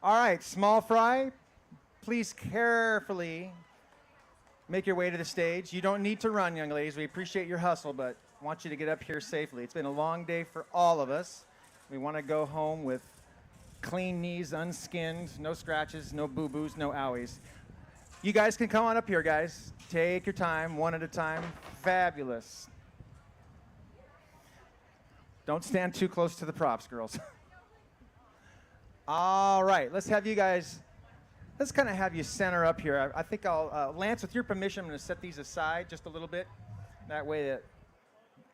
All right, small fry, please carefully make your way to the stage. You don't need to run, young ladies. We appreciate your hustle, but want you to get up here safely. It's been a long day for all of us. We want to go home with clean knees, unskinned, no scratches, no boo-boos, no owies. You guys can come on up here, guys. Take your time, one at a time. Fabulous. Don't stand too close to the props, girls. All right, let's kind of have you center up here. I think I'll, Lance, with your permission, I'm going to set these aside just a little bit. That way that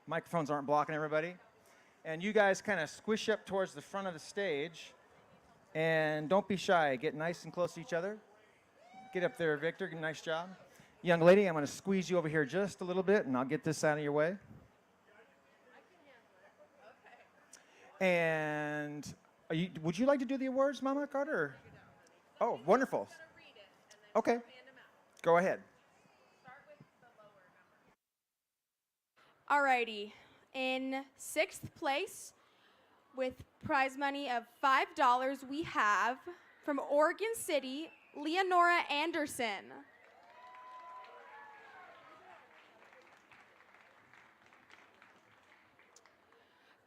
microphones aren't blocking everybody. And you guys kind of squish up towards the front of the stage. And don't be shy. Get nice and close to each other. Get up there, Victor. Nice job. Young lady, I'm going to squeeze you over here just a little bit, and I'll get this out of your way. And would you like to do the awards, Mama Carter? Oh, wonderful. Okay. Go ahead. Alrighty. In 6th place, with prize money of $5, we have, from Oregon City, Leonora Anderson.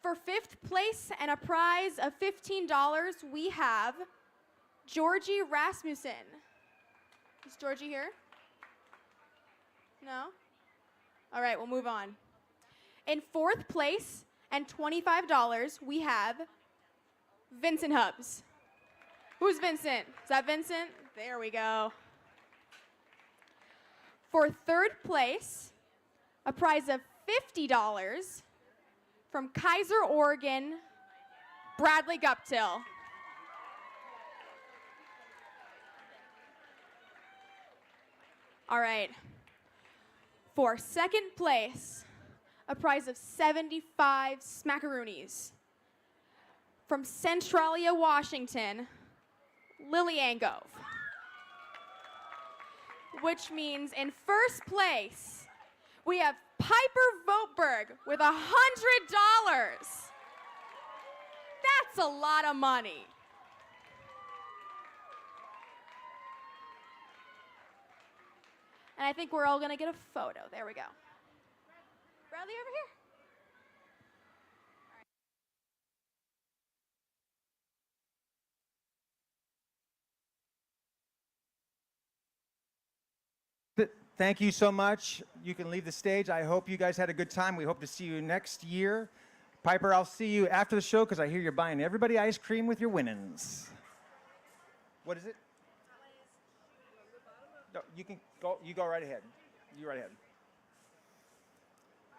For 5th place and a prize of $15, we have Georgie Rasmussen. Is Georgie here? No? All right, we'll move on. In 4th place and $25, we have Vincent Hubbs. Who's Vincent? Is that Vincent? There we go. For 3rd place, a prize of $50 from Kaiser, Oregon, Bradley Guptill. All right. For second place, a prize of 75 smackaroonies. From Centralia, Washington, Lily Angove. Which means in first place, we have Piper Votberg with $100. That's a lot of money. And I think we're all gonna get a photo. There we go. Bradley, over here. Thank you so much. You can leave the stage. I hope you guys had a good time. We hope to see you next year. Piper, I'll see you after the show because I hear you're buying everybody ice cream with your winnings. What is it? No, you can go. You go right ahead. You right ahead.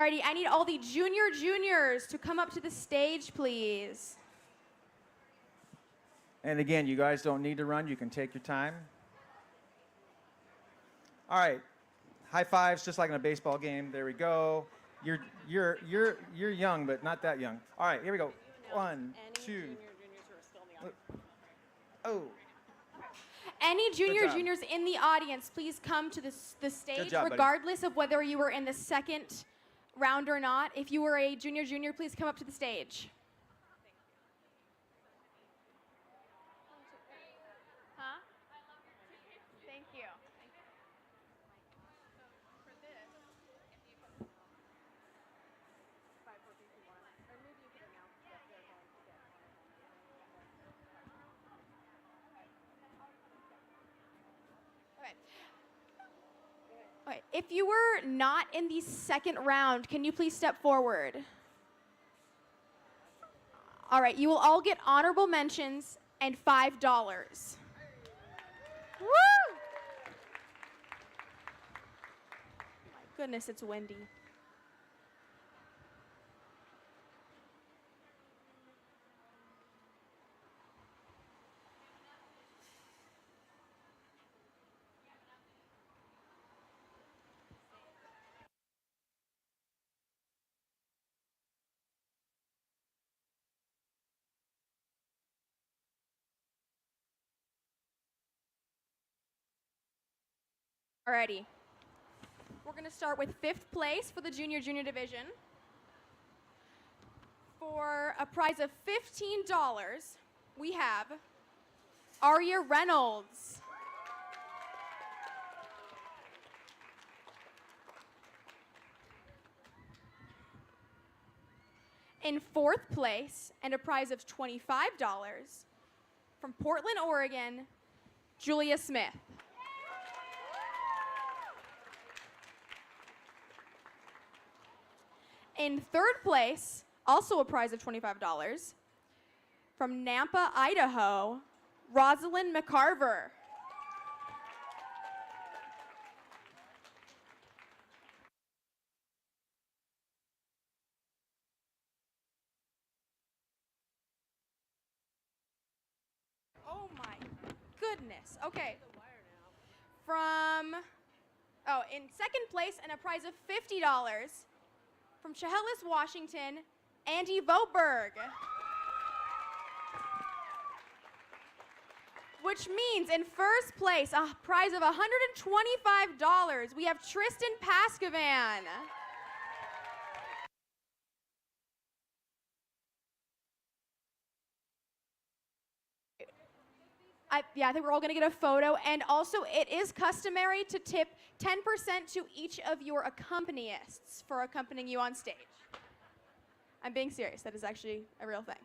Alrighty, I need all the juniors to come up to the stage, please. And again, you guys don't need to run. You can take your time. All right. High fives, just like in a baseball game. There we go. You're young, but not that young. All right, here we go. 1, 2. Oh. Any job. juniors in the audience, please come to the stage, job, buddy. regardless of whether you were in the second round or not. If you were a junior, please come up to the stage. Huh? Thank you. Okay, if you were not in the second round, can you please step forward? All right, you will all get honorable mentions and $5. Woo! My goodness, it's windy. Alrighty. We're going to start with fifth place for the junior division. For a prize of $15, we have Arya Reynolds. In fourth place, and a prize of $25, from Portland, Oregon, Julia Smith. In third place, also a prize of $25, from Nampa, Idaho, Rosalind McCarver. Oh my goodness. Okay. In second place and a prize of $50, from Chehalis, Washington, Andy Voberg. Which means in first place, a prize of $125, we have Tristan Pascavan. I think we're all going to get a photo. And also, it is customary to tip 10% to each of your accompanists for accompanying you on stage. I'm being serious. That is actually a real thing.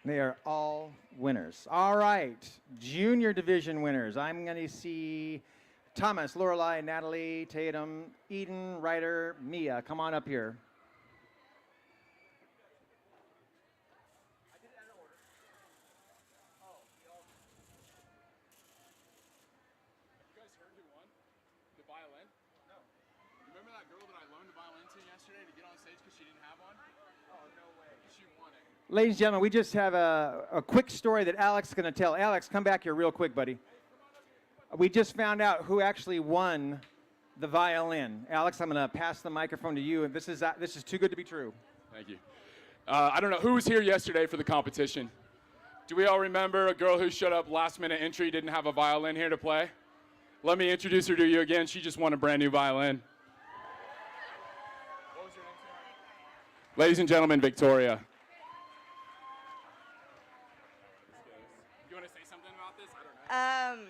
They are all winners. All right, junior division winners. I'm going to see Thomas, Lorelei, Natalie, Tatum, Eden, Ryder, Mia. Come on up here. You guys heard who won? The violin? No. You remember that girl that I loaned the violin to yesterday to get on stage because she didn't have one? Oh, no way. She won it. Ladies and gentlemen, we just have a quick story that Alex is going to tell. Alex, come back here real quick, buddy. We just found out who actually won the violin. Alex, I'm going to pass the microphone to you. And this is too good to be true. Thank you. I don't know who was here yesterday for the competition. Do we all remember a girl who showed up last minute entry, didn't have a violin here to play? Let me introduce her to you again. She just won a brand new violin. What was your name? Ladies and gentlemen, Victoria. You want to say something about this? I don't know.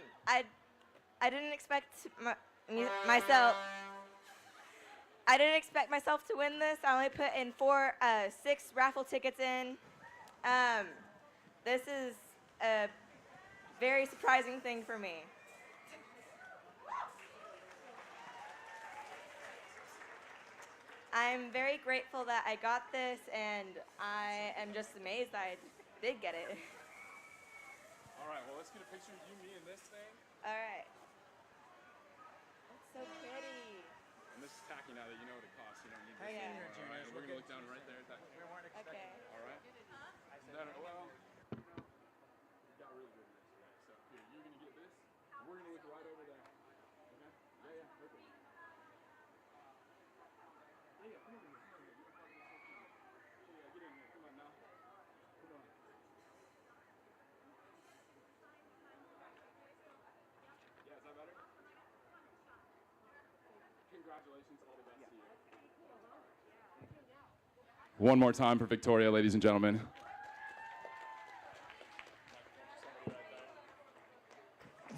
I didn't expect myself. I didn't expect myself to win this. I only put in 6 raffle tickets in. This is a very surprising thing for me. I'm very grateful that I got this, and I am just amazed that I did get it. All right, well, let's get a picture of you, me, and this thing. All right. That's so pretty. And this is tacky now that you know what it costs. You don't need this. Yeah. All right, we're going to look down right there at that. Okay. All right. No, well, you got really good yesterday. So here, you're going to get this. And we're going to look right over there. Okay? Yeah, perfect. Yeah, come on. Yeah, get in here. Come on now. Come on. Yeah, is that better? Congratulations, all the best to you. One more time for Victoria, ladies and gentlemen.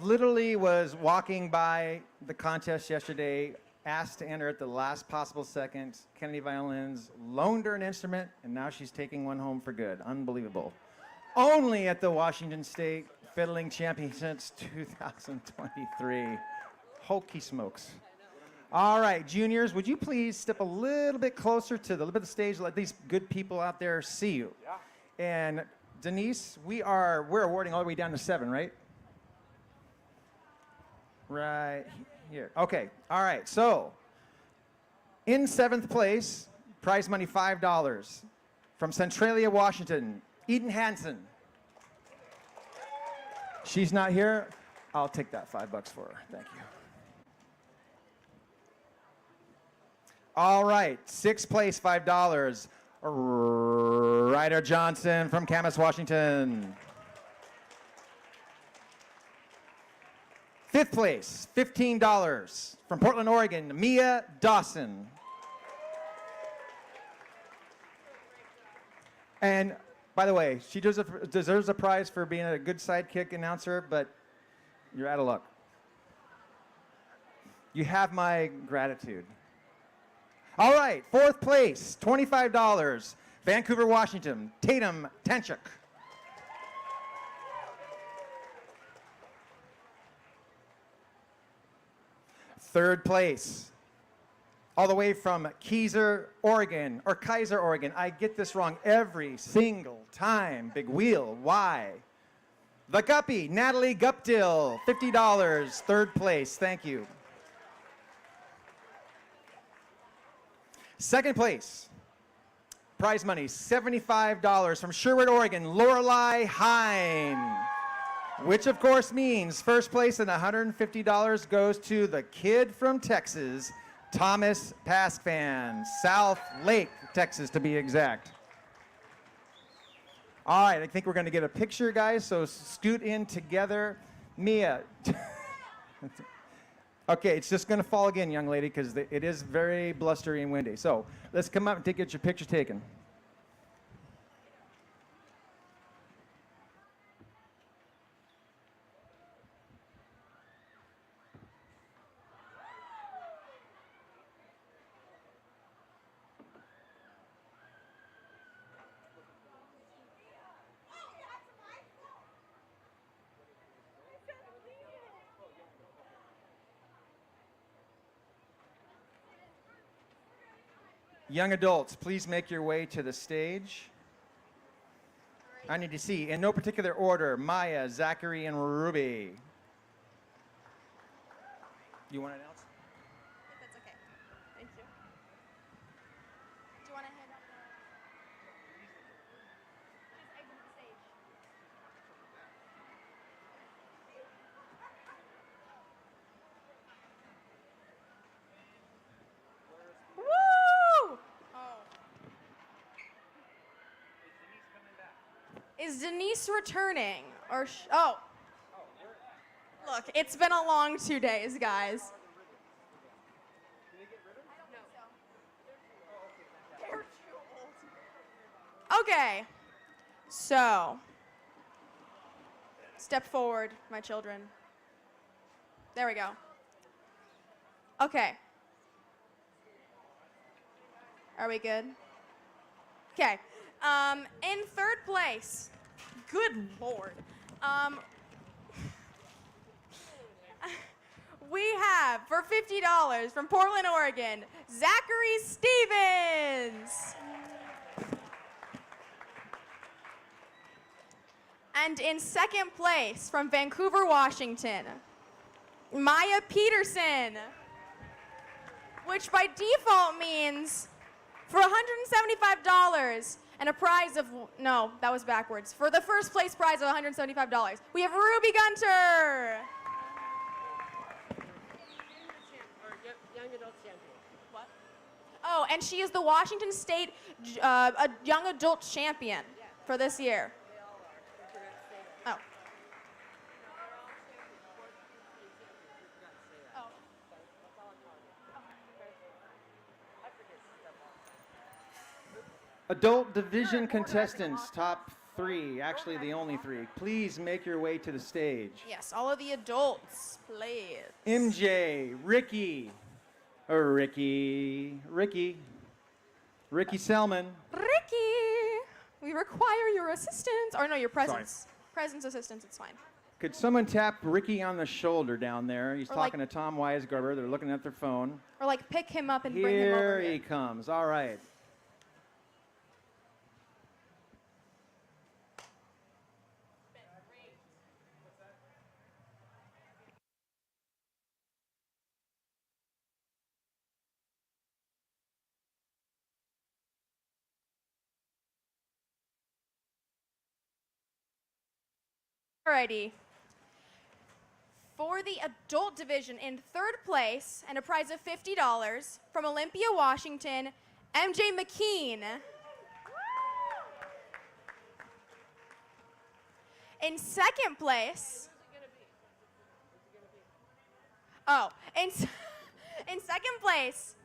Literally was walking by the contest yesterday, asked to enter at the last possible second. Kennedy Violins loaned her an instrument, and now she's taking one home for good. Unbelievable. Only at the Washington State Fiddling Championships 2023. Hokey smokes. All right, juniors, would you please step a little bit closer to the lip of the stage, let these good people out there see you. Yeah. And Denise, we're awarding all the way down to 7, right? Right here. Okay. All right. So, in 7th place, prize money $5 from Centralia, Washington, Eden Hansen. She's not here. I'll take that $5 for her. Thank you. All right. 6th place, $5. Ryder Johnson from Camas, Washington. 5th place, $15 from Portland, Oregon, Mia Dawson. And by the way, she deserves a prize for being a good sidekick announcer, but you're out of luck. You have my gratitude. All right, 4th place, $25, Vancouver, Washington, Tatum Tanchuk. 3rd place, all the way from Kaiser, Oregon. I get this wrong every single time. Big wheel. Why? The Guppy, Natalie Guptill, $50, 3rd place. Thank you. 2nd place, prize money, $75 from Sherwood, Oregon, Lorelei Hine. Which, of course, means 1st place and $150 goes to the kid from Texas, Thomas Paskvan, South Lake, Texas, to be exact. All right, I think we're going to get a picture, guys, so scoot in together. Mia. Okay, it's just going to fall again, young lady, because it is very blustery and windy. So let's come up and get your picture taken. Young adults, please make your way to the stage. I need to see, in no particular order, Maya, Zachary, and Ruby. You want to announce? If that's okay. Thank you. Do you want to hand out the... Just exit the stage. Woo! Oh. Is Denise returning? Or oh. Look, it's been a long 2 days, guys. Okay. So, step forward, my children. There we go. Okay. Are we good? Okay. In third place, good Lord. We have, for $50 from Portland, Oregon, Zachary Stevens. And in second place, from Vancouver, Washington, Maya Peterson, which by default means for $175 and a prize of, no, that was backwards. For the first place prize of $175, we have Ruby Gunter. Young adult champion. What? Oh, and she is the Washington State a young adult champion for this year. Oh. Adult division contestants, top 3, actually the only 3. Please make your way to the stage. Yes, all of the adults, please. MJ, Ricky Selman. Ricky, we require your assistance. Or no, your presence. Presence assistance, it's fine. Could someone tap Ricky on the shoulder down there? He's Or talking to Tom Weisgerber. They're looking at their phone. Or like pick him up and bring him over Here here. he comes. All right. Alrighty. For the adult division, in third place and a prize of $50 from Olympia, Washington, MJ McKean. In second place, in second place,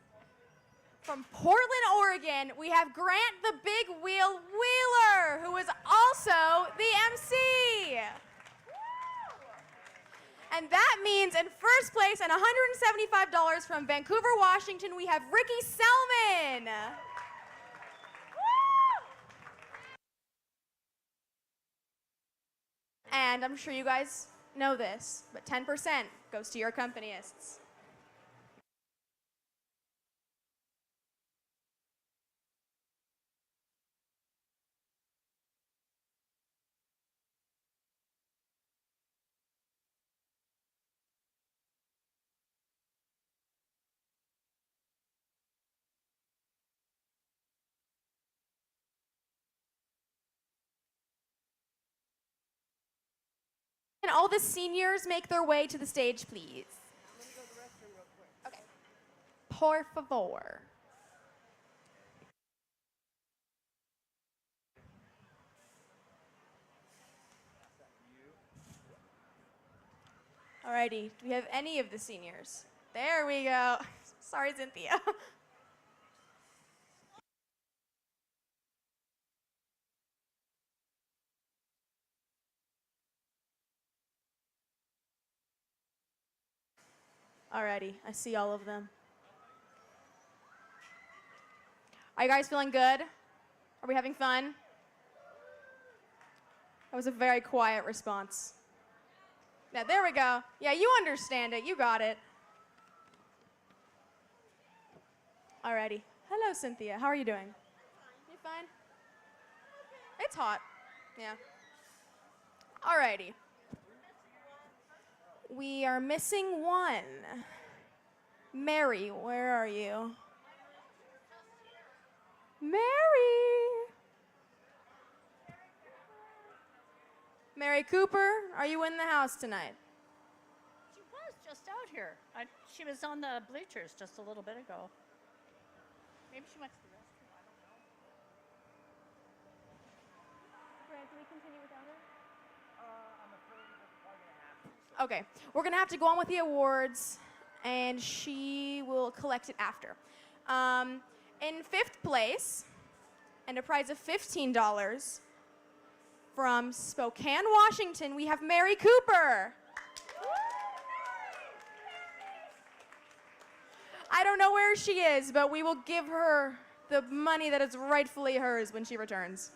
from Portland, Oregon, we have Grant the Big Wheel Wheeler, who is also the MC. And that means in first place and $175 from Vancouver, Washington, we have Ricky Selman. And I'm sure you guys know this, but 10% goes to your accompanists. Can all the seniors make their way to the stage, please? I'm gonna go to the restroom real quick. Okay. Por favor. Alrighty, do we have any of the seniors? There we go. Sorry, Cynthia. Alrighty, I see all of them. Are you guys feeling good? Are we having fun? That was a very quiet response. Yeah, there we go. Yeah, you understand it. You got it. Alrighty. Hello, Cynthia. How are you doing? You fine? It's hot. Yeah. Alrighty. We are missing one. Mary, where are you? Mary! Mary Cooper, are you in the house tonight? She was just out here. She was on the bleachers just a little bit ago. Maybe she went to the restroom. I don't know. Grant, do we continue without her? I'm afraid we're probably going to have to. Okay, we're gonna have to go on with the awards, and she will collect it after. In 5th place, and a prize of $15 from Spokane, Washington, we have Mary Cooper. I don't know where she is, but we will give her the money that is rightfully hers when she returns.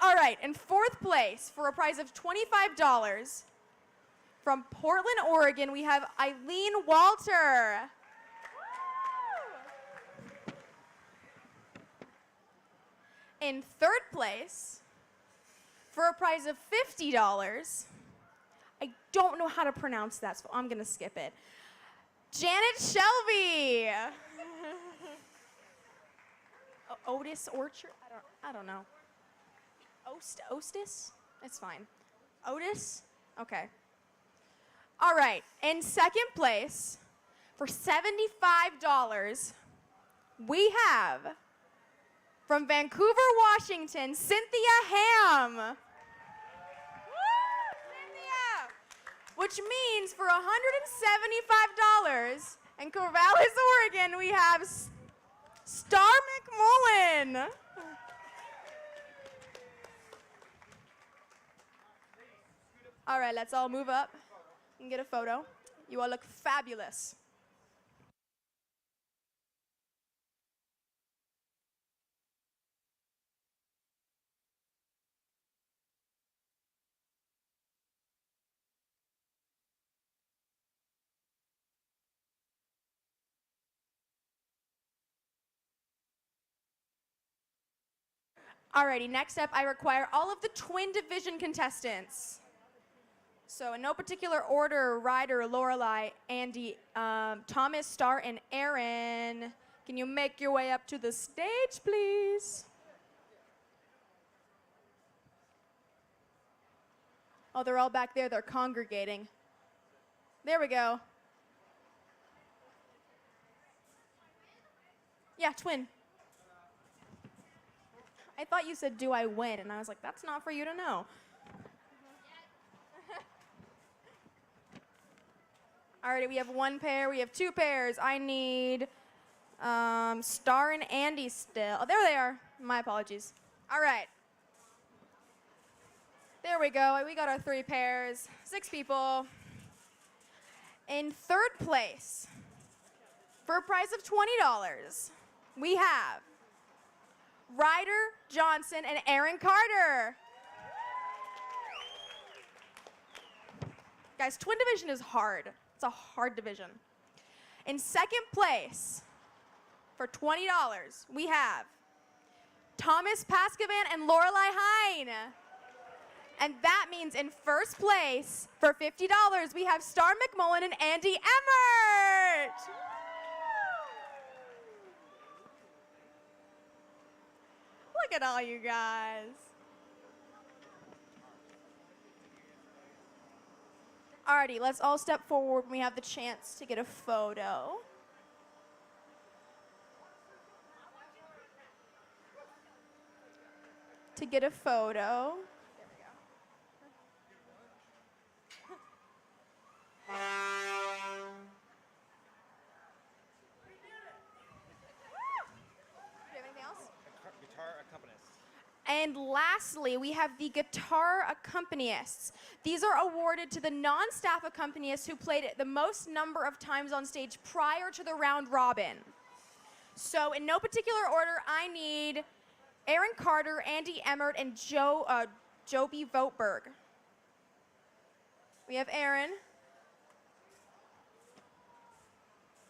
All right, in 4th place, for a prize of $25, from Portland, Oregon, we have Eileen Walter. In 3rd place, for a prize of $50, I don't know how to pronounce that, so I'm gonna skip it. Janet Shelby. Otis Orchard? I don't know. Ostis? It's fine. Otis? Okay. All right. In 2nd place, for $75, we have, from Vancouver, Washington, Cynthia Ham. Woo! Cynthia! Which means for $175 in Corvallis, Oregon, we have Star McMullen. All right, let's all move up and get a photo. You all look fabulous. Alrighty, next up, I require all of the twin division contestants. So in no particular order, Ryder, Lorelai, Andy, Thomas, Star, and Aaron. Can you make your way up to the stage, please? Oh, they're all back there. They're congregating. There we go. Yeah, twin. I thought you said, do I win? And I was like, that's not for you to know. Alrighty, we have one pair, we have two pairs. I need Star and Andy still. Oh, there they are. My apologies. All right. There we go. We got our 3 pairs, 6 people. In 3rd place, for a price of $20, we have Ryder Johnson and Aaron Carter. Guys, twin division is hard. It's a hard division. In 2nd place, for $20, we have Thomas Paskovan and Lorelai Hine. And that means in 1st place, for $50, we have Star McMullen and Andy Emmert. Look at all you guys. Alrighty, let's all step forward when we have the chance to get a photo. To get a photo. There we go. Do you have anything else? Guitar accompanist. And lastly, we have the guitar accompanists. These are awarded to the non-staff accompanists who played it the most number of times on stage prior to the round robin. So in no particular order, I need Aaron Carter, Andy Emmert, and Joby Votberg. We have Aaron.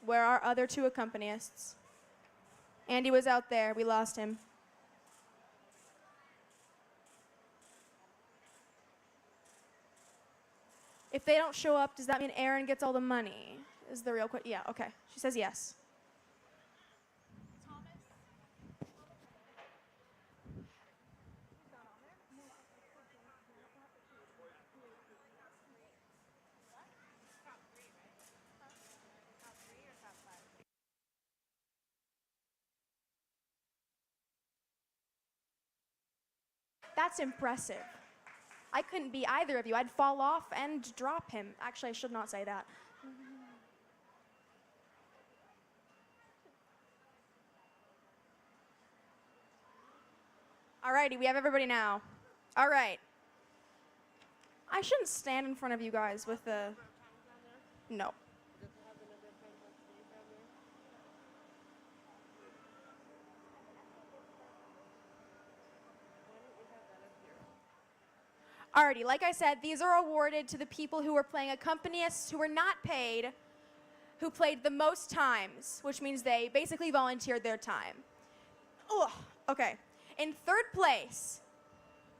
Where are our other 2 accompanists? Andy was out there. We lost him. If they don't show up, does that mean Aaron gets all the money? Is the real question. Yeah, okay. She says yes. That's impressive. I couldn't be either of you. I'd fall off and drop him. Actually, I should not say that. Alrighty, we have everybody now. All right. I shouldn't stand in front of you guys with a... No. Alrighty, like I said, these are awarded to the people who were playing accompanists who were not paid, who played the most times, which means they basically volunteered their time. Ugh, okay. In third place,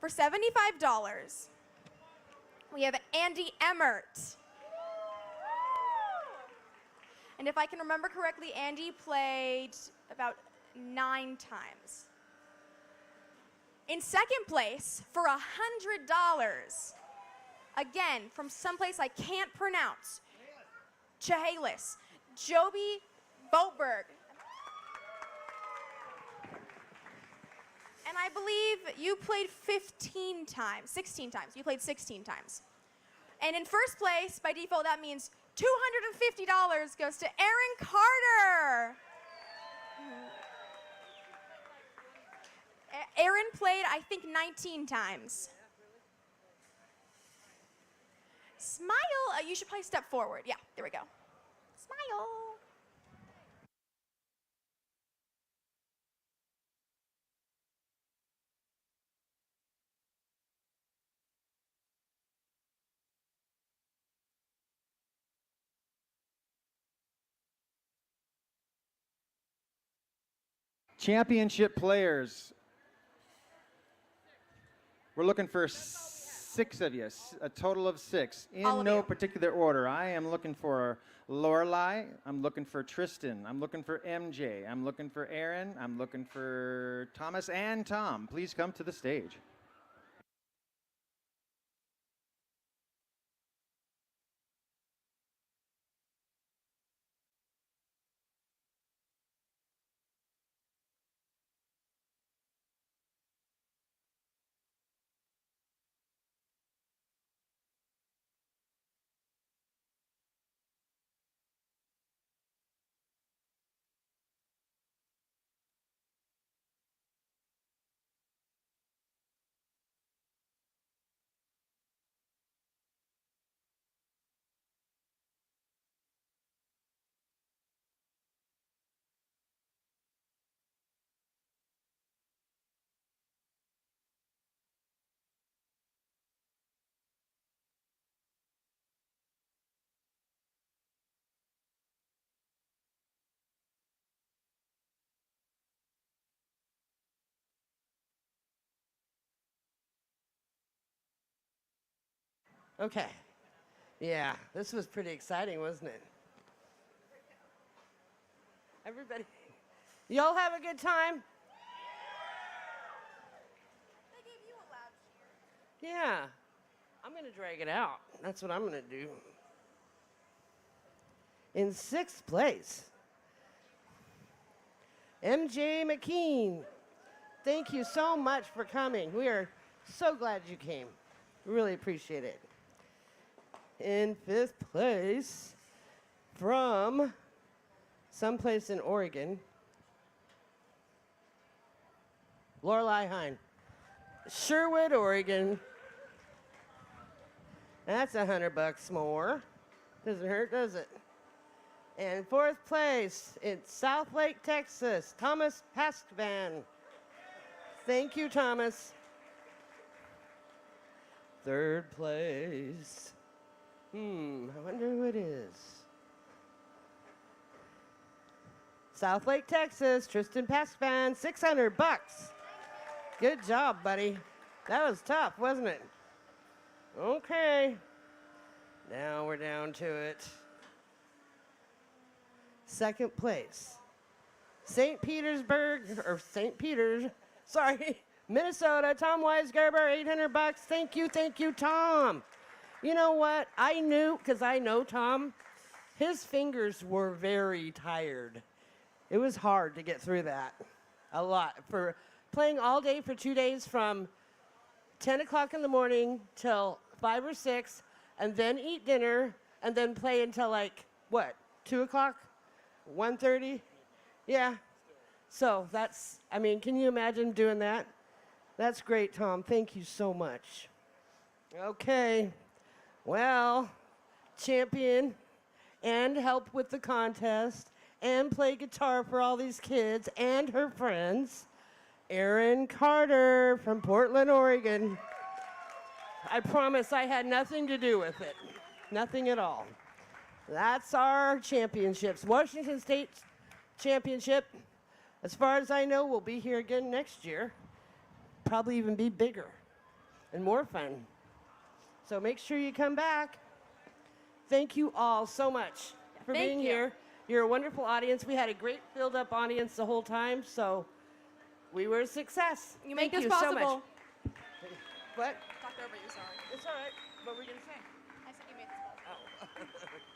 for $75, we have Andy Emmert. And if I can remember correctly, Andy played about 9 times. In second place, for $100, again, from someplace I can't pronounce, Chehalis, Joby Boatberg. And I believe you played 16 times. You played 16 times. And in first place, by default, that means $250 goes to Aaron Carter. Aaron played, I think, 19 times. Smile. You should probably step forward. Yeah, there we go. Smile. Championship players. We're looking for 6 of you, a total of 6, in no particular order. I am looking for Lorelai. I'm looking for Tristan. I'm looking for MJ. I'm looking for Aaron. I'm looking for Thomas and Tom. Please come to the stage. Okay. Yeah, this was pretty exciting, wasn't it? Everybody, y'all have a good time? Yeah. I'm going to drag it out. That's what I'm going to do. In 6th place, MJ McKean. Thank you so much for coming. We are so glad you came. Really appreciate it. In 5th place, from someplace in Oregon, Lorelei Hine. Sherwood, Oregon. That's $100 more. Doesn't hurt, does it? And 4th place, it's South Lake, Texas, Thomas Paskvan. Thank you, Thomas. 3rd place. I wonder who it is. South Lake, Texas, Tristan Paxpan, $600. Good job, buddy. That was tough, wasn't it? Okay. Now we're down to it. Second place. St. Petersburg, or St. Peters, sorry, Minnesota, Tom Weisgerber, $800. Thank you, Tom. You know what? I knew, because I know Tom, his fingers were very tired. It was hard to get through that. A lot. For playing all day for 2 days from 10 o'clock in the morning till 5 or 6, and then eat dinner, and then play until like, what, 2 o'clock? 1:30? Yeah. So that's, I mean, can you imagine doing that? That's great, Tom. Thank you so much. Okay. Well, champion and help with the contest and play guitar for all these kids and her friends, Erin Carter from Portland, Oregon. I promise I had nothing to do with it. Nothing at all. That's our championships. Washington State Championship, as far as I know, will be here again next year. Probably even be bigger and more fun. So make sure you come back. Thank you all so much for being here. You're a wonderful audience. We had a great filled-up audience the whole time, so we were a success. You make Thank this you possible. so much. What? Talked over you, sorry. It's all right. What were we going to say? I said you made this possible. Oh.